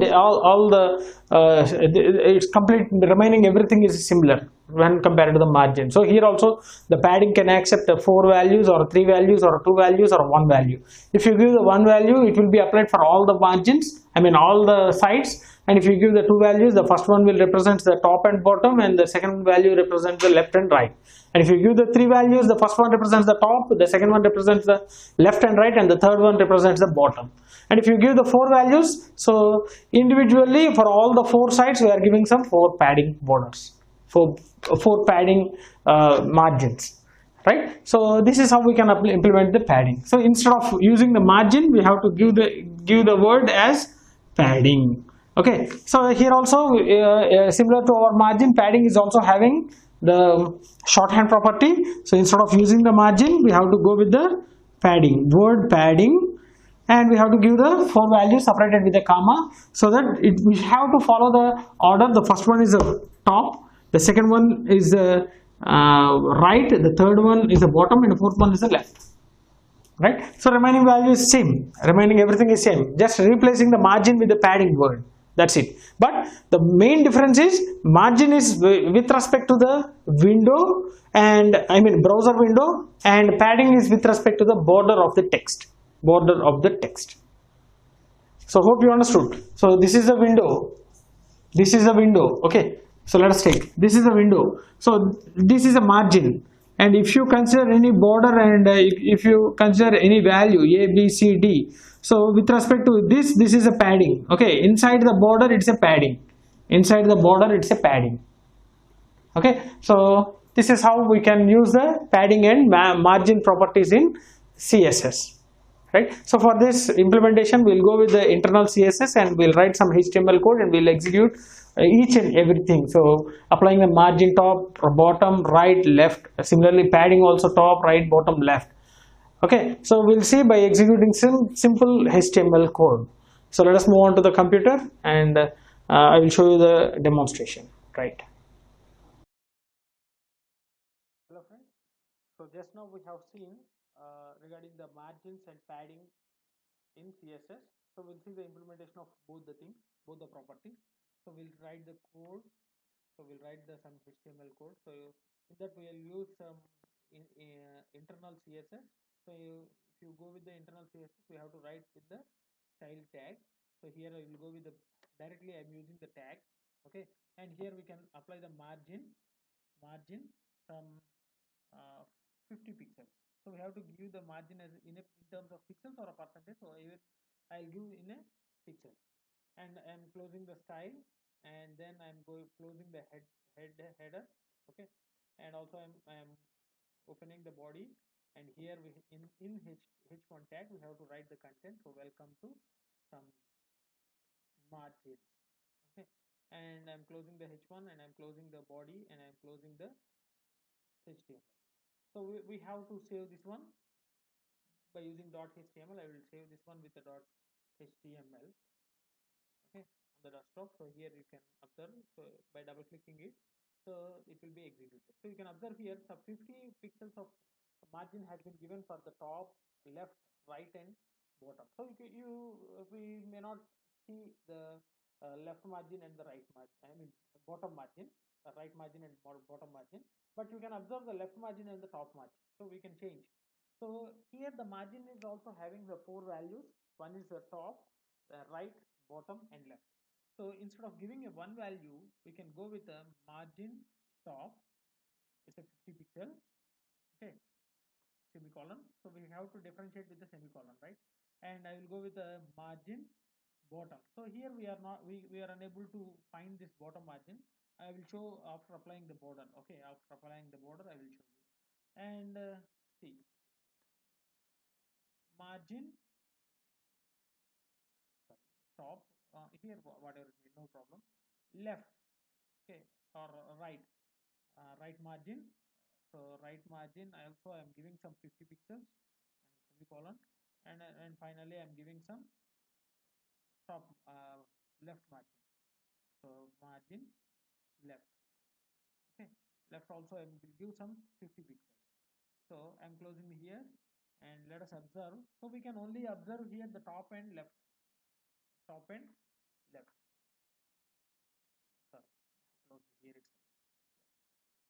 it's complete, remaining everything is similar when compared to the margin. So here also the padding can accept 4 values or 3 values or 2 values or 1 value. If you give the 1 value, it will be applied for all the margins, I mean all the sides. And if you give the 2 values, the first one will represent the top and bottom, and the second value represents the left and right. And if you give the 3 values, the first one represents the top, the second one represents the left and right, and the third one represents the bottom. And if you give the 4 values, so individually for all the 4 sides we are giving some 4 padding borders, 4 padding margins, right? So this is how we can implement the padding. So instead of using the margin, we have to give the word as padding. Okay, so here also similar to our margin, padding is also having the shorthand property. So instead of using the margin, we have to go with the padding, word padding, and we have to give the 4 values separated with a comma, so that we have to follow the order. The first one is the top, the second one is the right, the third one is the bottom, and the fourth one is the left. Right? So remaining value is same, remaining everything is same, just replacing the margin with the padding word. That's it. But the main difference is margin is with respect to the window, and I mean browser window, and padding is with respect to the border of the text. Border of the text. So hope you understood. So this is the window. This is a window. Okay, so let us take this is a window. So this is a margin, and if you consider any border, and if you consider any value a b c d, so with respect to this is a padding. Okay, inside the border it's a padding. Inside the border it's a padding. Okay, so this is how we can use the padding and margin properties in CSS, right? So for this implementation we'll go with the internal CSS, and we'll write some HTML code, and we'll execute each and everything. So applying the margin top, bottom, right, left. Similarly padding also top, right, bottom, left. Okay, so we'll see by executing some simple HTML code. So let us move on to the computer, and I will show you the demonstration, right? Hello friends, so just now we have seen regarding the margins and padding in CSS. So we'll see the implementation of both the things, both the properties. So we'll write the code. So we'll write some HTML code. So in that we will use some internal CSS. So if you go with the internal CSS, we have to write with the style tag. So here I will go with the directly I'm using the tag. Okay, and here we can apply the margin some 50 pixels. So we have to give the margin as in terms of pixels or a percentage. So I'll give in a pixels, and I'm closing the style, and then I'm closing the header. Okay, and also I'm opening the body, and here we in h1 tag we have to write the content. So welcome to some margins. Okay, and I'm closing the h1, and I'm closing the body, and I'm closing the HTML. So we have to save this one by using .html. I will save this one with the .html. Okay, on the desktop. So here you can observe. So by double clicking it, so it will be executed. So you can observe here some 50 pixels of margin has been given for the top, left, right, and bottom. So we may not see the left margin and the right margin. I mean bottom margin, right margin and bottom margin. But you can observe the left margin and the top margin. So we can change. So here the margin is also having the 4 values. One is the top, right, bottom, and left. So instead of giving a one value, we can go with the margin top. It's a 50 pixel. Okay, semicolon. So we have to differentiate with the semicolon, right? And I will go with the margin bottom. So here we are not we are unable to find this bottom margin. I will show after applying the border. Okay, after applying the border I will show you. And see, margin top, here whatever it may, no problem. Left, okay, or right, right margin. So right margin I also am giving some 50 pixels and semicolon, and finally I'm giving some top, left margin. So margin left. Okay, left also I will give some 50 pixels. So I'm closing here, and let us observe. So we can only observe here the top and left. Top and left. Sorry, close here itself.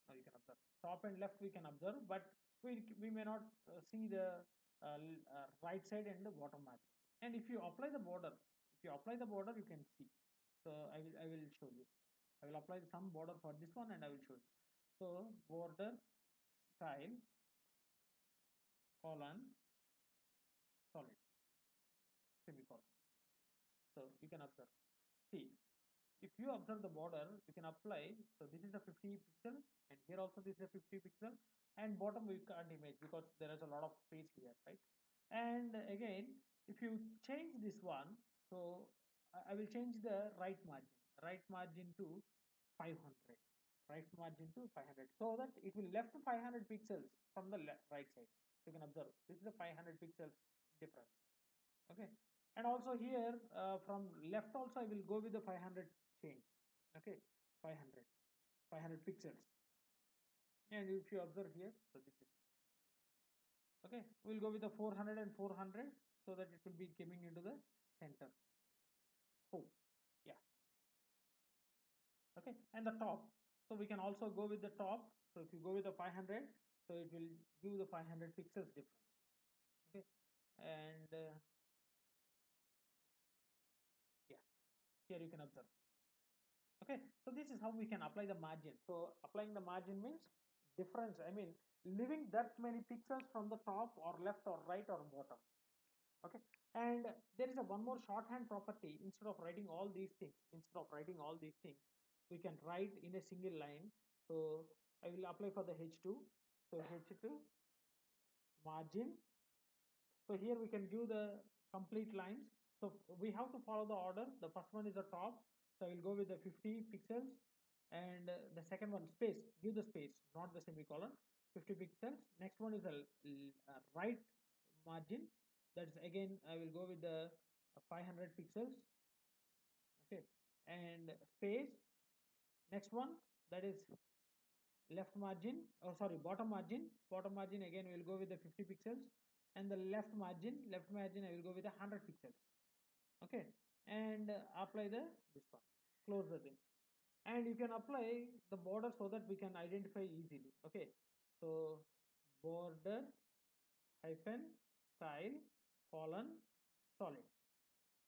Now you can observe top and left we can observe, but we may not see the right side and the bottom margin. And if you apply the border, you can see. So I will show you. I will apply some border for this one, and I will show you. So border style colon solid semicolon. So you can observe. See, if you observe the border, you can apply. So this is a 50 pixel, and here also this is a 50 pixel, and bottom we can't image because there is a lot of space here, right? And again, if you change this one, so I will change the right margin to 500, right margin to 500, so that it will left 500 pixels from the right side. So you can observe this is a 500 pixels difference. Okay, and also here from left also I will go with the 500 change. Okay, 500 pixels, and if you observe here, so this is okay. We'll go with the 400 and 400, so that it will be coming into the center. Oh, yeah. Okay, and the top, so we can also go with the top. So if you go with the 500, so it will give the 500 pixels difference. Okay, and yeah, here you can observe. Okay, so this is how we can apply the margin. So applying the margin means difference, I mean leaving that many pixels from the top or left or right or bottom. Okay, and there is a one more shorthand property. Instead of writing all these things, we can write in a single line. So I will apply for the h2. So h2 margin. So here we can give the complete lines. So we have to follow the order. The first one is the top, so I will go with the 50 pixels, and the second one space, give the space, not the semicolon, 50 pixels. Next one is the right margin, that's again I will go with the 500 pixels. Okay, and space. Next one, that is left margin, oh sorry, bottom margin again we will go with the 50 pixels, and the left margin I will go with the 100 pixels. Okay, and apply the this one, close the thing, and you can apply the border so that we can identify easily. Okay, so border hyphen style colon solid.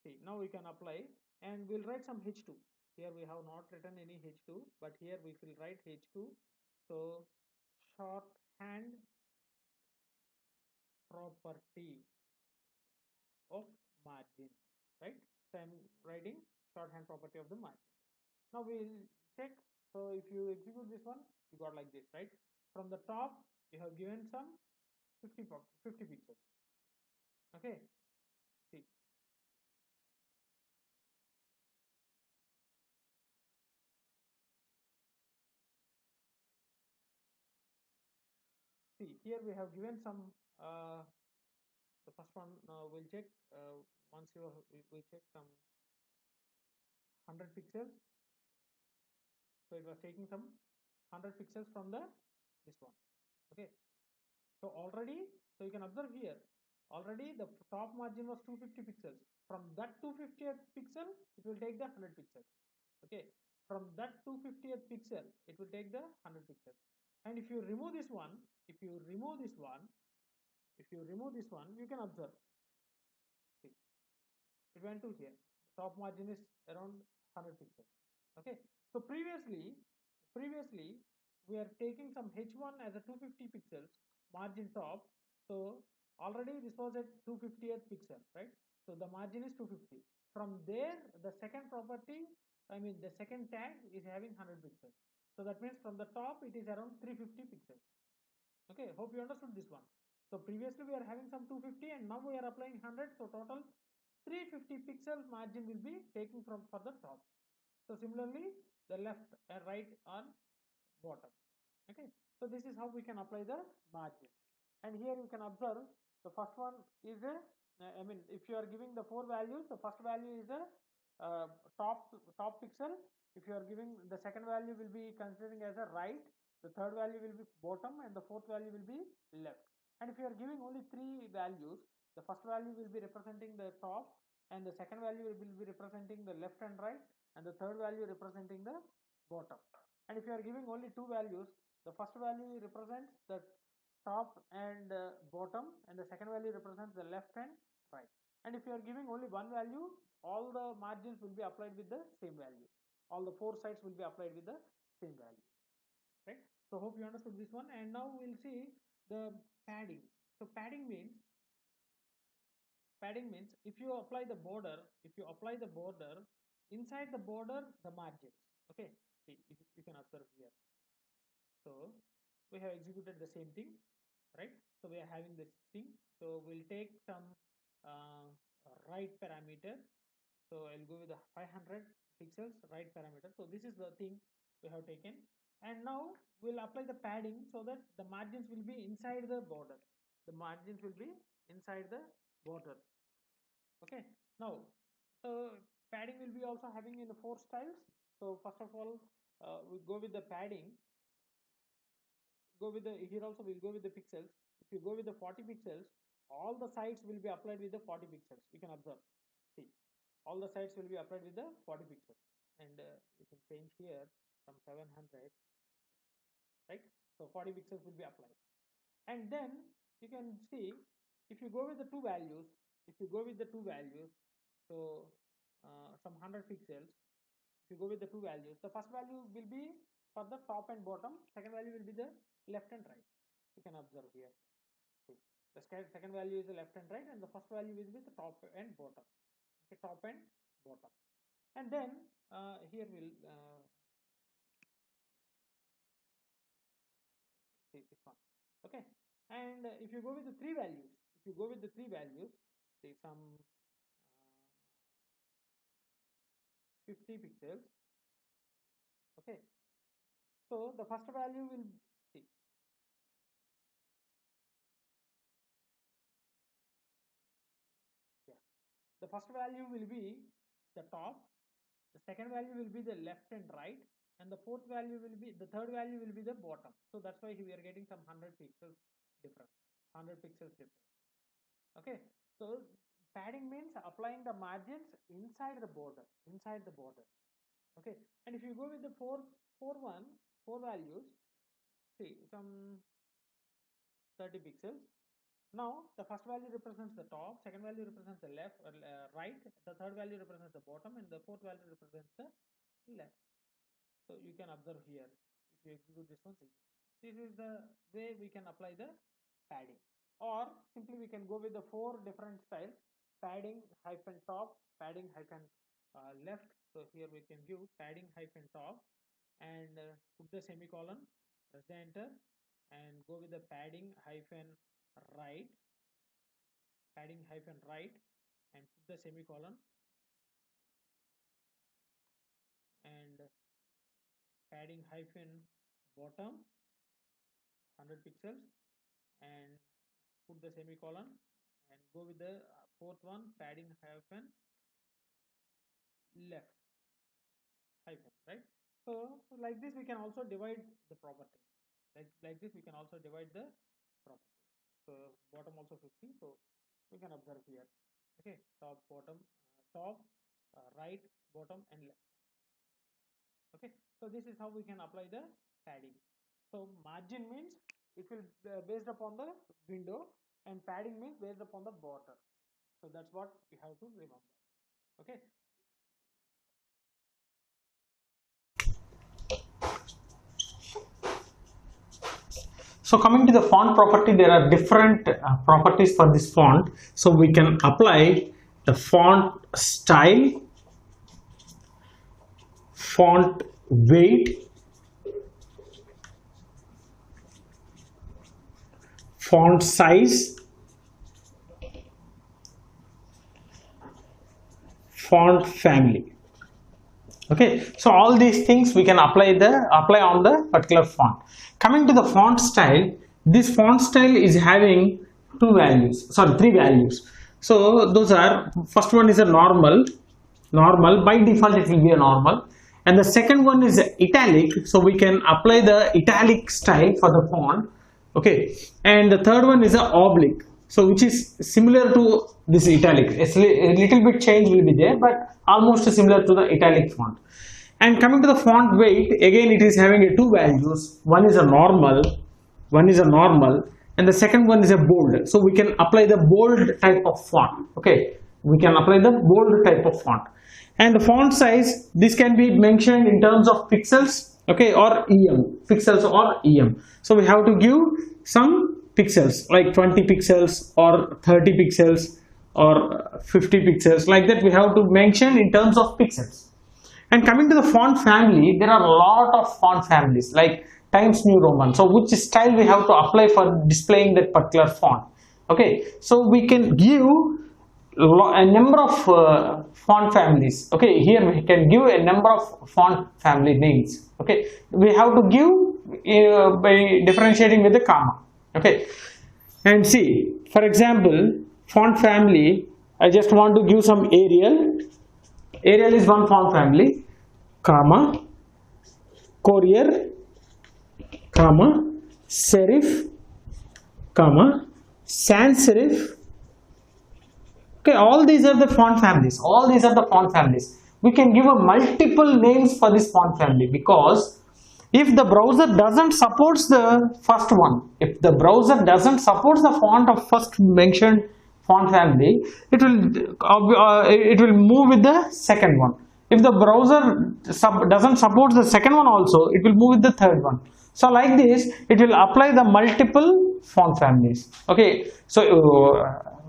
See, now we can apply, and we'll write some h2. Here we have not written any h2, but here we will write h2. So shorthand property of margin, right? So I'm writing shorthand property of the margin. Now we'll check. So if you execute this one, you got like this, right? From the top, you have given some 50 pixels. Okay, see. See, here we have given some, the first one we'll check, once you we check some 100 pixels. So it was taking some 100 pixels from the this one. Okay, so already, so you can observe here, already the top margin was 250 pixels. From that 250th pixel, it will take the 100 pixels. Okay, from that 250th pixel, it will take the 100 pixels. And if you remove this one, you can observe. See, it went to here. The top margin is around 100 pixels. Okay, so previously we are taking some h1 as a 250 pixels margin top. So already this was at 250th pixel, right? So the margin is 250. From there, the second property, I mean the second tag is having 100 pixels. So that means from the top it is around 350 pixels. Okay, hope you understood this one. So previously we are having some 250 and now we are applying 100. So total 350 pixel margin will be taken from for the top. So similarly the left and right on bottom. Okay, so this is how we can apply the margins. And here you can observe the first one is a, I mean if you are giving the 4 values, the first value is the top pixel. If you are giving the second value will be considering as a right, the third value will be bottom, and the fourth value will be left. And if you are giving only 3 values, the first value will be representing the top, and the second value will be representing the left and right, and the third value representing the bottom. And if you are giving only 2 values, the first value represents the top and bottom, and the second value represents the left and right. And if you are giving only one value, all the margins will be applied with the same value. All the 4 sides will be applied with the same value, right? So hope you understood this one. And now we'll see the padding. So padding means if you apply the border, inside the border the margins. Okay, see, if you can observe here. So we have executed the same thing, right? So we are having this thing. So we'll take some right parameter. So I'll go with the 500 pixels right parameter. So this is the thing we have taken, and now we'll apply the padding so that the margins will be inside the border. The margins will be inside the border. Okay, now so padding will be also having in the 4 styles. So first of all, we go with the padding. Go with the, here also we'll go with the pixels. If you go with the 40 pixels, all the sides will be applied with the 40 pixels. You can observe. See, all the sides will be applied with the 40 pixels. and we can change here from 700, right? So 40 pixels will be applied, and then you can see if you go with the two values, so some 100 pixels. If you go with the two values, the first value will be for the top and bottom, second value will be the left and right. You can observe here. See, the second value is the left and right, and the first value will be the top and bottom. Okay, top and bottom. And then here we'll see this one. Okay, and if you go with the three values, see some 50 pixels. Okay, so the first value will see. Yeah, the first value will be the top, the second value will be the left and right, and the third value will be the bottom. So that's why we are getting some 100 pixels difference. Okay, so padding means applying the margins inside the border. Okay, and if you go with the four values, see some 30 pixels. Now the first value represents the top, second value represents the left or right, the third value represents the bottom, and the fourth value represents the left. So you can observe here. If you execute this one, see, this is the way we can apply the padding. Or simply we can go with the four different styles: padding hyphen top, padding hyphen left. So here we can give padding hyphen top and put the semicolon, press the enter, and go with the padding hyphen right, and put the semicolon, and padding hyphen bottom 100 pixels, and put the semicolon, and go with the fourth one, padding hyphen left hyphen, right? So like this we can also divide the properties. Like this we can also divide the properties. So bottom also 50, so we can observe here. Okay, top, bottom, right, bottom, and left. Okay, so this is how we can apply the padding. So margin means it will based upon the window, and padding means based upon the border. So that's what we have to remember. Okay. So coming to the font property, there are different properties for this font. So we can apply the font style, font weight, font size, font family. Okay, so all these things we can apply on the particular font. Coming to the font style, this font style is having three values. So those are, first one is a normal, by default it will be a normal, and the second one is italic, so we can apply the italic style for the font. Okay, and the third one is a oblique, so which is similar to this italic. A little bit change will be there, but almost similar to the italic font. And coming to the font weight, again it is having two values. One is a normal, and the second one is a bold. So we can apply the bold type of font. Okay, we can apply the bold type of font. And the font size, this can be mentioned in terms of pixels, okay, or em. So we have to give some pixels like 20 pixels or 30 pixels or 50 pixels, like that we have to mention in terms of pixels. And coming to the font family, there are a lot of font families like Times New Roman. So which style we have to apply for displaying that particular font. Okay, so we can give a number of font families. Okay, here we can give a number of font family names. Okay, we have to give by differentiating with the comma. Okay, and see, for example, font family, I just want to give some Arial. Arial is one font family, comma, Courier, comma, Serif, comma, sans serif. Okay, all these are the font families. we can give a multiple names for this font family, because if the browser doesn't supports the first one, if the browser doesn't supports the font of first mentioned font family, it will move with the second one. If the browser doesn't support the second one also, it will move with the third one. So like this, it will apply the multiple font families. Okay, so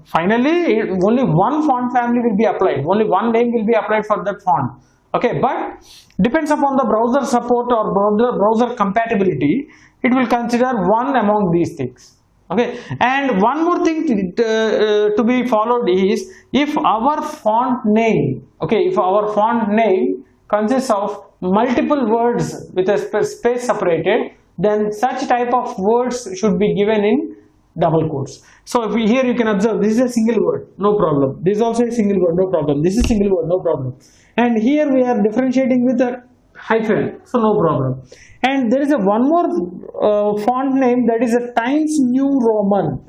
finally only one font family will be applied, only one name will be applied for that font. Okay, but depends upon the browser support or browser compatibility, it will consider one among these things. Okay, and one more thing to be followed is, if our font name, okay, if our font name consists of multiple words with a space separated, then such type of words should be given in double quotes. So if here you can observe, this is a single word, no problem. This is also a single word, no problem. This is single word, no problem. And here we are differentiating with a hyphen, so no problem. And there is a one more font name, that is a Times New Roman.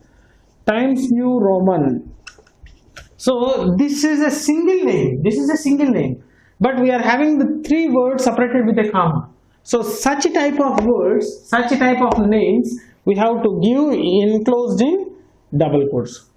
Times New Roman. So this is a single name. This is a single name, but we are having the three words separated with a comma. So such a type of words, such a type of names, we have to give enclosed in double quotes.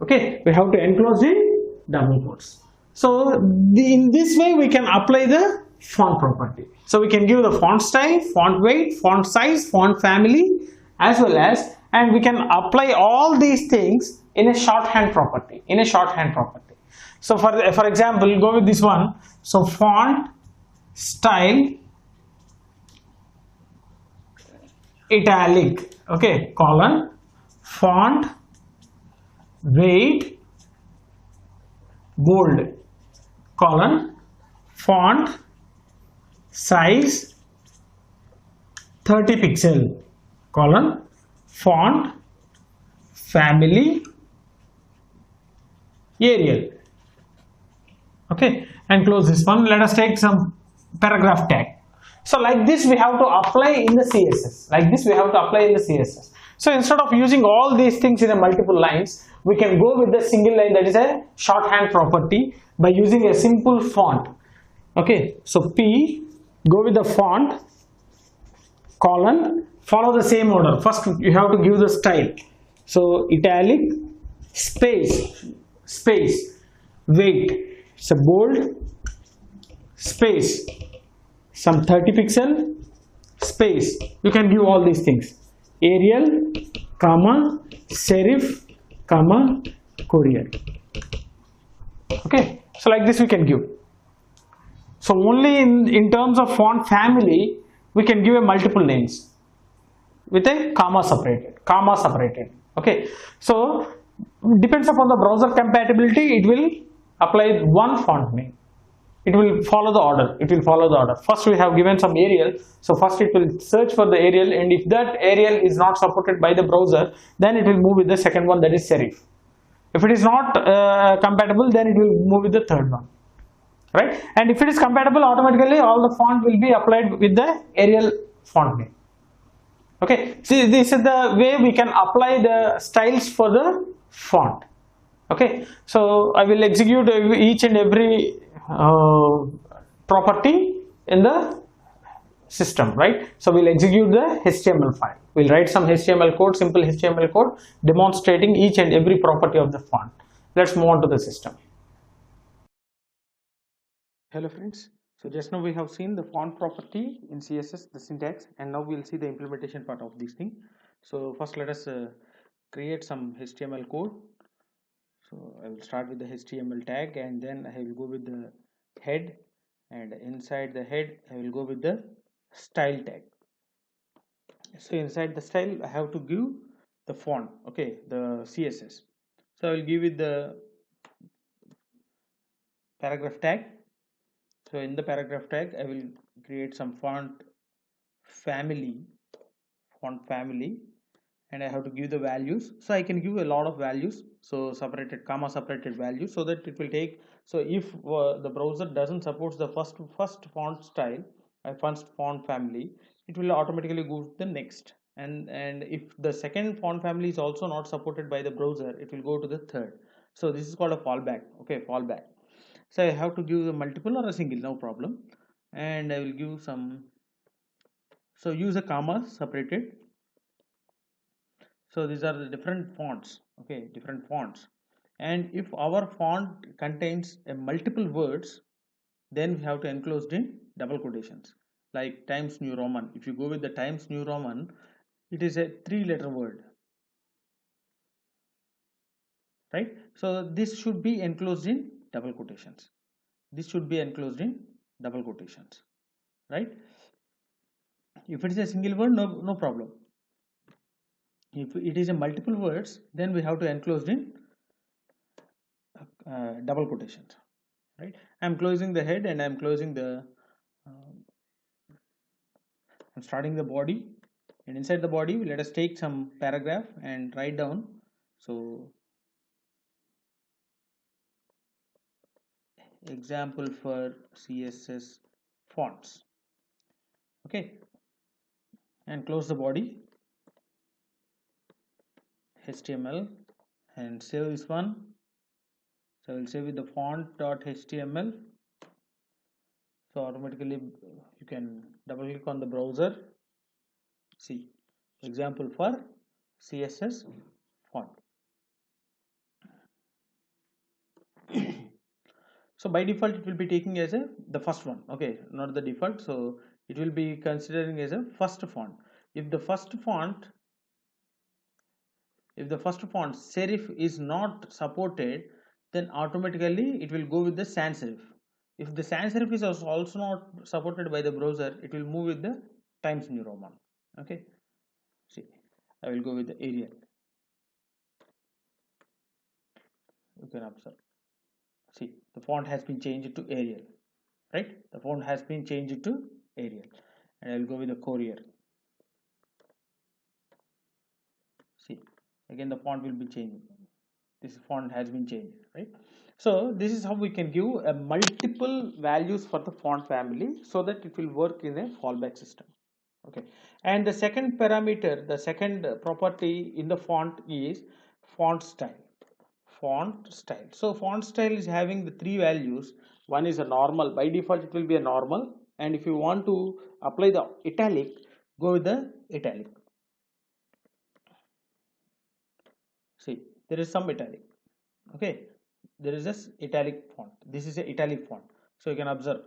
Okay, we have to enclose in double quotes. So in this way we can apply the font property. So we can give the font style, font weight, font size, font family, as well as, and we can apply all these things in a shorthand property. In a shorthand property. So for example, go with this one. So font style italic, okay, colon, font weight bold, colon, font size 30 pixel, colon, font family Arial. Okay, and close this one. Let us take some paragraph tag. So like this we have to apply in the CSS. Like this we have to apply in the CSS. So instead of using all these things in a multiple lines, we can go with the single line, that is a shorthand property, by using a simple font. Okay, so P, go with the font, colon, follow the same order. First you have to give the style. So italic, space, weight, it's a bold, space, some 30 pixel, space, you can give all these things, Arial, comma, serif, comma, Courier. Okay, so like this we can give. So only in terms of font family we can give a multiple names with a comma separated. Okay, so depends upon the browser compatibility, it will apply one font name. It will follow the order. First we have given some Arial, so first it will search for the Arial, and if that Arial is not supported by the browser, then it will move with the second one, that is serif. If it is not compatible, then it will move with the third one, right? And if it is compatible, automatically all the font will be applied with the Arial font name. Okay, see, this is the way we can apply the styles for the font. Okay, so I will execute each and every property in the system, right? So we'll execute the HTML file. We'll write some HTML code, simple HTML code, demonstrating each and every property of the font. Let's move on to the system. Hello friends. So just now we have seen the font property in CSS, the syntax, and now we'll see the implementation part of this thing. So first let us create some HTML code. So I will start with the HTML tag, and then I will go with the head, and inside the head I will go with the style tag. So inside the style I have to give the font, okay, the CSS. So I will give it the paragraph tag. So in the paragraph tag I will create some font family, and I have to give the values. So I can give a lot of values, so separated, comma separated values, so that it will take. So if the browser doesn't support the first font style, first font family, it will automatically go to the next, and if the second font family is also not supported by the browser, it will go to the third. So this is called a fallback. Okay, fallback. So I have to give a multiple or a single, no problem. And I will give some, so use a comma separated. So these are the different fonts, okay, different fonts. And if our font contains a multiple words, then we have to enclosed in double quotations, like Times New Roman. If you go with the Times New Roman, it is a 3-letter word, right? So this should be enclosed in double quotations. This should be enclosed in double quotations, right? If it is a single word, no problem. If it is a multiple words, then we have to enclosed in double quotations, right? I'm closing the head and I'm closing the I'm starting the body, and inside the body let us take some paragraph and write down. So example for CSS fonts, okay, and close the body, HTML, and save this one. So I will save with the font.html. So automatically you can double click on the browser. See, example for CSS font. So by default it will be taking as a the first one, okay, not the default. So it will be considering as a first font. If the first font serif is not supported, then automatically it will go with the sans serif. If the sans serif is also not supported by the browser, it will move with the Times New Roman, okay. See, I will go with the Arial. You can observe. See, the font has been changed to Arial, right? The font has been changed to Arial, and I will go with the Courier. See, again the font will be changing. This font has been changed, right? So this is how we can give a multiple values for the font family so that it will work in a fallback system, okay. And the second parameter, the second property in the font is font style. So font style is having the 3 values. One is a normal. By default it will be a normal, and if you want to apply the italic, go with the italic. See, there is some italic, okay. There is this italic font. This is a italic font, so you can observe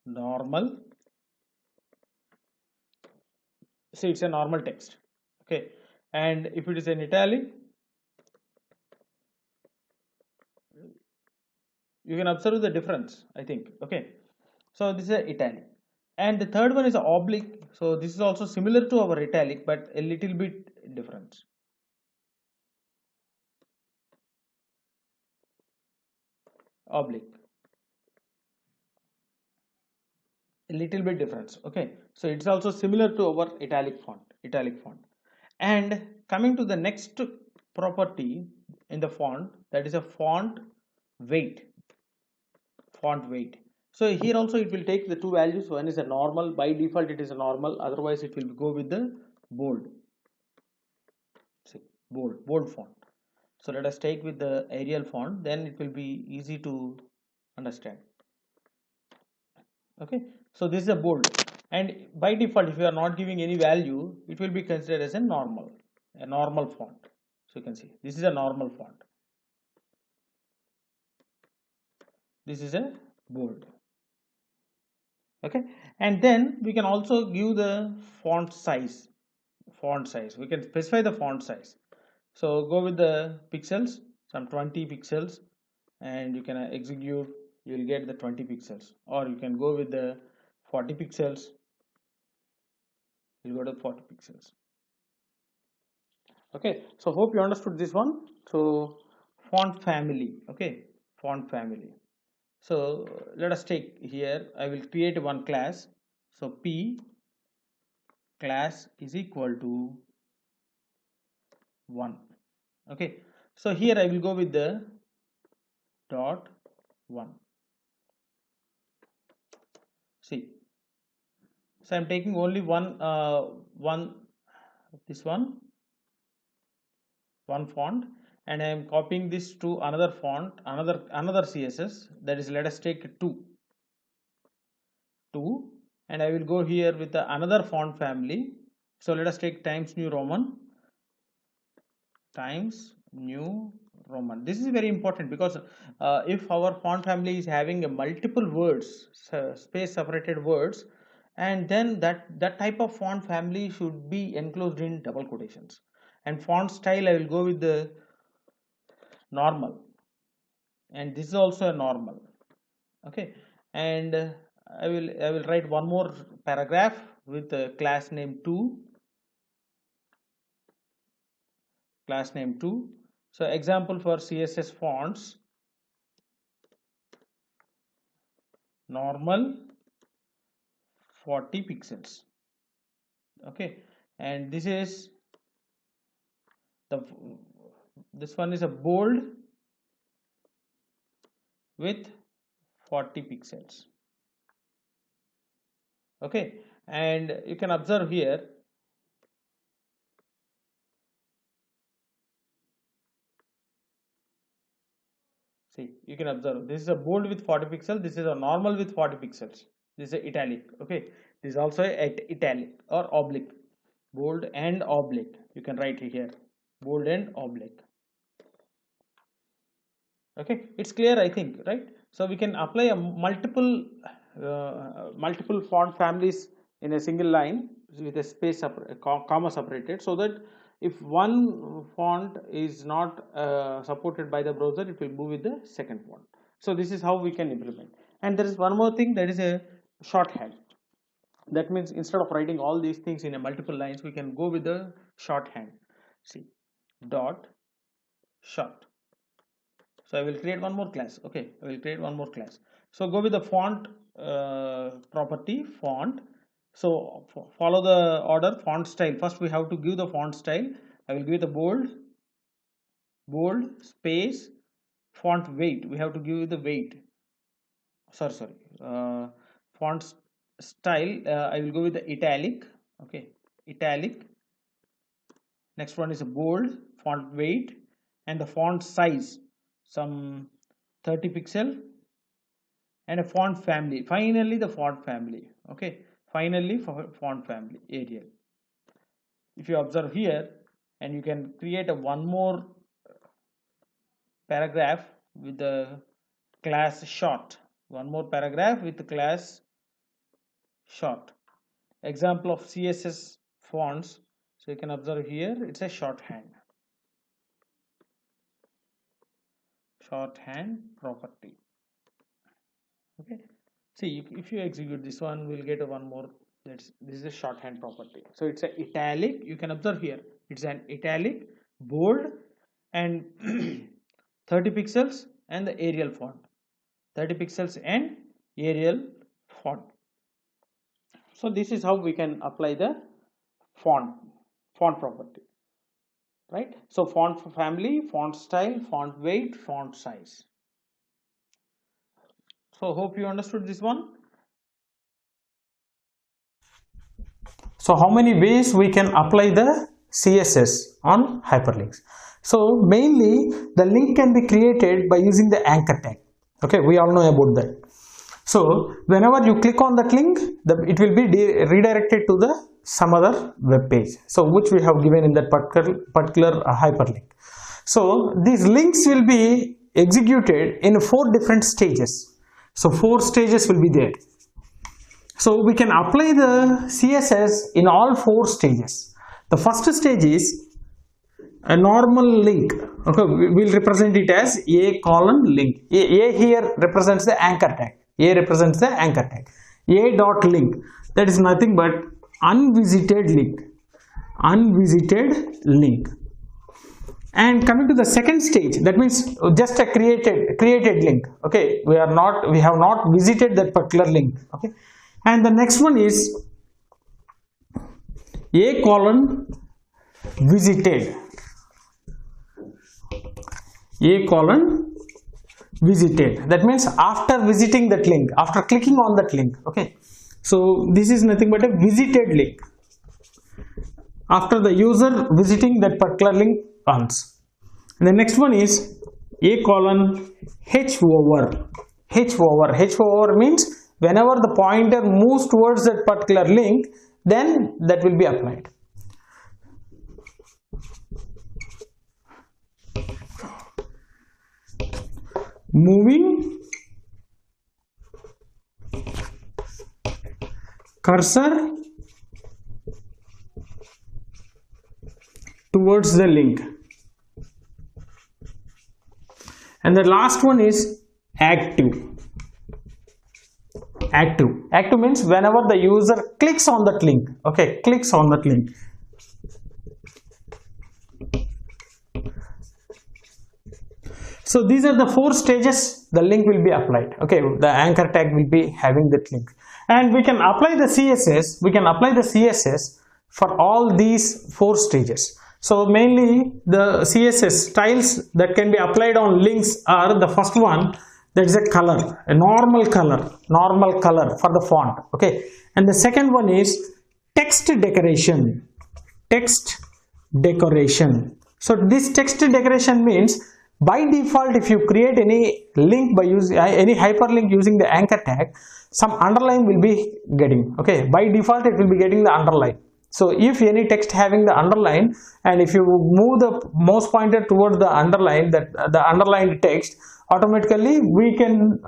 normal. See, it's a normal text, okay. And if it is an italic, you can observe the difference, I think, okay. So this is a italic, and the third one is a oblique. So this is also similar to our italic but a little bit different. Oblique, a little bit difference, okay. So it's also similar to our italic font. And coming to the next property in the font, that is a font weight. So here also it will take the 2 values. One is a normal. By default it is a normal, otherwise it will go with the bold. See, bold font. So let us take with the Arial font, then it will be easy to understand, okay. So this is a bold, and by default if you are not giving any value, it will be considered as a normal font. So you can see this is a normal font, this is a bold, okay. And then we can also give the font size. We can specify the font size. So go with the pixels, some 20 pixels, and you can execute. You will get the 20 pixels, or you can go with the 40 pixels. You'll go to 40 pixels, okay. So hope you understood this one. So font family, okay, font family. So let us take here, I will create one class. So P class is equal to 1, okay. So here I will go with the dot 1. See, so I'm taking only one font, and I am copying this to another font, another CSS, that is, let us take 2, and I will go here with another font family. So let us take Times New Roman. This is very important, because if our font family is having a multiple words, space separated words, and then that type of font family should be enclosed in double quotations. And font style, I will go with the normal, and this is also a normal. Okay, and I will write one more paragraph with class name 2. So example for CSS fonts: normal 40 pixels. Okay, and this one is a bold with 40 pixels. Okay, and you can observe here, see, you can observe this is a bold with 40 pixels, this is a normal with 40 pixels, this is a italic. Okay, this is also a italic or oblique, bold and oblique. You can write here bold and oblique. Okay, it's clear, I think, right? So we can apply a multiple font families in a single line with a space comma separated, so that if one font is not supported by the browser, it will move with the second font. So this is how we can implement. And there is one more thing, that is a shorthand. That means instead of writing all these things in a multiple lines, we can go with the shorthand. See, dot short. So I will create one more class. Okay, I will create one more class. So go with the font property, font. So follow the order, font style. First we have to give the font style. I will give the bold space, font weight. We have to give the weight. Font style. I will go with the italic. Okay, italic. Next one is a bold, font weight, and the font size, some 30 pixel, and a font family. Finally the font family. Okay, finally for font family, Arial. If you observe here, and you can create a one more paragraph with the class short, one more paragraph with the class short. Example of CSS fonts. So you can observe here, it's a shorthand property. Okay, see, if you execute this one, we'll get a one more. This is a shorthand property. So it's a italic. You can observe here, it's an italic, bold, and 30 pixels, and the Arial font, 30 pixels and Arial font. So this is how we can apply the font property, right? So font family, font style, font weight, font size. So hope you understood this one. So how many ways we can apply the CSS on hyperlinks? So mainly the link can be created by using the anchor tag. Okay, we all know about that. So whenever you click on that link, it will be redirected to some other web page, so which we have given in that particular hyperlink. So these links will be executed in 4 different stages. So 4 stages will be there. So we can apply the CSS in all 4 stages. The first stage is a normal link. Okay, we will represent it as a : link. A here represents the anchor tag. A represents the anchor tag. A dot link, that is nothing but unvisited link. And coming to the second stage, that means just a created link. Okay, we have not visited that particular link. Okay, and the next one is a : visited. Visited, that means after visiting that link, after clicking on that link. Okay, so this is nothing but a visited link after the user visiting that particular link once. And the next one is a colon h over. H over means whenever the pointer moves towards that particular link, then that will be applied. Moving cursor towards the link. And the last one is active. Active means whenever the user clicks on that link, okay, clicks on that link. So these are the 4 stages the link will be applied. Okay, the anchor tag will be having that link, and we can apply the CSS for all these 4 stages. So mainly the CSS styles that can be applied on links are: the first one, that is a color, a normal color for the font, okay. And the second one is text decoration. So this text decoration means, by default, if you create any link by using any hyperlink using the anchor tag, some underline will be getting, okay. By default it will be getting the underline. So if any text having the underline, and if you move the mouse pointer towards the underline, that the underlined text, automatically we can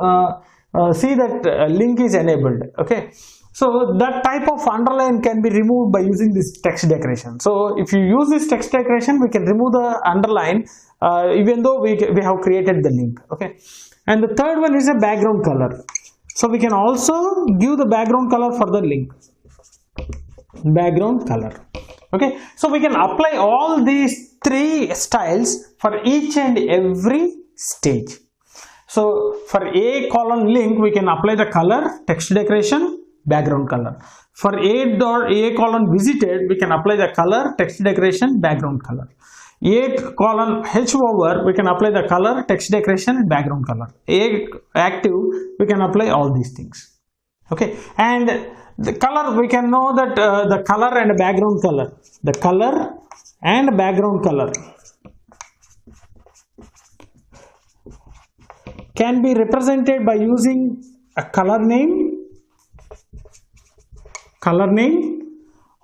see that link is enabled, okay. So that type of underline can be removed by using this text decoration. So if you use this text decoration, we can remove the underline even though we have created the link, okay. And the third one is a background color. So we can also give the background color for the link, background color, okay. So we can apply all these 3 styles for each and every stage. So for a colon link, we can apply the color, text decoration, background color. For a colon visited, we can apply the color, text decoration, background color. A colon h over, we can apply the color, text decoration, and background color. A active, we can apply all these things, okay. And the color, we can know that the color and background color, the color and background color can be represented by using a color name,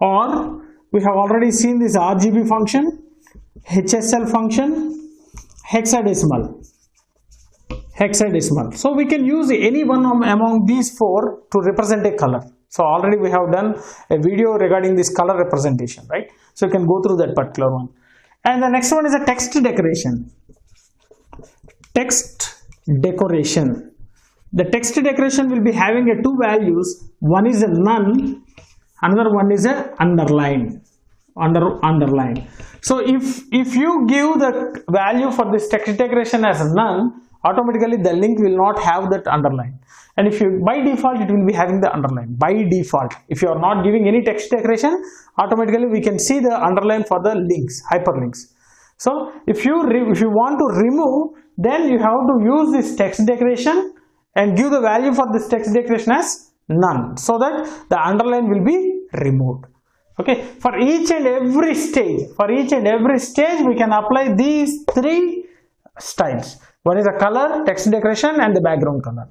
or we have already seen this RGB function, HSL function, hexadecimal. So we can use any one among these 4 to represent a color. So already we have done a video regarding this color representation, right? So you can go through that particular one. And the next one is a text decoration. The text decoration will be having a 2 values. One is a none, another one is a underline. So if you give the value for this text decoration as a none, automatically the link will not have that underline. And if you, by default, it will be having the underline. By default, if you are not giving any text decoration, automatically we can see the underline for the links, hyperlinks. So if you want to remove, then you have to use this text decoration and give the value for this text decoration as none, so that the underline will be removed, okay. For each and every stage, we can apply these 3 styles. One is a color, text decoration, and the background color,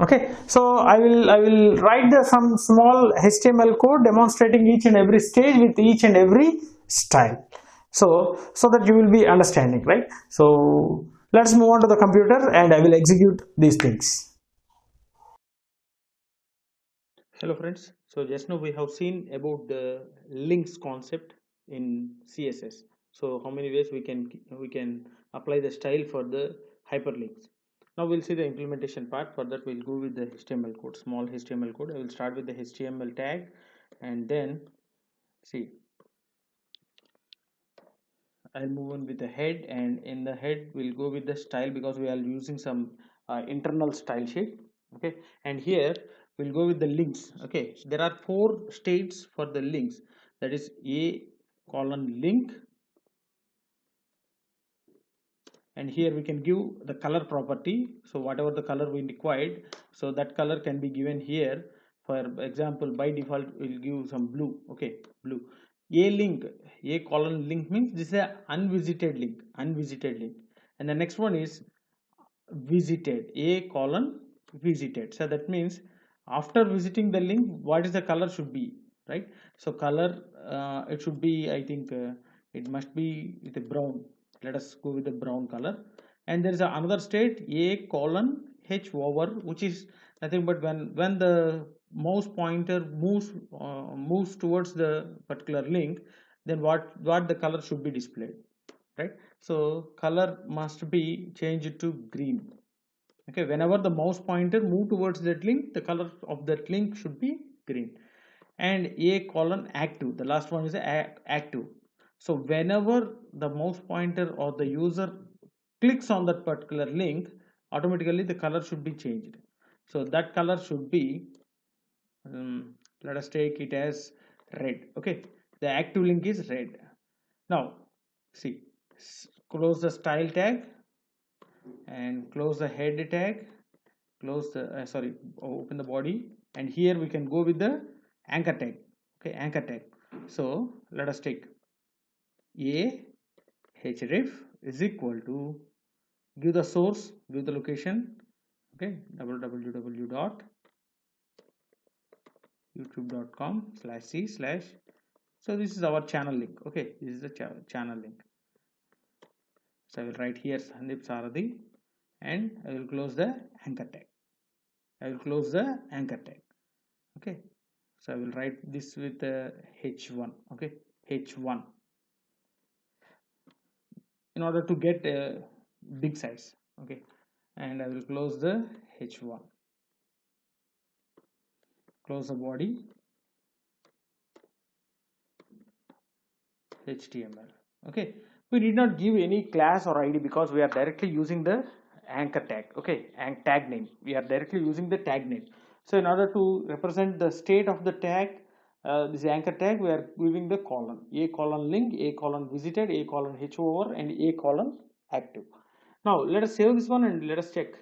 okay. So I will write some small HTML code demonstrating each and every stage with each and every style, so that you will be understanding, right? So let's move on to the computer and I will execute these things. Hello friends, so just now we have seen about the links concept in CSS. So how many ways we can apply the style for the hyperlinks. Now we'll see the implementation part. For that we'll go with the HTML code, small HTML code. I will start with the HTML tag, and then see I'll move on with the head, and in the head we'll go with the style because we are using some internal style sheet, okay. And here we'll go with the links, okay. There are 4 states for the links, that is a colon link, and here we can give the color property. So whatever the color we required, so that color can be given here. For example, by default we'll give some blue, okay, blue. A link, A colon link means this is a unvisited link, and the next one is visited, A colon visited. So that means after visiting the link, what is the color should be, right? So color, it should be, I think it must be with a brown. Let us go with the brown color. And there is another state, A colon H over, which is nothing but when the mouse pointer moves towards the particular link, then what the color should be displayed, right? So color must be changed to green. Okay, whenever the mouse pointer move towards that link, the color of that link should be green. And A colon active, the last one is active. So whenever the mouse pointer or the user clicks on that particular link, automatically the color should be changed. So that color should be, let us take it as red. Okay, the active link is red. Now see, close the style tag and close the head tag, close the open the body, and here we can go with the anchor tag. Okay, anchor tag. So let us take a href is equal to, give the source, give the location. Okay, www.youtube.com/c/, so this is our channel link. Okay, this is the channel link. So I will write here Sundeep Saradhi, and I will close the anchor tag. Okay, so I will write this with h1. Okay, h1, in order to get a big size. Okay, and I will close the h1, close the body, html. Okay, we did not give any class or id because we are directly using the anchor tag. Okay, and tag name, we are directly using the tag name. So in order to represent the state of the tag, this anchor tag, we are giving the colon, A colon link, A colon visited, A colon h over, and A colon active. Now let us save this one and let us check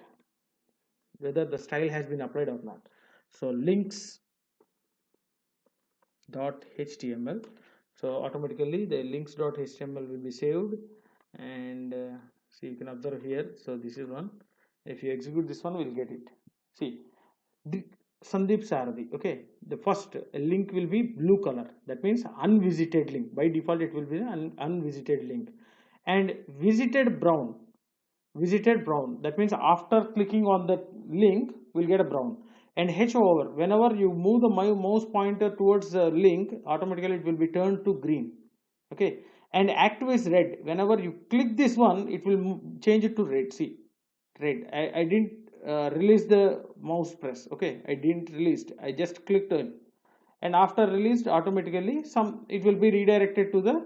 whether the style has been applied or not. So links.html, so automatically the links.html will be saved, and see, you can observe here. So this is one. If you execute this one, we'll get it. See, the Sundeep Saradhi. Okay, the first link will be blue color, that means unvisited link. By default it will be an unvisited link. And visited brown, that means after clicking on that link we'll get a brown. And h over, whenever you move the mouse pointer towards the link, automatically it will be turned to green. Okay, and active is red, whenever you click this one it will change it to red. See, red. I didn't release the mouse press. Okay, I didn't release, I just clicked on, and after released, automatically it will be redirected to the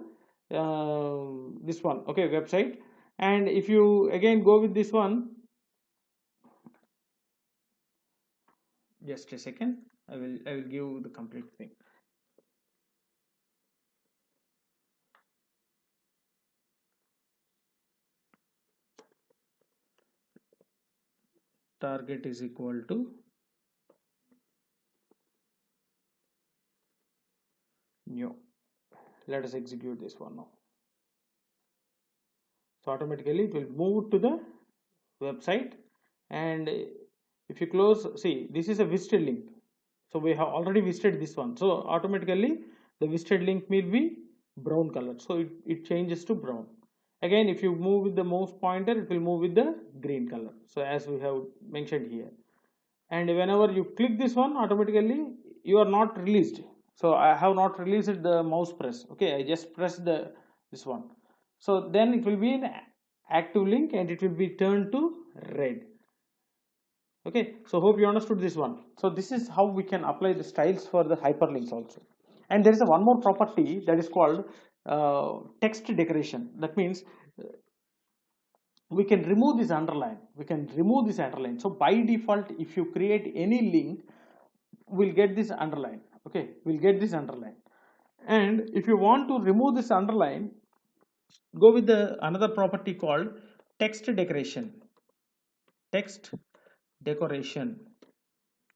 this one. Okay, website. And if you again go with this one, just a second, I will give the complete thing. Target is equal to new. Let us execute this one now. So automatically it will move to the website, and if you close, see, this is a visited link, so we have already visited this one, so automatically the visited link will be brown color, so it changes to brown. Again, if you move with the mouse pointer, it will move with the green color, so as we have mentioned here. And whenever you click this one, automatically you are not released. So I have not released the mouse press. Okay, I just press this one, so then it will be an active link and it will be turned to red. Okay, so hope you understood this one. So this is how we can apply the styles for the hyperlinks also. And there is one more property that is called text decoration. That means we can remove this underline. So by default, if you create any link, we'll get this underline. Okay, we'll get this underline. And if you want to remove this underline, go with the another property called text decoration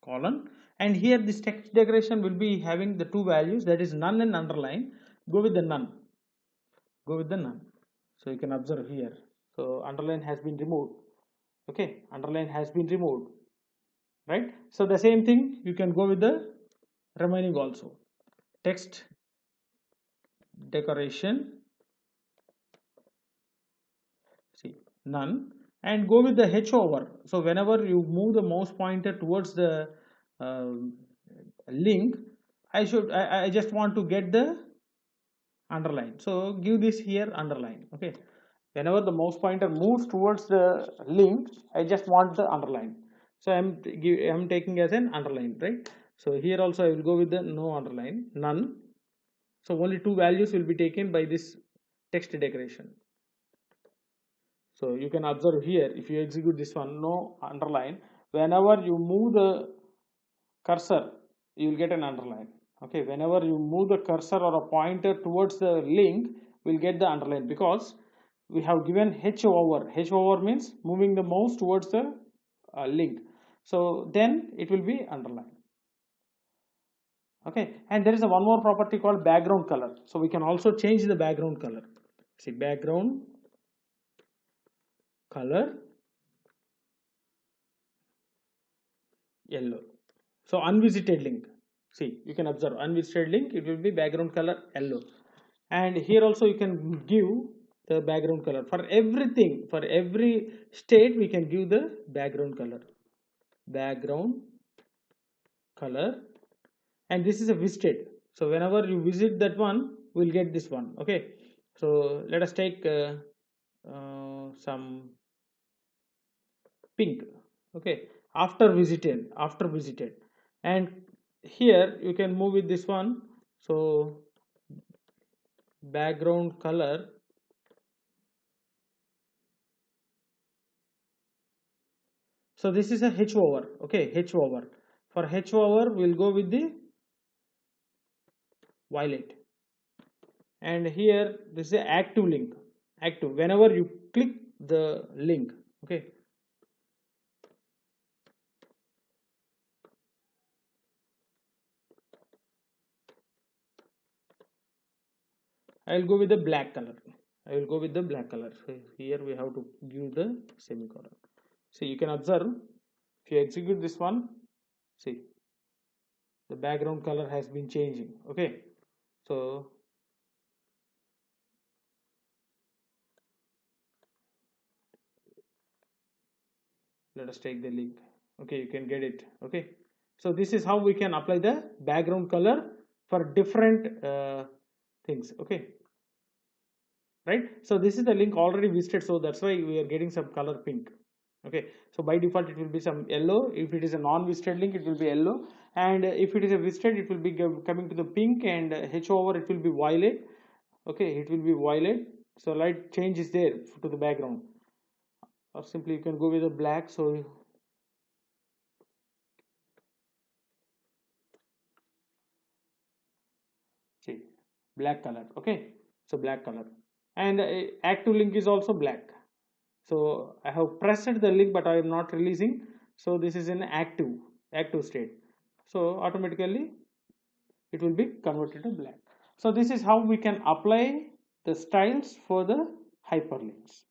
colon, and here this text decoration will be having the two values, that is none and underline. go with the none. Go with the none. So you can observe here. So underline has been removed. Okay, underline has been removed. Right. So the same thing you can go with the remaining also. Text decoration. See, none, and go with the H over. So whenever you move the mouse pointer towards the uh, link, I just want to get the underline. So give this here underline. Okay, whenever the mouse pointer moves towards the link, I just want the underline. So I'm taking as an underline, right? So here also I will go with the no underline, none. So only two values will be taken by this text decoration. So you can observe here, if you execute this one, no underline, whenever you move the cursor, you will get an underline. Okay, whenever you move the cursor or a pointer towards the link, we'll get the underline, because we have given H over. H over means moving the mouse towards the link. So then it will be underlined. Okay, and there is a one more property called background color. So we can also change the background color. See, background color yellow. So unvisited link, see, you can observe unvisited link, it will be background color yellow. And here also you can give the background color for everything. For every state we can give the background color, and this is a visited. So whenever you visit that one, we'll get this one. Okay, so let us take some pink. Okay, after visited, and here you can move with this one. So background color, so this is a H over. Okay, H over. For H over we'll go with the violet, and here this is a active link. Active, whenever you click the link. Okay, I will go with the black color. So here we have to give the semicolon. So you can observe, if you execute this one, see, the background color has been changing. Okay, so let us take the link. Okay, you can get it. Okay, so this is how we can apply the background color for different things. Okay, right? So this is the link already visited, so that's why we are getting some color pink. Okay, so by default it will be some yellow. If it is a non-visited link, it will be yellow, and if it is a visited, it will be coming to the pink, and H over it will be violet. Okay, it will be violet. So light change is there to the background, or simply you can go with a black. So see, black color. Okay, so black color, and active link is also black. So I have pressed the link, but I am not releasing. So this is an active state. So automatically it will be converted to black. So this is how we can apply the styles for the hyperlinks.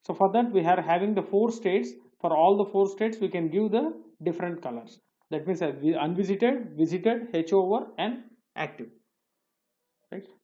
So for that we are having the 4 states. For all the 4 states we can give the different colors. That means unvisited, visited, H over, and active. Right.